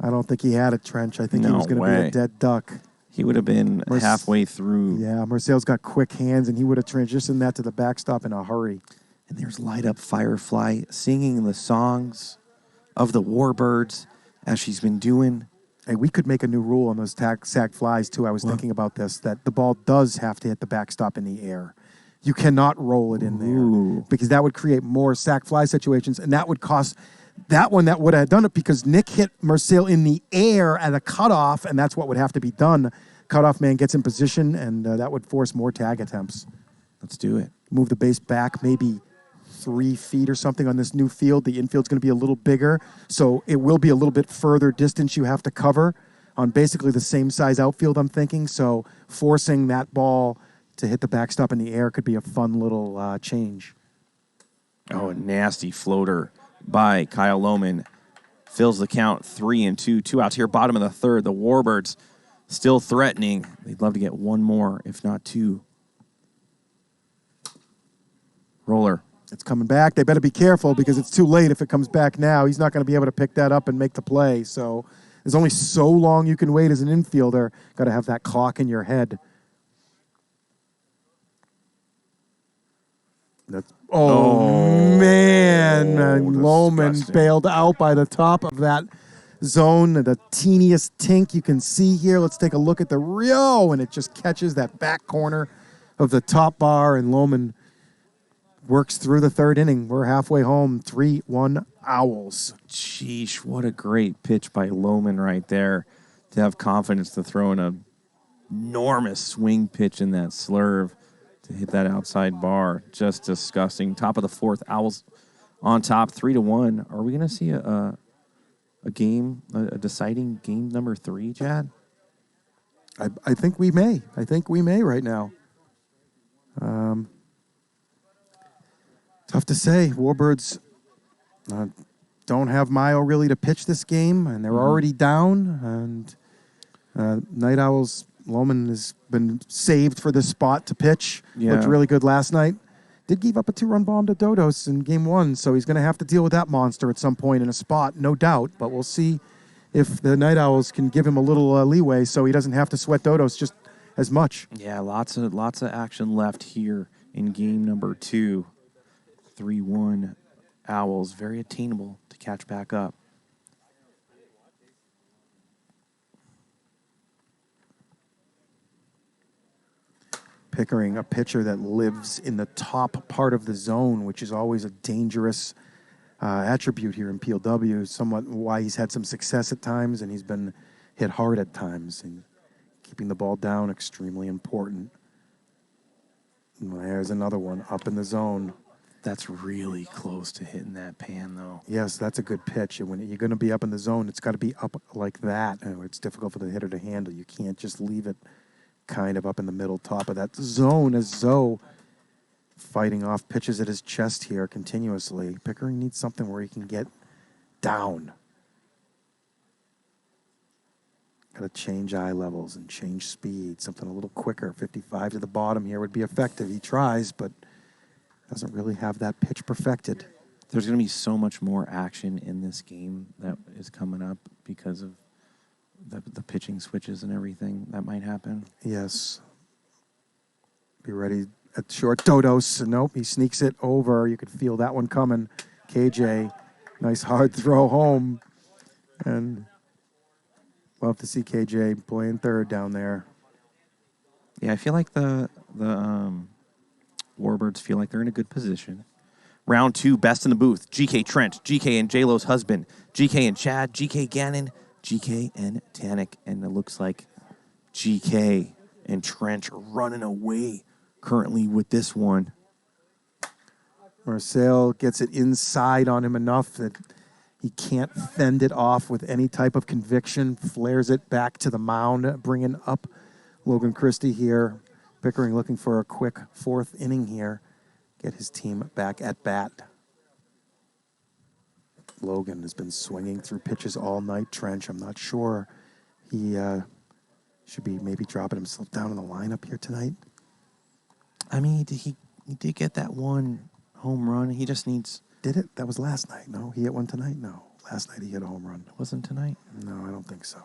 I don't think he had a trench. I think he was going to be a dead duck. He would have been halfway through. Yeah, Marcel's got quick hands, and he would have transitioned that to the backstop in a hurry. And there's Light Up Firefly singing the songs of the Warbirds as she's been doing. Hey, we could make a new rule on those sack flies, too. I was thinking about this, that the ball does have to hit the backstop in the air. You cannot roll it in there because that would create more sack fly situations, and that would cost that one that would have done it because Nick hit Marcel in the air at a cutoff, and that's what would have to be done. Cutoff man gets in position, and that would force more tag attempts. Let's do it. Move the base back maybe 3 feet or something on this new field. The infield's going to be a little bigger, so it will be a little bit further distance you have to cover on basically the same size outfield, I'm thinking. So forcing that ball to hit the backstop in the air could be a fun little change. Oh, a nasty floater by Kyle Lohman. Fills the count 3-2. 2 outs here, bottom of the third. The Warbirds still threatening. They'd love to get one more, if not 2. Roller. It's coming back. They better be careful because it's too late if it comes back now. He's not going to be able to pick that up and make the play. So there's only so long you can wait as an infielder. Got to have that clock in your head. Man. Lohman bailed out by the top of that zone. The teeniest tink you can see here. Let's take a look at the Rio, and it just catches that back corner of the top bar, and Lohman works through the third inning. We're halfway home, 3-1 Owls. Sheesh, what a great pitch by Lohman right there to have confidence to throw in an enormous swing pitch in that slurve to hit that outside bar. Just disgusting. Top of the fourth, Owls on top 3-1. Are we going to see a game, a deciding game number 3, Chad? I think we may. I think we may right now. Tough to say. Warbirds don't have Mayo really to pitch this game, and they're already down. And Night Owls, Lohman has been saved for this spot to pitch. Yeah. Looked really good last night. Did give up a 2-run bomb to Dodos in game 1, so he's going to have to deal with that monster at some point in a spot, no doubt. But we'll see if the Night Owls can give him a little leeway so he doesn't have to sweat Dodos just as much. Yeah, lots of action left here in game number 2. 3-1 Owls, very attainable to catch back up. Pickering, a pitcher that lives in the top part of the zone, which is always a dangerous attribute here in PLW, somewhat why he's had some success at times and he's been hit hard at times. And keeping the ball down, extremely important. And there's another one up in the zone. That's really close to hitting that pan, though. Yes, that's a good pitch. And when you're going to be up in the zone, it's got to be up like that. And it's difficult for the hitter to handle. You can't just leave it kind of up in the middle, top of that zone, as Zoe fighting off pitches at his chest here continuously. Pickering needs something where he can get down. Got to change eye levels and change speed, something a little quicker. 55 to the bottom here would be effective. He tries, but doesn't really have that pitch perfected. There's going to be so much more action in this game that is coming up because of the pitching switches and everything that might happen. Yes. Be ready at short. Dodos. Nope, he sneaks it over. You could feel that one coming. KJ, nice hard throw home. And love to see KJ playing third down there. Yeah, I feel like the Warbirds feel like they're in a good position. Round 2, best in the booth. GK Trent, GK and J-Lo's husband, GK and Chad, GK Gannon, GK and Tanik. And it looks like GK and Trent are running away currently with this one. Marcel gets it inside on him enough that he can't fend it off with any type of conviction. Flares it back to the mound, bringing up Logan Christie here. Pickering looking for a quick 4th inning here. Get his team back at bat. Logan has been swinging through pitches all night. Trench, I'm not sure. He should be maybe dropping himself down in the lineup here tonight. I mean, he did get that one home run. He just needs... Did it? That was last night. No, he hit one tonight? No. Last night he hit a home run. It wasn't tonight? No, I don't think so.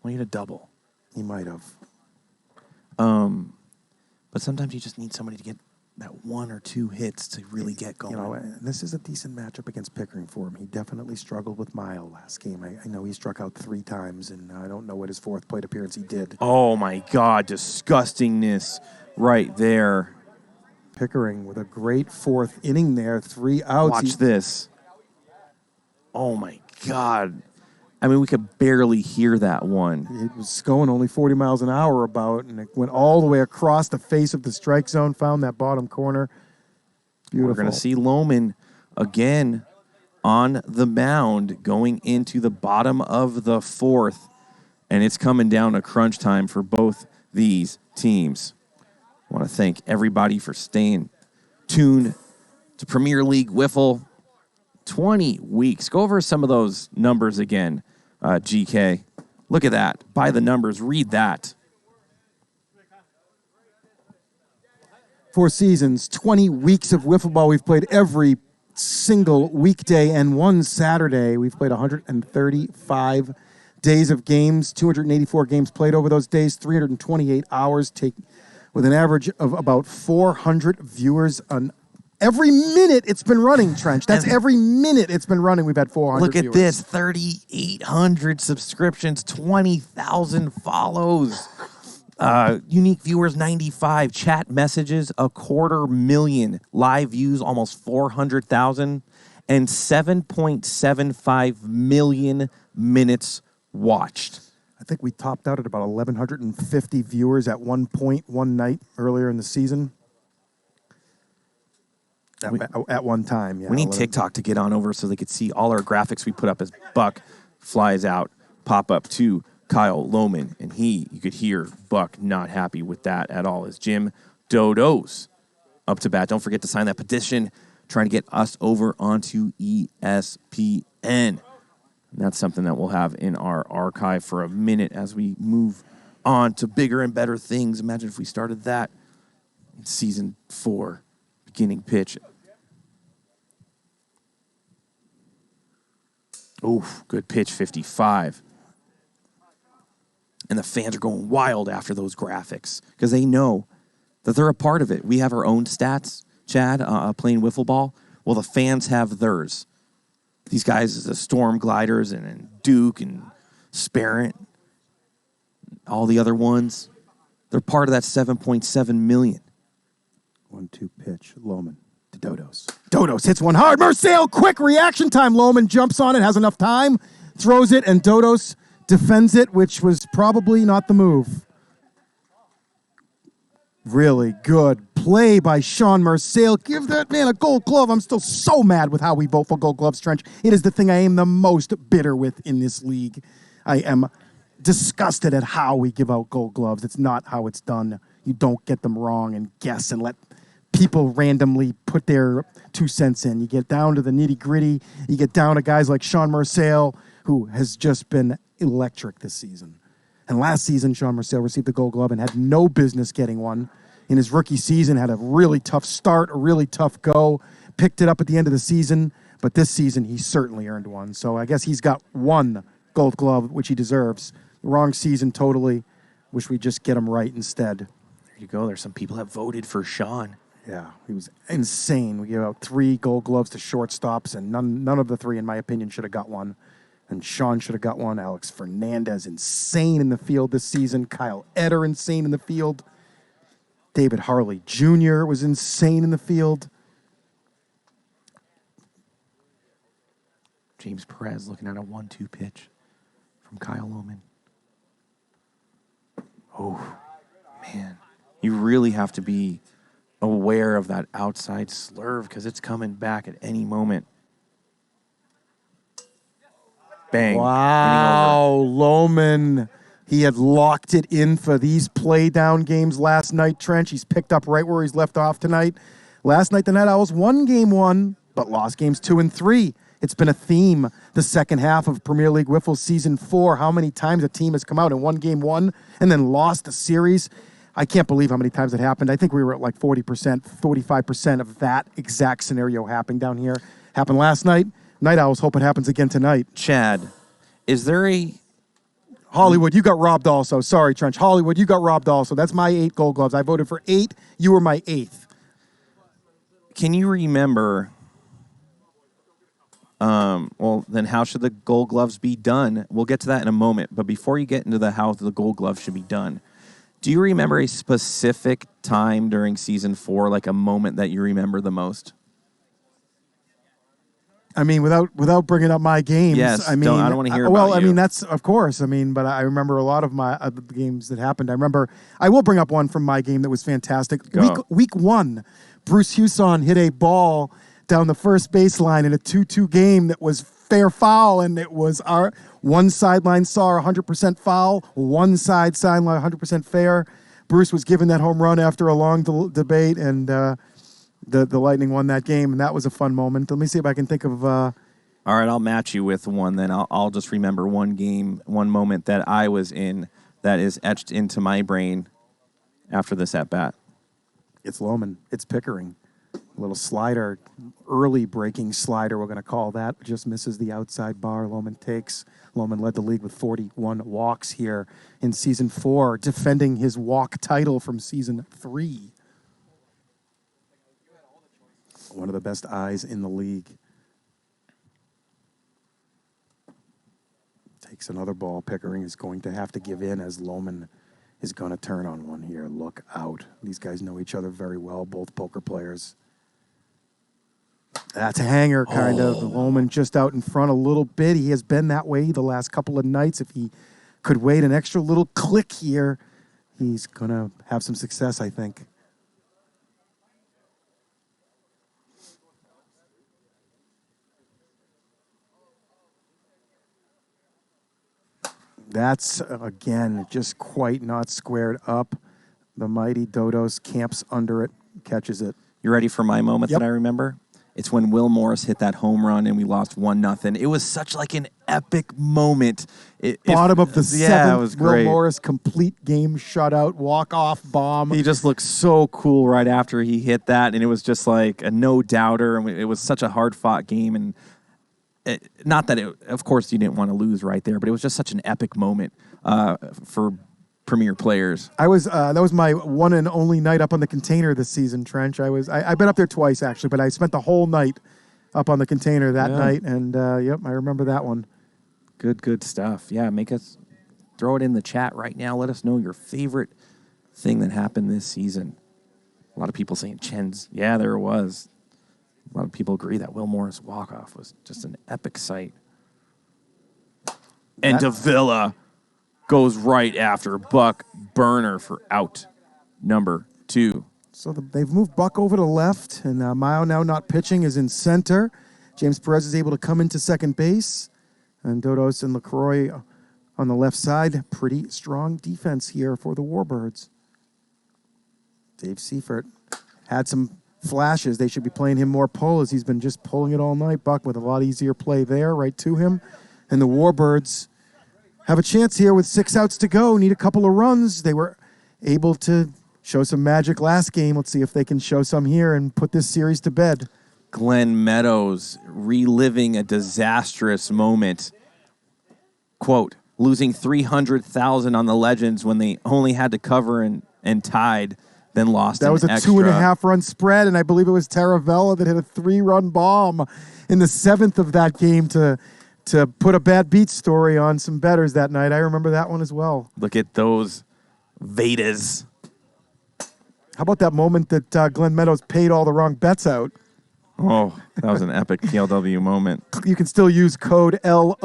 Well, he had a double. He might have. But sometimes you just need somebody to get that 1 or 2 hits to really get going. You know, this is a decent matchup against Pickering for him. He definitely struggled with Mile last game. I know he struck out 3 times, and I don't know what his 4th plate appearance he did. Oh, my God. Disgustingness right there. Pickering with a great 4th inning there. 3 outs. Watch this. Oh, my God. I mean, we could barely hear that one. It was going only 40 miles an hour about, and it went all the way across the face of the strike zone, found that bottom corner. Beautiful. We're going to see Lohman again on the mound going into the bottom of the 4th, and it's coming down to crunch time for both these teams. I want to thank everybody for staying tuned to Premier League WIFFLE. 20 weeks. Go over some of those numbers again, GK. Look at that. By the numbers. Read that. 4 seasons, 20 weeks of wiffle ball. We've played every single weekday and one Saturday. We've played 135 days of games, 284 games played over those days, 328 hours, with an average of about 400 viewers on every minute it's been running, Trench. That's every minute it's been running. We've had 400 Look at viewers. this, 3,800 subscriptions, 20,000 follows. Unique viewers, 95. Chat messages, 250,000. Live views, almost 400,000. And 7.75 million minutes watched. I think we topped out at about 1,150 viewers at one point one night earlier in the season. At one time, yeah. We need TikTok to get on over so they could see all our graphics we put up as Buck flies out, pop up to Kyle Lohman. And you could hear Buck not happy with that at all as Jim Dodo's up to bat. Don't forget to sign that petition trying to get us over onto ESPN. And that's something that we'll have in our archive for a minute as we move on to bigger and better things. Imagine if we started that in season 4, beginning pitch. Oof, good pitch, 55. And the fans are going wild after those graphics because they know that they're a part of it. We have our own stats, Chad, playing wiffle ball. Well, the fans have theirs. These guys, the Storm Gliders and Duke and Sparent, all the other ones, they're part of that 7.7 million. 1-2 pitch, Lohman to Dodos. Dodos hits one hard. Marcel, quick reaction time. Lohman jumps on it, has enough time, throws it, and Dodos defends it, which was probably not the move. Really good play by Sean Marcel. Give that man a gold glove. I'm still so mad with how we vote for gold gloves, Trench. It is the thing I am the most bitter with in this league. I am disgusted at how we give out gold gloves. It's not how it's done. You don't get them wrong and guess and let people randomly put their 2 cents in. You get down to the nitty-gritty. You get down to guys like Sean Marcel, who has just been electric this season. And last season, Sean Marcel received the gold glove and had no business getting one. In his rookie season, had a really tough start, a really tough go, picked it up at the end of the season, but this season he certainly earned one. So I guess he's got one gold glove, which he deserves. Wrong season totally. Wish we'd just get him right instead. There you go. There's some people that voted for Sean. Yeah, he was insane. We gave out 3 gold gloves to shortstops, and none of the 3, in my opinion, should have got one. And Sean should have got one. Alex Fernandez, insane in the field this season. Kyle Etter, insane in the field. David Harley Jr. was insane in the field. James Perez looking at a 1-2 pitch from Kyle Lohman. Oh, man. You really have to be aware of that outside slurve because it's coming back at any moment. Bang. Wow, Lohman. He had locked it in for these play down games last night, Trench. He's picked up right where he's left off tonight. Last night, the Night Owls won game 1, but lost games 2 and 3. It's been a theme the second half of Premier League Wiffle Season 4. How many times a team has come out and won game 1 and then lost the series? I can't believe how many times it happened. I think we were at like 40%, 45% of that exact scenario happening down here. Happened last night. Night Owls hope it happens again tonight. Chad, is there a... Hollywood, you got robbed also. Sorry, Trench. Hollywood, you got robbed also. That's my 8 gold gloves. I voted for 8. You were my 8th. Can you remember... well, then how should the gold gloves be done? We'll get to that in a moment. But before you get into how the gold gloves should be done, do you remember a specific time during season 4, like a moment that you remember the most? I mean, without bringing up my games. Yes, I mean, I don't want to hear well, about I you. mean, that's, of course. I mean, but I remember a lot of my the games that happened. I will bring up one from my game that was fantastic. Go. Week 1, Bruce Hewson hit a ball down the first baseline in a 2-2 game that was fair foul, and it was our one sideline saw 100% foul, one sideline 100% fair. Bruce was given that home run after a long debate, and the Lightning won that game, and that was a fun moment. Let me see if I can think of... All right, I'll match you with one then. I'll just remember one moment that I was in that is etched into my brain after this at-bat. It's Lohman. It's Pickering. A little slider, early breaking slider, we're going to call that. Just misses the outside bar. Lohman takes. Lohman led the league with 41 walks here in Season 4, defending his walk title from Season 3. One of the best eyes in the league. Takes another ball. Pickering is going to have to give in as Lohman is going to turn on one here. Look out. These guys know each other very well, both poker players. That's a hanger, kind of. Lohman just out in front a little bit. He has been that way the last couple of nights. If he could wait an extra little click here, he's going to have some success, I think. That's, again, just quite not squared up. The mighty Dodos camps under it, catches it. You ready for my moment Yep. that I remember? It's when Will Morris hit that home run and we lost 1-0. It was such like an epic moment. Bottom of the seventh, it was Will great. Morris, complete game shutout, walk-off bomb. He just looked so cool right after he hit that, and it was just like a no-doubter, and it was such a hard-fought game, and not that of course, you didn't want to lose right there, but it was just such an epic moment for premier players. I was that was my one and only night up on the container this season, Trench. I've been up there twice actually, but I spent the whole night up on the container that night, and yep, I remember that one. Good stuff. Yeah, throw it in the chat right now. Let us know your favorite thing that happened this season. A lot of people saying Chen's. Yeah, there it was. A lot of people agree that Will Morris walk-off was just an epic sight. And Davila goes right after Buck Burner for out number 2. So they've moved Buck over to left, and Mayo, now not pitching, is in center. James Perez is able to come into second base, and Dodos and LaCroix on the left side. Pretty strong defense here for the Warbirds. Dave Seifert had some flashes. They should be playing him more pull, as he's been just pulling it all night. Buck with a lot easier play there, right to him. And the Warbirds have a chance here with 6 outs to go. Need a couple of runs. They were able to show some magic last game. Let's see if they can show some here and put this series to bed. Glenn Meadows reliving a disastrous moment. Quote, losing $300,000 on the Legends when they only had to cover and tied, then lost. That was a extra. 2.5 run spread, and I believe it was Taravella that hit a 3-run bomb in the 7th of that game to put a bad beat story on some bettors that night. I remember that one as well. Look at those Vedas. How about that moment that Glenn Meadows paid all the wrong bets out? Oh, that was an epic PLW moment. You can still use code LOLGLEN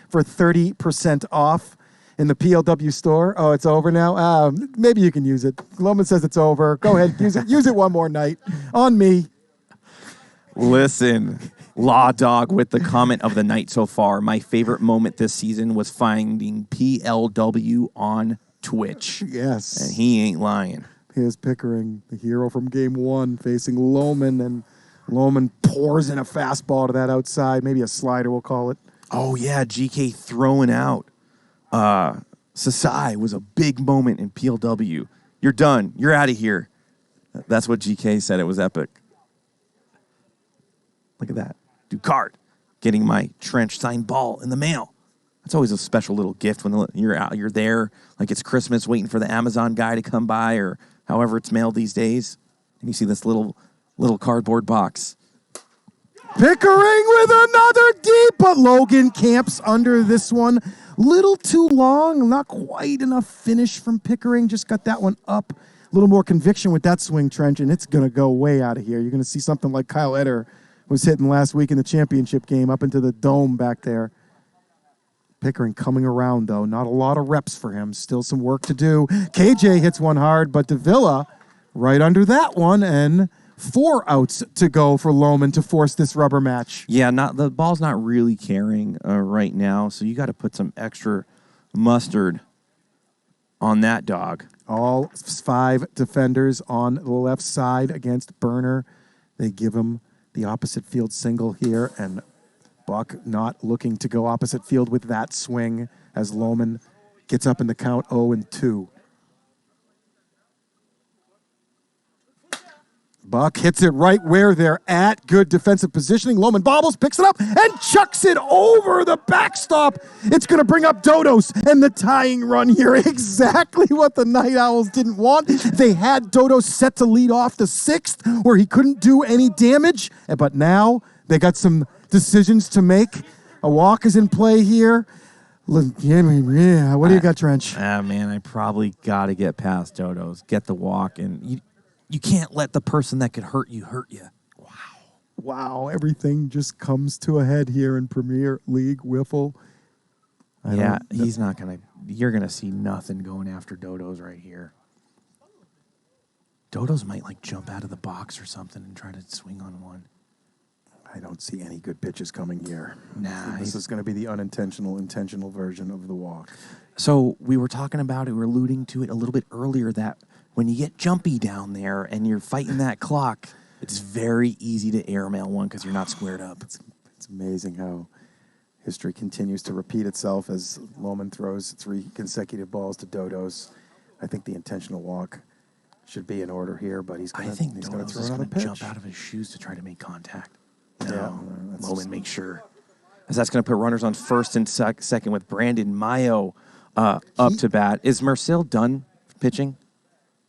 for 30% off in the PLW store. Oh, it's over now? Maybe you can use it. Loman says it's over. Go ahead, use it. Use it one more night. On me. Listen, Law Dog with the comment of the night so far. My favorite moment this season was finding PLW on Twitch. Yes. And he ain't lying. Here's Pickering, the hero from game 1, facing Loman, and Loman pours in a fastball to that outside, maybe a slider, we'll call it. Oh, yeah, GK throwing out. Sasai was a big moment in PLW. You're done. You're out of here. That's what GK said. It was epic. Look at that. Ducart getting my Trench signed ball in the mail. That's always a special little gift when you're out. You're there, like it's Christmas, waiting for the Amazon guy to come by, or however it's mailed these days, and you see this little cardboard box. Pickering with another deep, but Logan camps under this one. Little too long, not quite enough finish from Pickering. Just got that one up. A little more conviction with that swing, Trench, and it's going to go way out of here. You're going to see something like Kyle Etter was hitting last week in the championship game up into the dome back there. Pickering coming around, though. Not a lot of reps for him. Still some work to do. KJ hits one hard, but Davila right under that one, and 4 outs to go for Loman to force this rubber match. Yeah, the ball's not really carrying right now, so you got to put some extra mustard on that dog. All 5 defenders on the left side against Burner. They give him the opposite field single here, and Buck not looking to go opposite field with that swing as Loman gets up in the count 0-2. Buck hits it right where they're at. Good defensive positioning. Loman bobbles, picks it up, and chucks it over the backstop. It's going to bring up Dodos and the tying run here. Exactly what the Night Owls didn't want. They had Dodos set to lead off the 6th, where he couldn't do any damage. But now they got some decisions to make. A walk is in play here. Yeah, what do you got, Trench? Man, I probably got to get past Dodos, get the walk, and you can't let the person that could hurt you. Wow, everything just comes to a head here in Premier League Wiffle. He's not going to... You're going to see nothing going after Dodos right here. Dodos might, jump out of the box or something and try to swing on one. I don't see any good pitches coming here. Nah, This is going to be the intentional version of the walk. So we were talking about it, we were alluding to it a little bit earlier, that when you get jumpy down there and you're fighting that clock, it's very easy to airmail one because you're not squared up. It's amazing how history continues to repeat itself as Lohman throws 3 consecutive balls to Dodos. I think the intentional walk should be in order here, but he's going to throw Dodos is another going to pitch. jump out of his shoes to try to make contact. No, Yeah, Lohman makes sure. As that's going to put runners on first and second with Brandon Mayo up to bat. Is Marcel done pitching?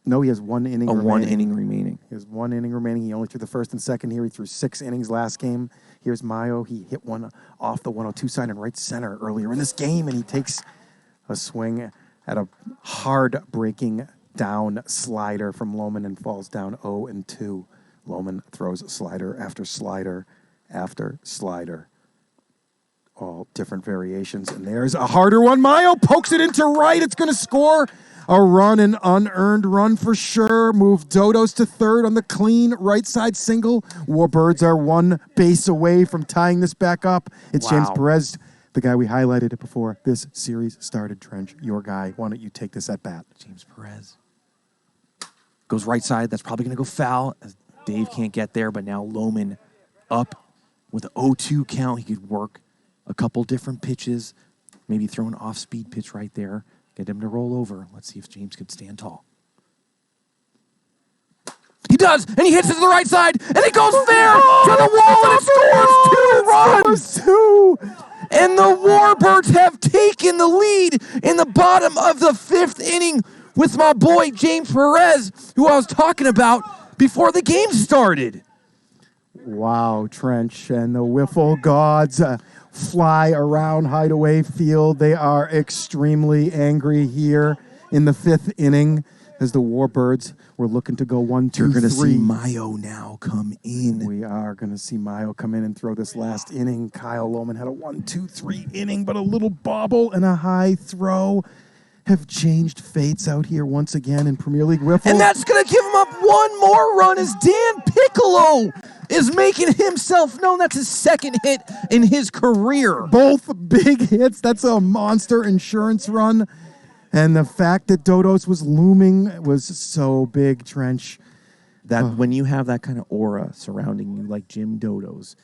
No, he has 1 inning remaining. 1 inning remaining. He has 1 inning remaining. He only threw the first and second here. He threw 6 innings last game. Here's Mayo. He hit one off the 102 sign in right center earlier in this game, and he takes a swing at a hard-breaking down slider from Lohman and falls down 0-2. Lohman throws slider after slider after slider. All different variations. And there's a harder one. Mayo pokes it into right. It's going to score a run, an unearned run for sure. Move Dodos to third on the clean right side single. Warbirds are 1 base away from tying this back up. It's James Perez, the guy we highlighted it before this series started. Trench, your guy. Why don't you take this at bat? James Perez goes right side. That's probably going to go foul. As Dave can't get there, but now Lohman up with an 0-2 count. He could work a couple different pitches, maybe throw an off-speed pitch right there, get him to roll over. Let's see if James could stand tall. He does, and he hits it to the right side, and it goes fair to the wall, and it scores 2 runs. And the Warbirds have taken the lead in the bottom of the 5th inning with my boy James Perez, who I was talking about before the game started. Wow, Trench and the WIFFLE gods fly around Hideaway Field. They are extremely angry here in the 5th inning as the Warbirds were looking to go 1-2-3. You're going to see Mayo now come in. We are going to see Mayo come in and throw this last inning. Kyle Lohman had a 1-2-3 inning, but a little bobble and a high throw have changed fates out here once again in Premier League WIFFLE. And that's going to give him up 1 more run as Dan Piccolo is making himself known. That's his 2nd hit in his career. Both big hits. That's a monster insurance run. And the fact that Dodos was looming was so big, Trench. That when you have that kind of aura surrounding you like Jim Dodos,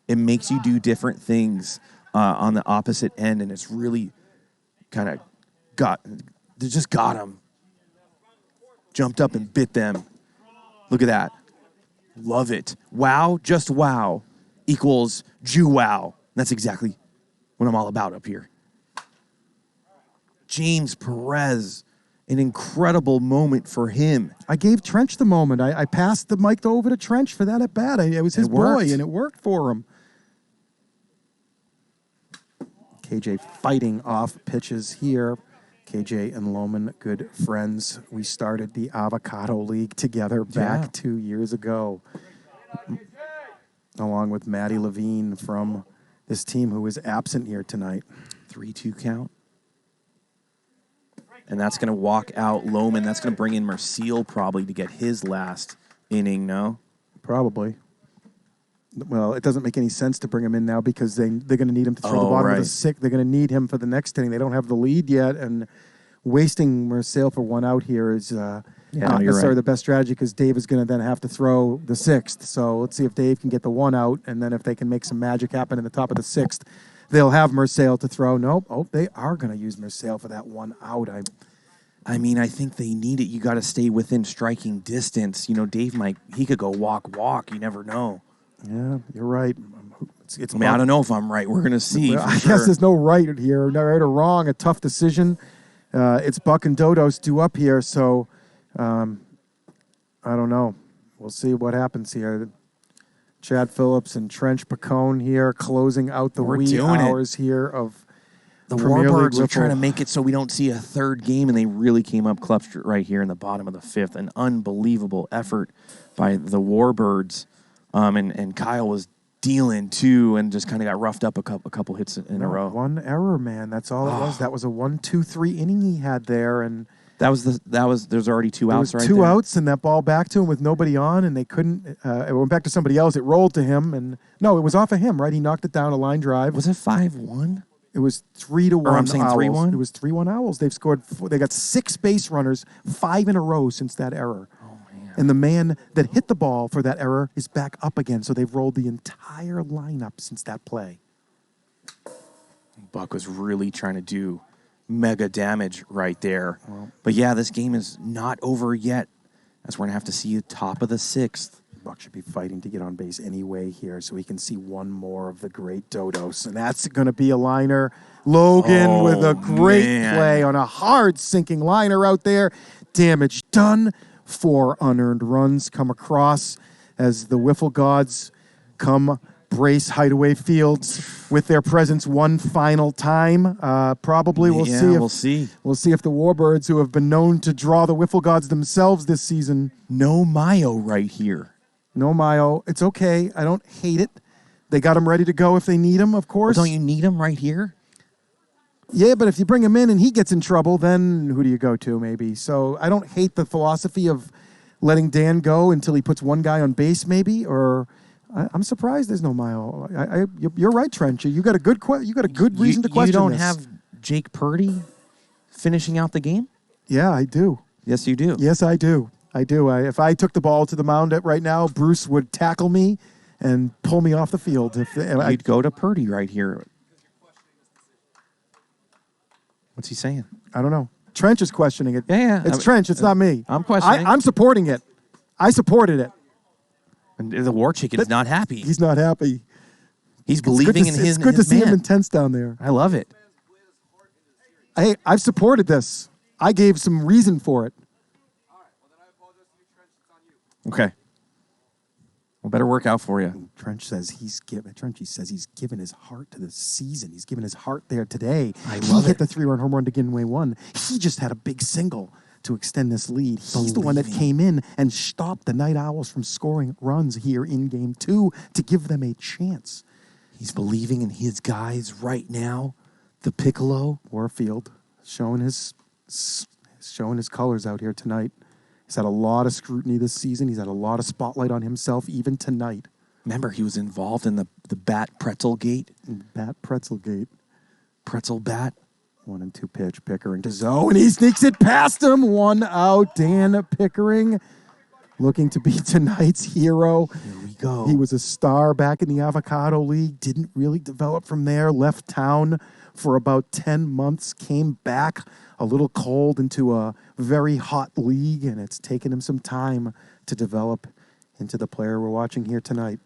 it makes you do different things on the opposite end, and it's really kind of they just got him. Jumped up and bit them. Look at that. Love it. Wow, just wow, equals Jew-wow. That's exactly what I'm all about up here. James Perez, an incredible moment for him. I gave Trench the moment. I passed the mic over to Trench for that at bat. It was his boy, and it worked for him. KJ fighting off pitches here. KJ and Lohman, good friends. We started the Avocado League together back 2 years ago, along with Maddie Levine from this team who is absent here tonight. 3-2 count. And that's going to walk out Lohman. That's going to bring in Marcel probably to get his last inning, no? Probably. Well, it doesn't make any sense to bring him in now because they're going to need him to throw the bottom of the 6th. They're going to need him for the next inning. They don't have the lead yet, and wasting Marcel for 1 out here is not necessarily the best strategy because Dave is going to then have to throw the 6th. So let's see if Dave can get the 1 out, and then if they can make some magic happen in the top of the 6th, they'll have Marcel to throw. Nope. Oh, they are going to use Marcel for that 1 out. I mean, I think they need it. You got to stay within striking distance. You know, Dave he could go walk. You never know. Yeah, you're right. I don't know if I'm right. We're going to see. I guess there's no right here, no right or wrong. A tough decision. It's Buck and Dodos due up here, so I don't know. We'll see what happens here. Chad Phillips and Trench Pacone here closing out the wee hours here of the Premier Warbirds League are trying to make it so we don't see a 3rd game, and they really came up clutch right here in the bottom of the 5th. An unbelievable effort by the Warbirds. And Kyle was dealing too and just kind of got roughed up a couple hits in a row. 1 error, man. That's all it was. That was a 1-2-3 inning he had there, and There's already two outs right there. Two outs, and that ball back to him with nobody on, and they couldn't. It went back to somebody else. It rolled to him, and no, it was off of him, right? He knocked it down a line drive. Was it 5-1? It was 3-1. Or I'm saying Owls. 3-1? It was 3-1 Owls. They've scored. They got 6 base runners, 5 in a row since that error. Oh man! And the man that hit the ball for that error is back up again. So they've rolled the entire lineup since that play. Buck was really trying to do mega damage right there. But yeah, this game is not over yet, as we're going to have to see the top of the 6th. Buck should be fighting to get on base anyway here so we can see one more of the great dodos. And that's going to be a liner. Logan with a great play on a hard sinking liner out there. Damage done. 4 unearned runs come across as the Wiffle gods come brace Hideaway Fields with their presence one final time. Probably we'll see if the Warbirds, who have been known to draw the Wiffle gods themselves this season. No Mayo right here. No Mayo. It's okay. I don't hate it. They got him ready to go if they need him, of course. Well, don't you need him right here? Yeah, but if you bring him in and he gets in trouble, then who do you go to maybe? So I don't hate the philosophy of letting Dan go until he puts one guy on base maybe, or... I'm surprised there's no Mayo. You're right, Trent. You got a good reason to question this. You don't have Jake Purdy finishing out the game? Yeah, I do. Yes, you do. Yes, I do. If I took the ball to the mound right now, Bruce would tackle me and pull me off the field. You'd go to Purdy right here. What's he saying? I don't know. Trench is questioning it. Yeah. It's Trench. It's not me. I'm questioning. I'm supporting it. I supported it. And the War Chicken's not happy. He's not happy. He's believing in his man. It's good to see him intense down there. I love it. Hey, I've supported this. I gave some reason for it. All right. Well, then I apologize to you, Trench. It's on you. Okay. Well, better work out for you. Trench says he's given his heart to the season. He's given his heart there today. He hit the 3-run home run to get away one. He just had a big single to extend this lead. He's the one that came in and stopped the Night Owls from scoring runs here in Game 2 to give them a chance. He's believing in his guys right now. The Piccolo. Warfield showing his colors out here tonight. He's had a lot of scrutiny this season. He's had a lot of spotlight on himself even tonight. Remember, he was involved in the Bat Pretzel Gate. Bat Pretzel Gate. Pretzel Bat. 1-2 pitch, Pickering to zone. He sneaks it past him. 1 out. Dan Pickering looking to be tonight's hero. Here we go. He was a star back in the Avocado League. Didn't really develop from there. Left town for about 10 months. Came back a little cold into a very hot league, and it's taken him some time to develop into the player we're watching here tonight.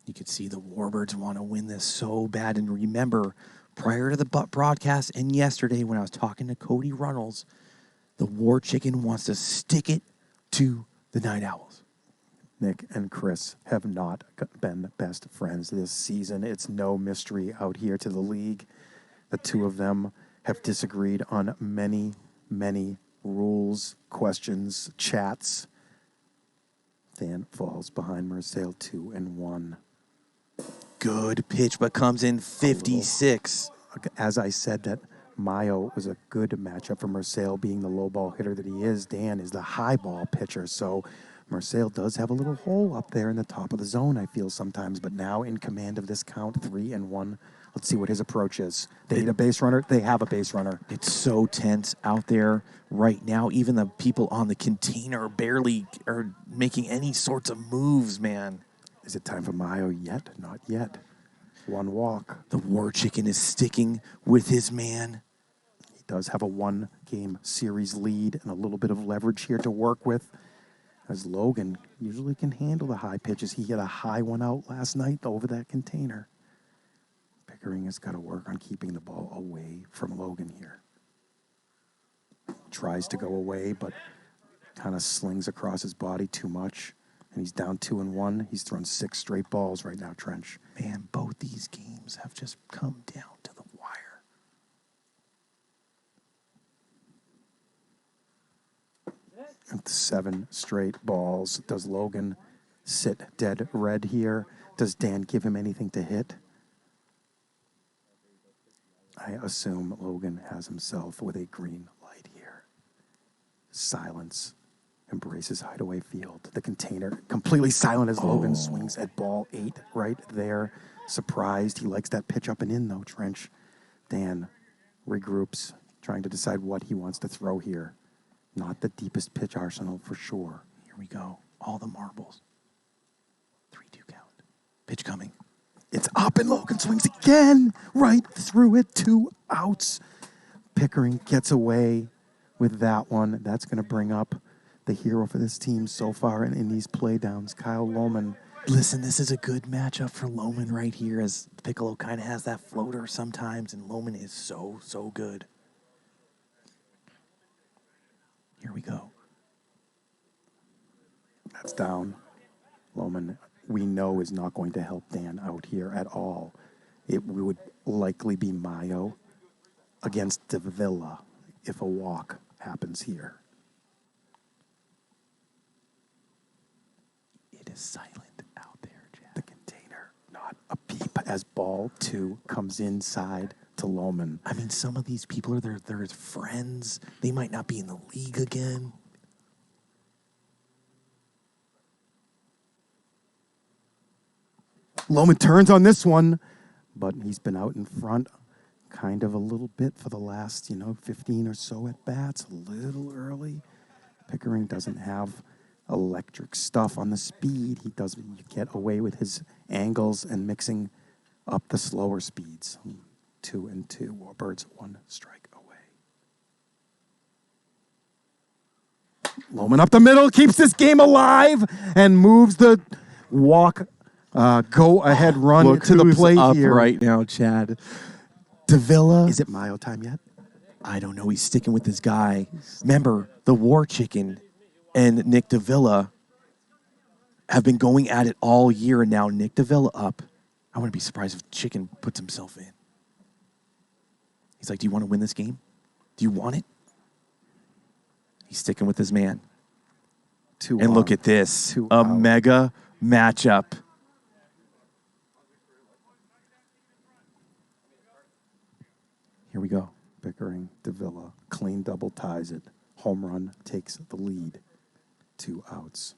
You could see the Warbirds want to win this so bad. And remember, prior to the broadcast and yesterday when I was talking to Cody Runnels, the War Chicken wants to stick it to the Night Owls. Nick and Chris have not been best friends this season. It's no mystery out here to the league. The two of them have disagreed on many, many rules, questions, chats. Dan falls behind Marcel 2-1. Good pitch, but comes in 56. As I said, that Mayo was a good matchup for Marcel, being the low ball hitter that he is. Dan is the high ball pitcher, so Marcel does have a little hole up there in the top of the zone, I feel sometimes, but now in command of this count, 3-1. Let's see what his approach is. They need a base runner. They have a base runner. It's so tense out there right now. Even the people on the container barely are making any sorts of moves, man. Is it time for Mayo yet? Not yet. 1 walk. The War Chicken is sticking with his man. He does have a 1-game series lead and a little bit of leverage here to work with, as Logan usually can handle the high pitches. He hit a high one out last night over that container. Pickering has got to work on keeping the ball away from Logan here. Tries to go away, but kind of slings across his body too much. And he's down 2-1. He's thrown 6 straight balls right now, Trench. Man, both these games have just come down to the wire. And 7 straight balls. Does Logan sit dead red here? Does Dan give him anything to hit? I assume Logan has himself with a green light. Silence embraces hideaway field. The container completely silent as Logan swings at ball 8 right there. Surprised. He likes that pitch up and in, though, Trench. Dan regroups, trying to decide what he wants to throw here. Not the deepest pitch arsenal for sure. Here we go. All the marbles. 3-2 count. Pitch coming. It's up and Logan swings again. Right through it. 2 outs. Pickering gets away with that one. That's going to bring up the hero for this team so far in these playdowns, Kyle Lohman. Listen, this is a good matchup for Lohman right here, as Piccolo kind of has that floater sometimes, and Lohman is so good. Here we go. That's down. Lohman, we know, is not going to help Dan out here at all. It would likely be Mayo against Davila if a walk happens here. It is silent out there, Chad. The container, not a peep as ball 2 comes inside to Lohman. I mean, some of these people are their friends. They might not be in the league again. Lohman turns on this one, but he's been out in front kind of a little bit for the last, 15 or so at bats. A little early. Pickering doesn't have electric stuff on the speed. He doesn't get away with his angles and mixing up the slower speeds. 2-2. Warbirds 1 strike away. Lohman up the middle, keeps this game alive, and moves the walk, go-ahead run to the plate up here. right now, Chad. Davila. Is it Mayo time yet? I don't know. He's sticking with his guy. Remember, the War Chicken and Nick Davila have been going at it all year, and now Nick Davila up. I wouldn't be surprised if Chicken puts himself in. He's like, do you want to win this game? Do you want it? He's sticking with his man. And look at this. A mega matchup. Here we go. Pickering, Davila, clean double ties it. Home run takes the lead. 2 outs.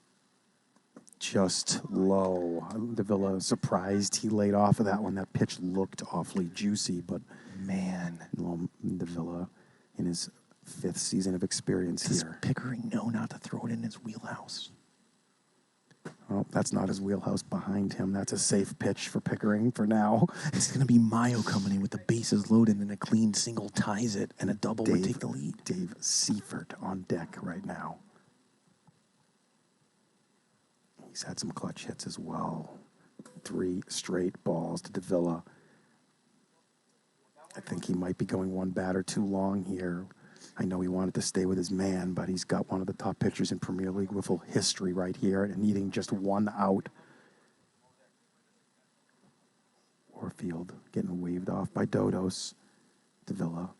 Just low. Davila surprised he laid off of that one. That pitch looked awfully juicy, but man, Davila in his 5th season of experience Does here. Pickering know not to throw it in his wheelhouse? Well, that's not his wheelhouse behind him. That's a safe pitch for Pickering for now. It's going to be Mayo coming in with the bases loaded, and a clean single ties it, and a double would take the lead. Dave Seifert on deck right now. He's had some clutch hits as well. 3 straight balls to Davila. I think he might be going one batter too long here. I know he wanted to stay with his man, but he's got one of the top pitchers in Premier League WIFFLE history right here and needing just 1 out. Warfield getting waved off by Dodos. Davila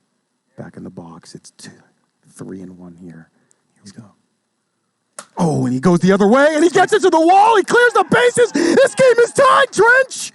back in the box. It's 3-1 here. Here we go. Oh, and he goes the other way, and he gets it to the wall. He clears the bases. This game is tied, Trench.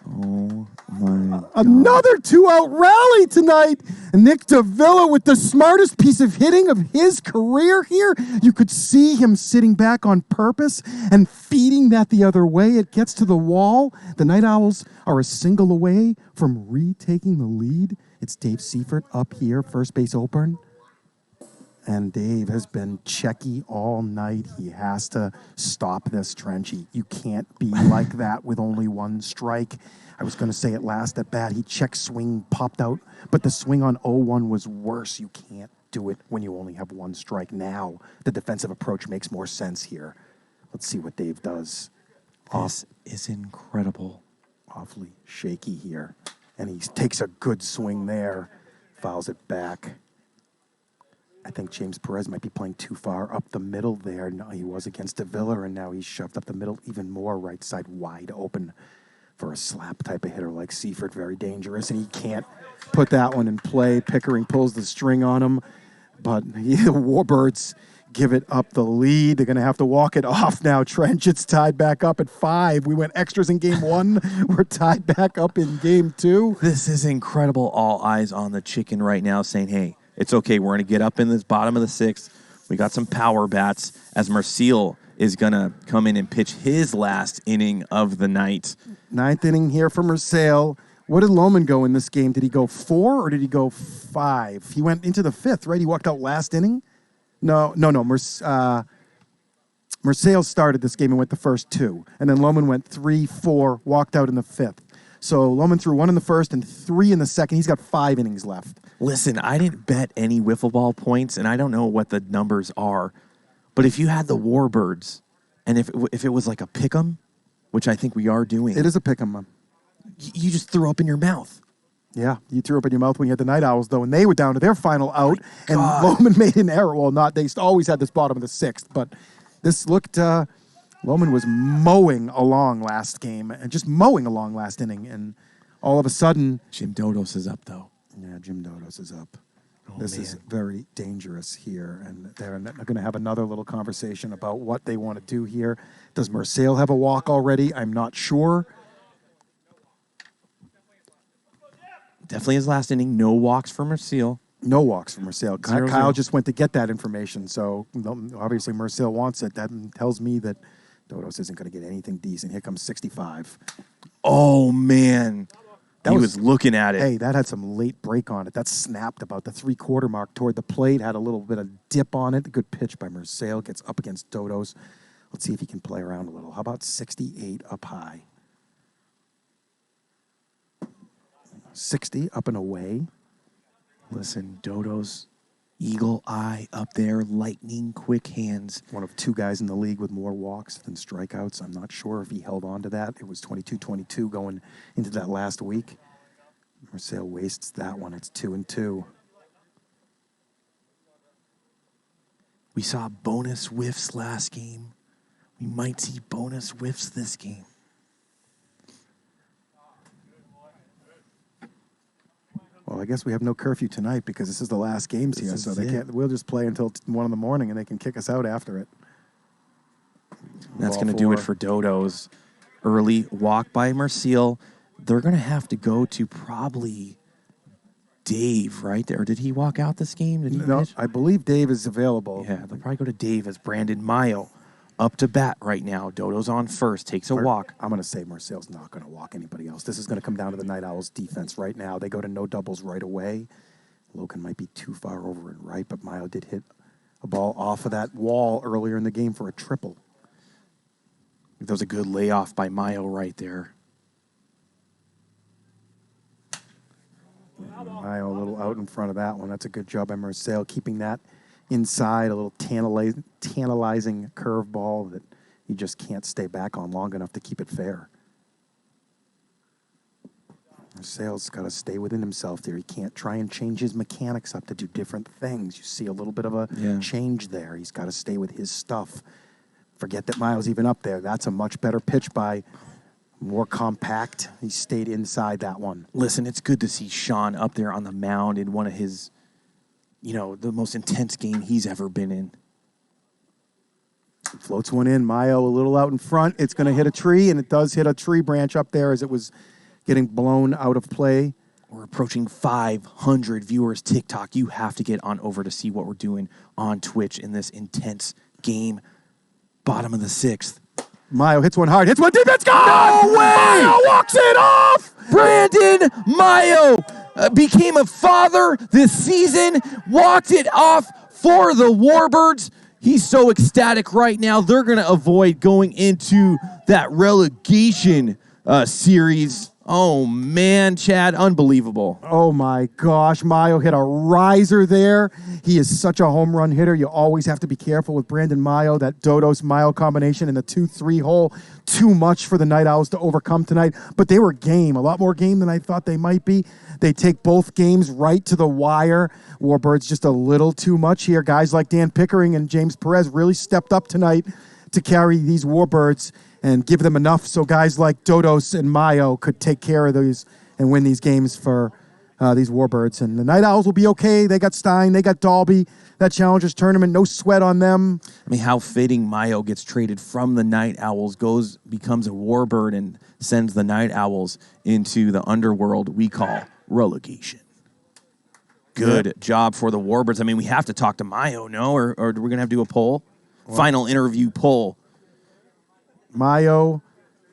Oh, my God. Another 2-out rally tonight. And Nick Davila with the smartest piece of hitting of his career here. You could see him sitting back on purpose and feeding that the other way. It gets to the wall. The Night Owls are a single away from retaking the lead. It's Dave Seifert up here, first base open. And Dave has been checky all night. He has to stop this, Trench. You can't be like that with only 1 strike. I was going to say it last at bat. He check swing, popped out, but the swing on 0-1 was worse. You can't do it when you only have 1 strike. Now the defensive approach makes more sense here. Let's see what Dave does. This is incredible. Awfully shaky here. And he takes a good swing there, fouls it back. I think James Perez might be playing too far up the middle there. No, he was against Davila, and now he's shoved up the middle even more, right side wide open for a slap type of hitter like Seifert. Very dangerous, and he can't put that one in play. Pickering pulls the string on him, but the Warbirds give it up the lead. They're going to have to walk it off now. Trench, it's tied back up at 5. We went extras in game 1. We're tied back up in game 2. This is incredible. All eyes on the Chicken right now saying, hey, It's okay. We're going to get up in this bottom of the 6th. We got some power bats as Marcel is going to come in and pitch his last inning of the night. 9th inning here for Marcel. What did Lohman go in this game? Did he go 4 or did he go 5? He went into the 5th, right? He walked out last inning? No. Marcel started this game and went the first 2. And then Lohman went 3, 4, walked out in the 5th. So Lohman threw 1 in the first and 3 in the second. He's got 5 innings left. Listen, I didn't bet any wiffle ball points, and I don't know what the numbers are. But if you had the Warbirds, and if it was like a pick'em, which I think we are doing. It is a pick'em. You just threw up in your mouth. Yeah, you threw up in your mouth when you had the Night Owls, though, and they were down to their final out, and Lohman made an error. Well, they always had this bottom of the 6th, but this looked, Lohman was mowing along last game, and just mowing along last inning, and all of a sudden... Jim Dodos is up, though. Yeah, Jim Dodos is up. Oh, this man. is very dangerous here, and they're going to have another little conversation about what they want to do here. Does Marcel have a walk already? I'm not sure. Definitely his last inning. No walks for Marcel. No walks for Marcel. 0-0. Kyle just went to get that information, so obviously Marcel wants it. That tells me that Dodos isn't going to get anything decent. Here comes 65. Oh, man. He was looking at it. Hey, that had some late break on it. That snapped about the 3/4 mark toward the plate, had a little bit of dip on it. A good pitch by Marcel. Gets up against Dodos. Let's see if he can play around a little. How about 68 up high? 60 up and away. Listen, Dodo's eagle eye up there, lightning quick hands. One of 2 guys in the league with more walks than strikeouts. I'm not sure if he held on to that. It was 22-22 going into that last week. Marcel wastes that one. It's 2-2. We saw bonus whiffs last game. We might see bonus whiffs this game. Well, I guess we have no curfew tonight because this is the last games here, so they can't. We'll just play until 1 in the morning, and they can kick us out after it. That's going to do it for Dodos. Early walk by Marcel. They're going to have to go to probably Dave, right? Or did he walk out this game? Did he pitch? I believe Dave is available. Yeah, they'll probably go to Dave as Brandon Mayo up to bat right now. Dodo's on first, takes a walk. I'm going to say Marcel's not going to walk anybody else. This is going to come down to the Night Owls defense right now. They go to no doubles right away. Logan might be too far over and right, but Mayo did hit a ball off of that wall earlier in the game for a triple. That was a good layoff by Mayo right there. Mayo a little out in front of that one. That's a good job by Marcel, keeping that inside, a little tantalizing curveball that he just can't stay back on long enough to keep it fair. Marcel's got to stay within himself there. He can't try and change his mechanics up to do different things. You see a little bit of a change there. He's got to stay with his stuff. Forget that Mayo's even up there. That's a much better pitch by more compact. He stayed inside that one. Listen, it's good to see Sean up there on the mound in one of his, the most intense game he's ever been in. Floats one in. Mayo a little out in front. It's going to hit a tree, and it does hit a tree branch up there as it was getting blown out of play. We're approaching 500 viewers TikTok. You have to get on over to see what we're doing on Twitch in this intense game. Bottom of the 6th. Mayo hits one hard. Hits one deep. It's gone! No way! Mayo walks it off! Brandon Mayo became a father this season. Walked it off for the Warbirds. He's so ecstatic right now. They're going to avoid going into that relegation series. Oh, man, Chad, unbelievable. Oh, my gosh. Mayo hit a riser there. He is such a home run hitter. You always have to be careful with Brandon Mayo, that Dodos-Mayo combination in the 2-3 hole. Too much for the Night Owls to overcome tonight. But they were game, a lot more game than I thought they might be. They take both games right to the wire. Warbirds just a little too much here. Guys like Dan Pickering and James Perez really stepped up tonight to carry these Warbirds and give them enough so guys like Dodos and Mayo could take care of these and win these games for these Warbirds. And the Night Owls will be okay. They got Stein. They got Dalby. That Challengers Tournament, no sweat on them. I mean, how fitting Mayo gets traded from the Night Owls, becomes a Warbird, and sends the Night Owls into the underworld we call relegation. Good job for the Warbirds. I mean, we have to talk to Mayo, no? Or we're going to have to do a poll? Final interview poll. Mayo,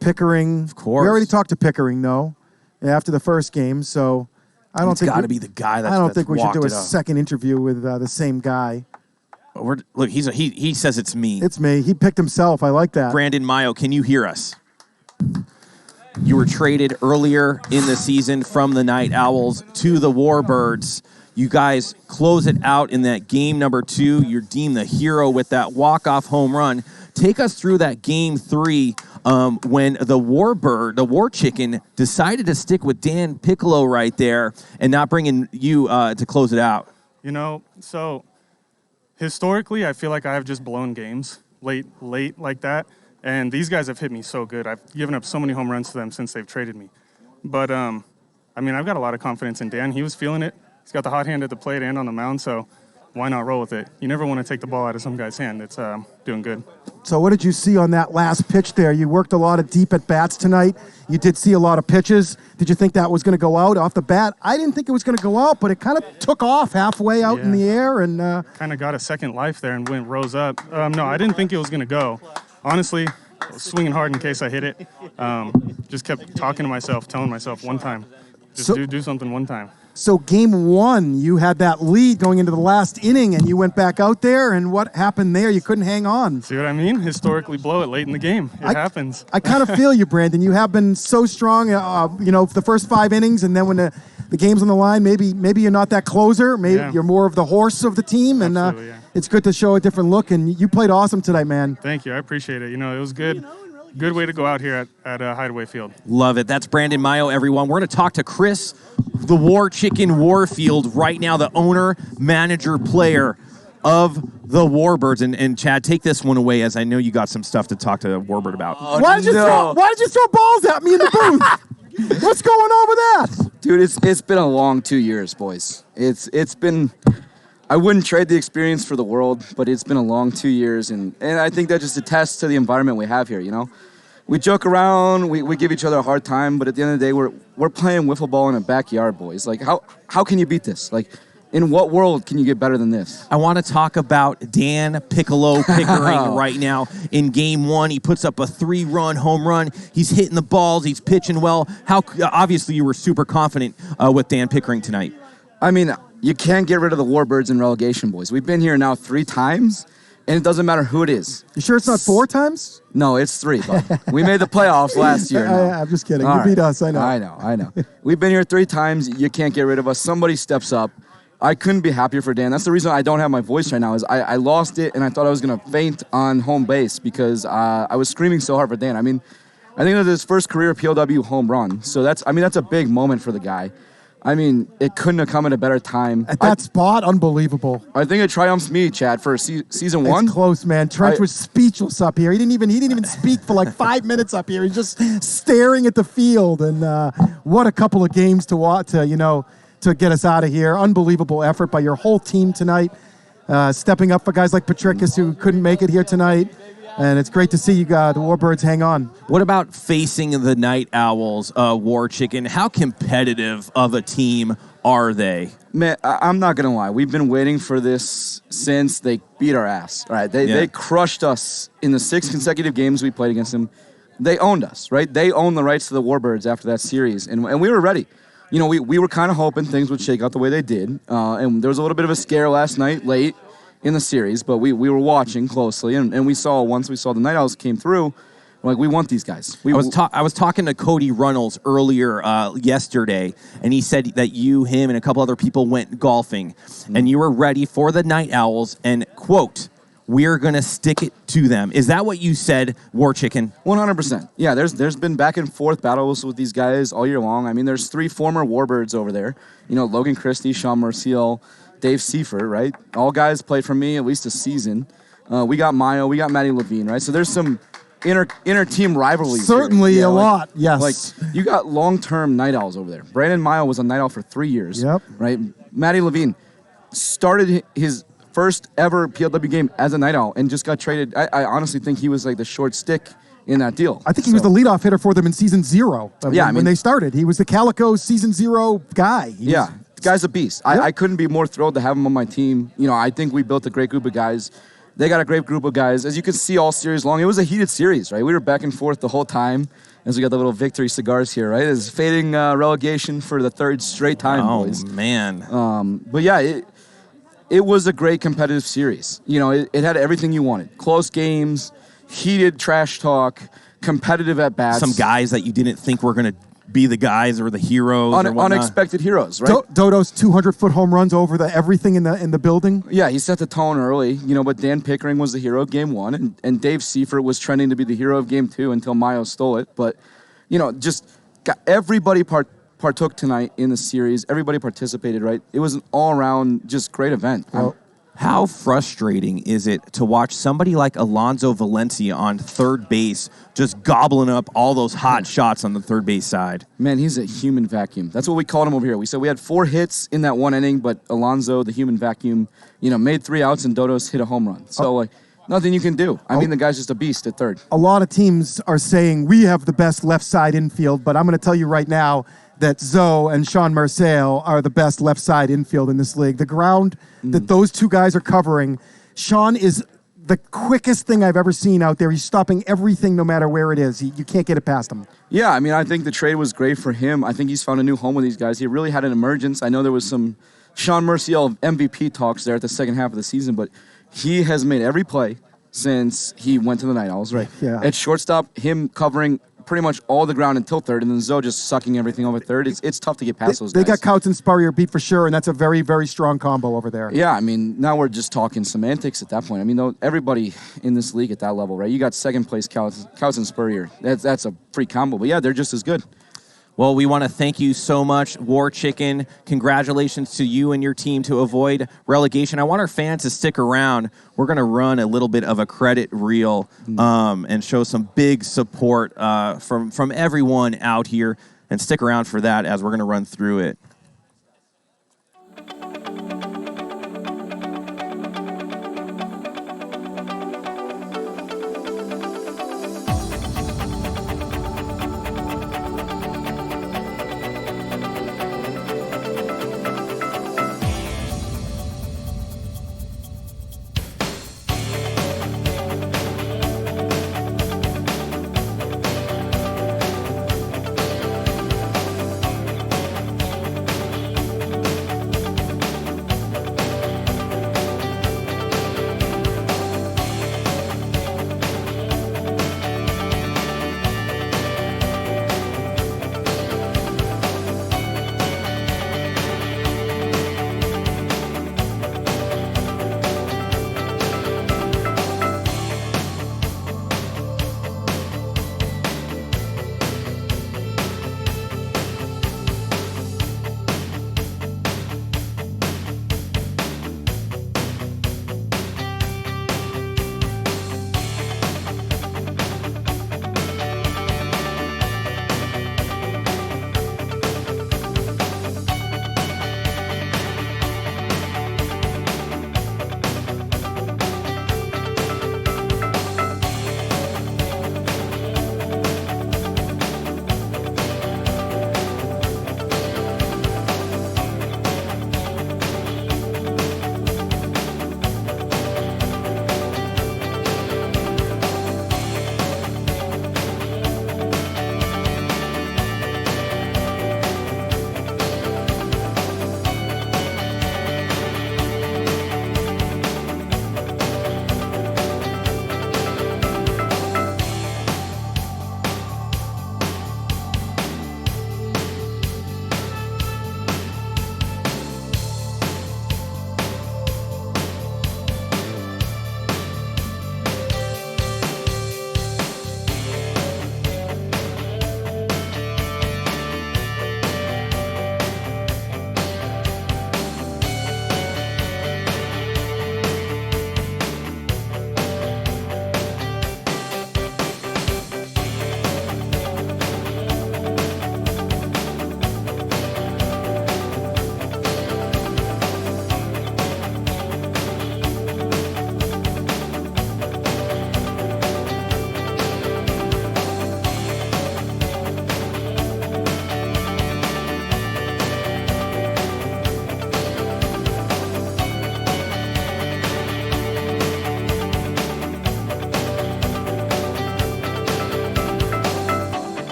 Pickering. Of course. We already talked to Pickering, though, after the first game, so I don't think it's got to be the guy that's I don't think we should do a walked it up. second interview with the same guy. Look, he says it's me. It's me. He picked himself. I like that. Brandon Mayo, can you hear us? You were traded earlier in the season from the Night Owls to the Warbirds. You guys close it out in that game number 2. You're deemed the hero with that walk-off home run. Take us through that game 3 when the War Chicken, decided to stick with Dan Piccolo right there and not bring in you to close it out. You know, so historically, I feel like I have just blown games late like that. And these guys have hit me so good. I've given up so many home runs to them since they've traded me. But, I mean, I've got a lot of confidence in Dan. He was feeling it. He's got the hot hand at the plate and on the mound, so why not roll with it? You never want to take the ball out of some guy's hand. It's doing good. So what did you see on that last pitch there? You worked a lot of deep at-bats tonight. You did see a lot of pitches. Did you think that was going to go out off the bat? I didn't think it was going to go out, but it kind of took off halfway out in the air. And kind of got a second life there and rose up. No, I didn't think it was going to go. Honestly, I was swinging hard in case I hit it. Just kept talking to myself, telling myself one time. Just do something one time. So game 1, you had that lead going into the last inning, and you went back out there, and what happened there? You couldn't hang on. See what I mean? Historically blow it late in the game. It happens. I kind of feel you, Brandon. You have been so strong, the first 5 innings, and then when the game's on the line, maybe you're not that closer. Maybe you're more of the horse of the team, and it's good to show a different look, and you played awesome tonight, man. Thank you. I appreciate it. You know, it was good. Good way to go out here at Hideaway Field. Love it. That's Brandon Mayo, everyone. We're going to talk to Chris, the War Chicken Warfield, right now, the owner, manager, player of the Warbirds. And Chad, take this one away, as I know you got some stuff to talk to Warbird about. Why did you throw balls at me in the booth? What's going on with that? Dude, it's been a long 2 years, boys. It's been... I wouldn't trade the experience for the world, but it's been a long 2 years, and I think that just attests to the environment we have here, you know? We joke around, we give each other a hard time, but at the end of the day, we're playing wiffle ball in a backyard, boys. Like, how can you beat this? Like, in what world can you get better than this? I want to talk about Dan Piccolo Pickering right now. In game 1, he puts up a 3-run home run. He's hitting the balls. He's pitching well. Obviously, you were super confident with Dan Pickering tonight. I mean, you can't get rid of the Warbirds in relegation, boys. We've been here now 3 times, and it doesn't matter who it is. You sure it's not 4 times? No, it's 3, bud. We made the playoffs last year. I'm just kidding. You beat us, I know. I know. We've been here 3 times. You can't get rid of us. Somebody steps up. I couldn't be happier for Dan. That's the reason I don't have my voice right now, is I lost it, and I thought I was going to faint on home base because I was screaming so hard for Dan. I mean, I think it was his first career PLW home run. So that's a big moment for the guy. I mean, it couldn't have come at a better time. At that spot, unbelievable. I think it triumphs me, Chad, for season 1. It's close, man. Trench was speechless up here. He didn't even speak for like 5 minutes up here. He's just staring at the field. And what a couple of games to watch, to get us out of here. Unbelievable effort by your whole team tonight. Stepping up for guys like Patricus who couldn't make it here tonight. And it's great to see you the Warbirds hang on. What about facing the Night Owls, War Chicken? How competitive of a team are they? Man, I'm not going to lie. We've been waiting for this since they beat our ass. All right, they crushed us in the 6 consecutive games we played against them. They owned us, right? They owned the rights to the Warbirds after that series, and we were ready. You know, we were kind of hoping things would shake out the way they did, and there was a little bit of a scare last night late in the series, but we were watching closely, and once we saw the Night Owls came through, we're like, we want these guys. I was talking to Cody Runnels earlier yesterday, and he said that you, him, and a couple other people went golfing, and you were ready for the Night Owls, and, quote, we're going to stick it to them. Is that what you said, War Chicken? 100%. Yeah, there's been back and forth battles with these guys all year long. I mean, there's 3 former Warbirds over there. You know, Logan Christie, Sean Merciel, Dave Seifert, right? All guys played for me at least a season. We got Mayo, we got Matty Levine, right? So there's some inter-team rivalries. Certainly a lot, yes. Like, you got long-term Night Owls over there. Brandon Mayo was a Night Owl for 3 years. Yep. Right? Matty Levine started his first ever PLW game as a Night Owl and just got traded. I honestly think he was like the short stick in that deal. I think he was the leadoff hitter for them in season 0. When they started. He was the Calico season 0 guy. guy's a beast. I couldn't be more thrilled to have him on my team. You know, I think we built a great group of guys. They got a great group of guys. As you can see all series long, it was a heated series, right? We were back and forth the whole time as we got the little victory cigars here, right? It's fading relegation for the third straight time, boys. Oh, man. But yeah, it was a great competitive series. You know, it had everything you wanted. Close games, heated trash talk, competitive at-bats. Some guys that you didn't think were going to be the guys or the heroes or whatnot. Unexpected heroes, right? Dodo's 200-foot home runs over everything in the building. Yeah, he set the tone early, you know, but Dan Pickering was the hero of game one, and Dave Seifert was trending to be the hero of game two until Mayo stole it. But, you know, just everybody partook tonight in the series. Everybody participated, right? It was an all-around just great event. How frustrating is it to watch somebody like Alonso Valencia on third base just gobbling up all those hot shots on the third base side? Man, he's a human vacuum. That's what we called him over here. We said we had 4 hits in that one inning, but Alonso, the human vacuum, you know, made 3 outs and Dodos hit a home run. So, like, nothing you can do. I mean, the guy's just a beast at third. A lot of teams are saying we have the best left side infield, but I'm going to tell you right now that Zoe and Sean Marcel are the best left side infield in this league. The ground that those two guys are covering, Sean is the quickest thing I've ever seen out there. He's stopping everything no matter where it is. You can't get it past him. Yeah, I mean, I think the trade was great for him. I think he's found a new home with these guys. He really had an emergence. I know there was some Sean Marcel MVP talks there at the second half of the season, but he has made every play since he went to the Night Owls, right? Yeah. At shortstop, him covering pretty much all the ground until third, and then Zoe just sucking everything over third. It's tough to get past those guys. They got Couts and Spurrier beat for sure, and that's a very, very strong combo over there. Yeah, I mean, now we're just talking semantics at that point. I mean, though, everybody in this league at that level, right? You got second place Couts and Spurrier. That's a free combo. But yeah, they're just as good. Well, we want to thank you so much, War Chicken. Congratulations to you and your team to avoid relegation. I want our fans to stick around. We're going to run a little bit of a credit reel and show some big support from everyone out here. And stick around for that as we're going to run through it.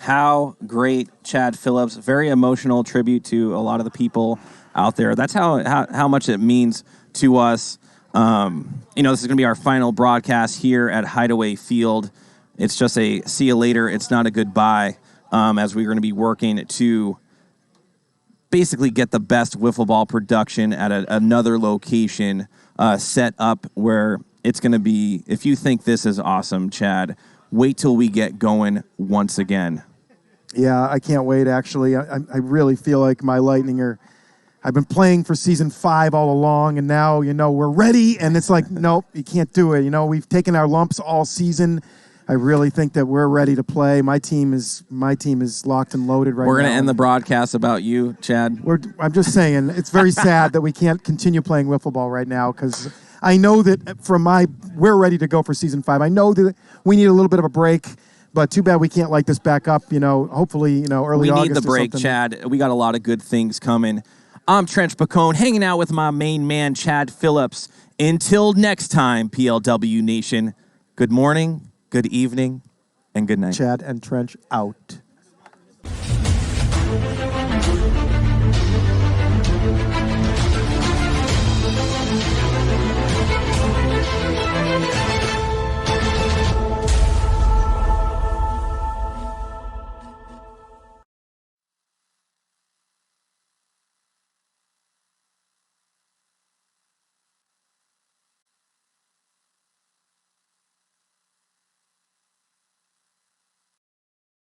How great, Chad Phillips. Very emotional tribute to a lot of the people out there. That's how much it means to us. This is going to be our final broadcast here at Hideaway Field. It's just a see you later. It's not a goodbye, as we're going to be working to basically get the best wiffle ball production at another location set up where it's going to be. If you think this is awesome, Chad, wait till we get going once again. Yeah, I can't wait, actually. I really feel like my Lightning I've been playing for season 5 all along, and now, we're ready, and it's like, nope, you can't do it. We've taken our lumps all season. I really think that we're ready to play. My team is locked and loaded right now. We're going to end the broadcast about you, Chad. I'm just saying, it's very sad that we can't continue playing wiffle ball right now, because I know that we're ready to go for season 5. I know that we need a little bit of a break. But too bad we can't light this back up, hopefully, early August. We need the break, Chad. We got a lot of good things coming. I'm Trench Pacone, hanging out with my main man, Chad Phillips. Until next time, PLW Nation, good morning, good evening, and good night. Chad and Trench out.